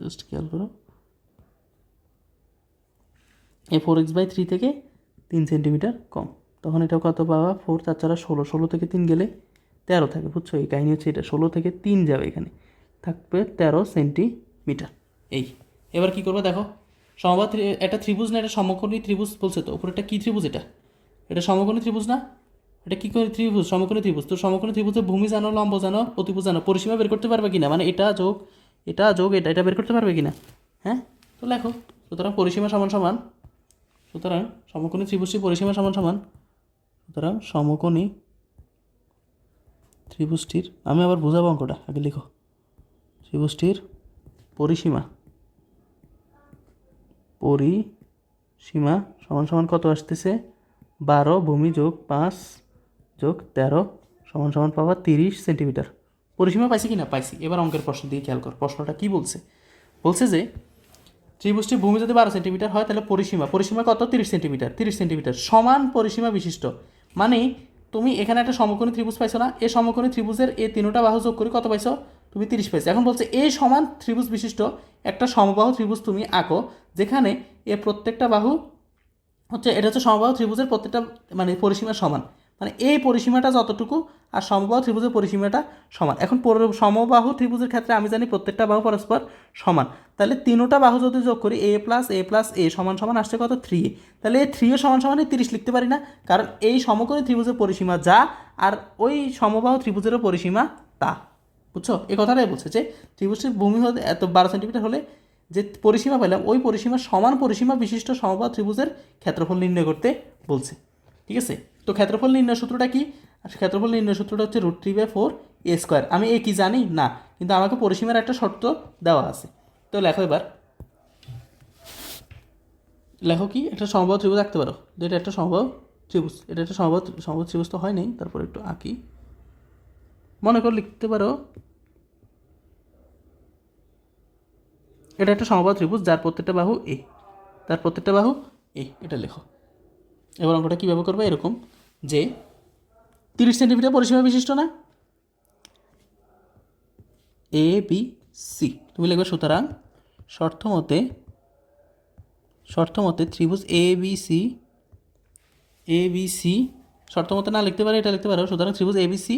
জাস্ট খেয়াল করো, এই 4x/3 থেকে 3 সেন্টিমিটার কম, তখন এটা কত পাবা 4 4 4 16, 16 থেকে 3 গেলে 13 থাকে, বুঝছো। এই কাহিনী হচ্ছে এটা, 16 থেকে 3 যাবে, এখানে থাকবে 13 সেন্টিমিটার। এই এবার কী করবো দেখো, সমবাহু একটা ত্রিভুজ না, এটা সমকোণী ত্রিভুজ বলছে, তো উপরেটা কী ত্রিভুজ, এটা সমকোণী ত্রিভুজ না, এটা কী করে ত্রিভুজ, সমকোণী ত্রিভুজ। তো সমকোণী ত্রিভুজের ভূমি জানো, লম্ব জানো, অতিভুজ জানো, পরিসীমা বের করতে পারবে কিনা, মানে এটা যোগ এটা বের করতে পারবে কিনা, হ্যাঁ। তো লেখো, সুতরাং পরিসীমা সমান সমান, সুতরাং সমকোণী ত্রিভুজটির পরিসীমা সমান সমান, সুতরাং সমকোণী ত্রিভুজটির, আমি আবার বুঝাবো অঙ্কটা, আগে লিখো, ত্রিভুজটির পরিসীমা সমান সমান কত আসতেছে 12, ভূমি যোগ 5 যোগ 13 সমান সমান পাওয়া 30 সেন্টিমিটার। পরিসীমা পাইছি কি না পাইছি। এবার অঙ্কের প্রশ্ন দিয়ে খেয়াল কর, প্রশ্নটা কি বলছে, বলছে যে ত্রিভুজটির ভূমি যদি 12 সেন্টিমিটার হয়, তাহলে পরিসীমা কত 30 সেন্টিমিটার সমান পরিসীমা বিশিষ্ট, মানে তুমি এখানে একটা সমকোণী ত্রিভুজ পাইছো না, এই সমকোণী ত্রিভুজের এই তিনটা বাহু যোগ করে কত পাইছো তুমি 30 পাইছো। এখন বলছে এই সমান ত্রিভুজ বিশিষ্ট একটা সমবাহু ত্রিভুজ তুমি আঁকো, যেখানে এ প্রত্যেকটা বাহু হচ্ছে, এটা হচ্ছে সমবাহু ত্রিভুজের প্রত্যেকটা মানে পরিসীমা সমান, মানে এই পরিসীমাটা যতটুকু আর সমবাহু ত্রিভুজের পরিসীমাটা সমান। এখন সমবাহু ত্রিভুজের ক্ষেত্রে আমি জানি প্রত্যেকটা বাহু পরস্পর সমান, তাহলে তিনটা বাহু যদি যোগ করি a + a সমান সমান আসছে কত 3a, তাহলে এই 3 সমান সমান 30 লিখতে পারি না, কারণ এই সমকোণী ত্রিভুজের পরিসীমা যা আর ওই সমবাহু ত্রিভুজেরও পরিসীমা তা, বুঝছো। এই কথাটাই বলছে যে ত্রিভুজটির ভূমি হতে এত 12 সেন্টিমিটার হলে যে পরিসীমা পেলাম ওই পরিসীমা সমান পরিসীমা বিশিষ্ট সমবাহু ত্রিভুজের ক্ষেত্রফল নির্ণয় করতে বলছে। ঠিক আছে, তো ক্ষেত্রফল নির্ণয় সূত্রটা কি? ক্ষেত্রফল নির্ণয় সূত্রটা হচ্ছে √3/4a²। আমি এ কি জানি না, কিন্তু আমাকে পরিসীমার একটা শর্ত দেওয়া আছে। তো লেখো এবার, লেখো কি একটা সমবাহু ত্রিভুজ আঁকতে পারো। এটা একটা সমবাহু ত্রিভুজ, এটা একটা সমবাহু ত্রিভুজ তো হয় নাই, তারপর একটু আঁকি। মনে করে লিখতে পারো এটা একটা সমবাহু ত্রিভুজ যার প্রত্যেকটা বাহু এ, তার প্রত্যেকটা বাহু এ, এটা লেখো। এবার অঙ্কটা কীভাবে করবে, এরকম যে 30 সেন্টিমিটার পরিসীমা বিশিষ্ট না এ বি সি, তুমি লিখবে সুতরাং শর্ত মতে ত্রিভুজ এ বি সি শর্তমতে না লিখতে পারে, এটা লিখতে পারো। সুতরাং ত্রিভুজ এ বি সি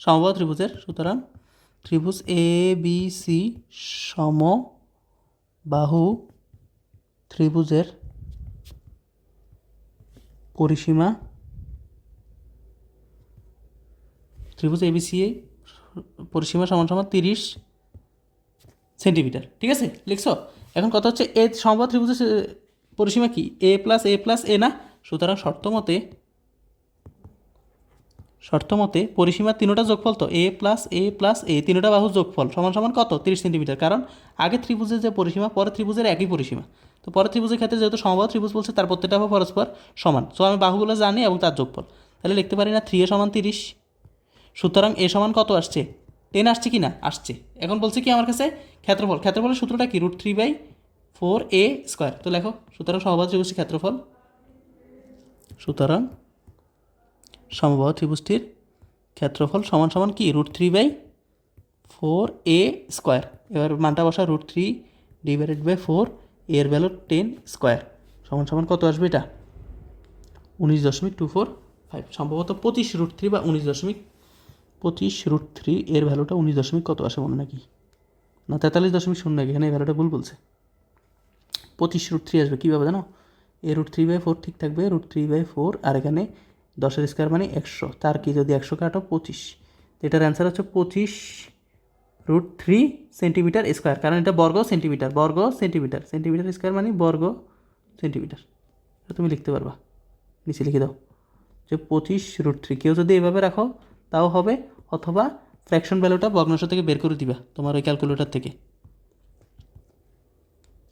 সমবাহু ত্রিভুজের, সুতরাং ত্রিভুজ এ বি সি সমবাহু ত্রিভুজের পরিসীমা, ত্রিভুজ এ বি সি পরিসীমা সমান 30 সেন্টিমিটার। ঠিক আছে, লিখছো। এখন কথা হচ্ছে এ সমবাহু ত্রিভুজের পরিসীমা কি? a + a না। সুতরাং শর্তমতে পরিসীমার তিনটা যোগফল, তো a + a তিনটা বাহুর যোগফল সমান কত? 30 সেন্টিমিটার। কারণ আগে ত্রিভুজের যে পরিসীমা পরের ত্রিভুজের একই পরিসীমা, তো পরের ত্রিভুজের ক্ষেত্রে যেহেতু সমবাহু ত্রিভুজ বলছে তার প্রত্যেকটা বাহু পরস্পর সমান, সো আমি বাহুগুলো জানি এবং তার যোগফল, তাহলে লিখতে পারি না 3a = 30। সুতরাং a সমান কত আসছে? 10 আসছে কি না? আসছে। এখন বলছে কি আমার কাছে ক্ষেত্রফলের সূত্রটা কি? √3/4a²। তো লেখো, সুতরাং সমবাহু ত্রিভুজটির ক্ষেত্রফল সমান কি? √3/4a²। এবার মানটা বসা, √3/4, এর ভ্যালু 10² সমান কত আসবে? এটা 19.245, সম্ভবত 25√3 বা 25√3, এর ভ্যালুটা 19 কত আসে মনে নাকি না 43.0 নাকি? এখানে এই ভ্যালুটা ভুল বলছে, 25√3 আসবে। কীভাবে জানো? এ √3/4 ঠিক থাকবে, √3/4, আর এখানে 10² মানে 100, তার কি যদি 100 কাটো 25, এটার অ্যান্সার হচ্ছে 25√3 সেন্টিমিটার²। কারণ এটা বর্গ সেন্টিমিটার সেন্টিমিটার² মানে বর্গ সেন্টিমিটার। এটা তুমি লিখতে পারবা, নিচে লিখে দাও যে 25√3। কেউ যদি এভাবে রাখো তাও হবে, অথবা ফ্র্যাকশন ভ্যালুটা ভগ্নাংশ থেকে বের করে দিবা তোমার ওই ক্যালকুলেটর থেকে।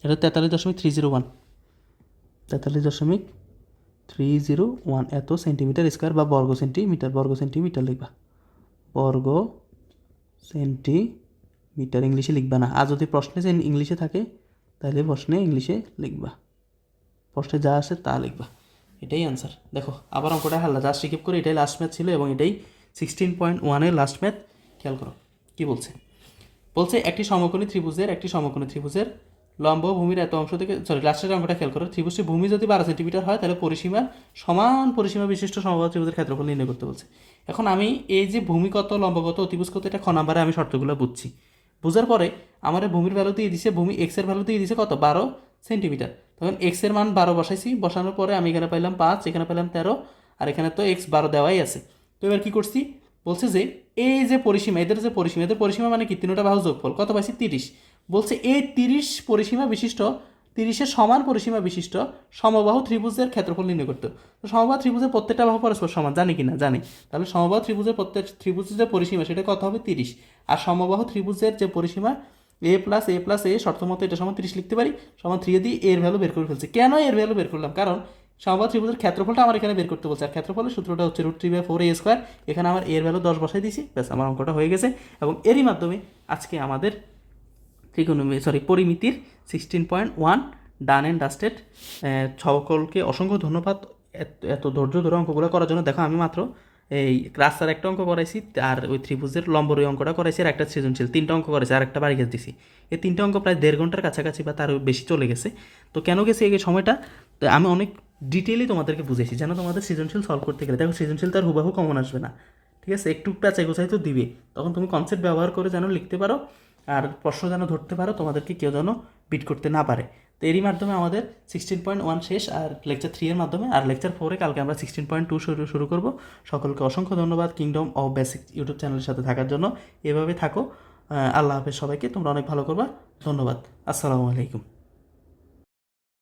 এটা 43.301 এত সেন্টিমিটার² বা বর্গ সেন্টিমিটার লিখবা, বর্গ সেন্টিমিটার ইংলিশে লিখবা না। আর যদি প্রশ্নে যে ইংলিশে থাকে তাহলে প্রশ্নে ইংলিশে লিখবা, প্রশ্নে যা আসে তা লিখবা, এটাই অ্যান্সার। দেখো আবার অঙ্কটা হাল্লা জাস্ট রিকিপ করে, এটাই লাস্ট ম্যাথ ছিল এবং এটাই 16.1-এর লাস্ট ম্যাথ। খেয়াল করো কী বলছে একটি সমকোণী ত্রিভুজের লম্ব ভূমির এত অংশ থেকে, লাস্টের অঙ্কটা খেয়াল করো, ত্রিভুজটির ভূমি যদি 12 সেন্টিমিটার হয় তাহলে সমান পরিসীমা বিশিষ্ট সমবাহু ত্রিভুজের ক্ষেত্রফল নির্ণয় করতে বলছে। এখন আমি এই যে ভূমি কত, লম্ব কত, অতিভুজ কত, এটা খ নাম্বারে আমি শর্তগুলো বুঝছি। বুঝার পরে আমার ভূমির ভ্যালু দিয়ে দিছে, ভূমি এক্সের ভ্যালু দিয়ে দিছে কত? 12 সেন্টিমিটার। তখন এক্সের মান 12 বসাইছি, বসানোর পরে আমি এখানে পাইলাম 5, এখানে পাইলাম 13, আর এখানে তো x12 দেওয়াই আছে। তো এবার কী করছি, বলছে যে এই যে পরিসীমা, এদের পরিসীমা মানে কি? তিনটা বাহু যোগফল কত পাইছি? 30। বলছে এই 30 পরিসীমা বিশিষ্ট, 30-এর সমান পরিসীমা বিশিষ্ট সমবাহু ত্রিভুজের ক্ষেত্রফল নির্ণয় করতে। তো সমবাহু ত্রিভুজের প্রত্যেকটা বাহু পরস্পর সমান, জানি কি না? জানি। তাহলে সমবাহু ত্রিভুজের ত্রিভুজের যে পরিসীমা সেটা কত হবে? 30। আর সমবাহু ত্রিভুজের যে পরিসীমা a + a শর্তমতো এটা সমান 30 লিখতে পারি, সমান 3 দিয়ে এর ভ্যালু বের করে ফেলছি। কেন এর ভ্যালু বের করলাম? কারণ সমবাহু ত্রিভুজের ক্ষেত্রফলটা আমার এখানে বের করতে বলছে, আর ক্ষেত্রফলের সূত্রটা হচ্ছে √3/4a²। এখানে আমার এর ভ্যালু 10 বসাই দিয়েছি, ব্যাস আমার অঙ্কটা হয়ে গেছে। এবং এরই মাধ্যমে আজকে আমাদের পরিমিতির 16.1 ডান অ্যান্ড ডাস্টেড। সকলকে অসংখ্য ধন্যবাদ এত ধৈর্য ধরে অঙ্কগুলো করার জন্য। দেখো আমি মাত্র এই রাস্তার একটা অঙ্ক করাইছি, আর ওই ত্রিভুজের লম্বর ওই অঙ্কটা করাইছি, আর একটা সৃজনশীল, 3টা অঙ্ক করাইছি, আর একটা বাড়ি গেছে দিছি। এই 3টা অঙ্ক প্রায় 1.5 ঘন্টার কাছাকাছি বা তার বেশি চলে গেছে। তো কেন গেছে এই সময়টা, তো আমি অনেক ডিটেইলি তোমাদেরকে বুঝেছি যেন তোমাদের সৃজনশীল সলভ করতে গেলে, দেখো সৃজনশীল তার হুবাহু কমন আসবে না, ঠিক আছে? একটু পেঁচাই গোছাই তো দিবে, তখন তুমি কনসেপ্ট ব্যবহার করে যেন লিখতে পারো, আর প্রশ্ন যেন ধরতে পারো, তোমাদেরকে কেউ যেন বিট করতে না পারে। তো এরই মাধ্যমে আমাদের 16.1 শেষ, আর লেকচার 3 এর মাধ্যমে, আর লেকচার 4-এ কালকে আমরা 16.2 শুরু করব। সকলকে অসংখ্য ধন্যবাদ কিংডম অফ বেসিক ইউটিউব চ্যানেলের সাথে থাকার জন্য। এভাবে থাকো, আল্লাহ হাফেজ সবাইকে, তোমরা অনেক ভালো করবা। ধন্যবাদ। আসসালামু আলাইকুম।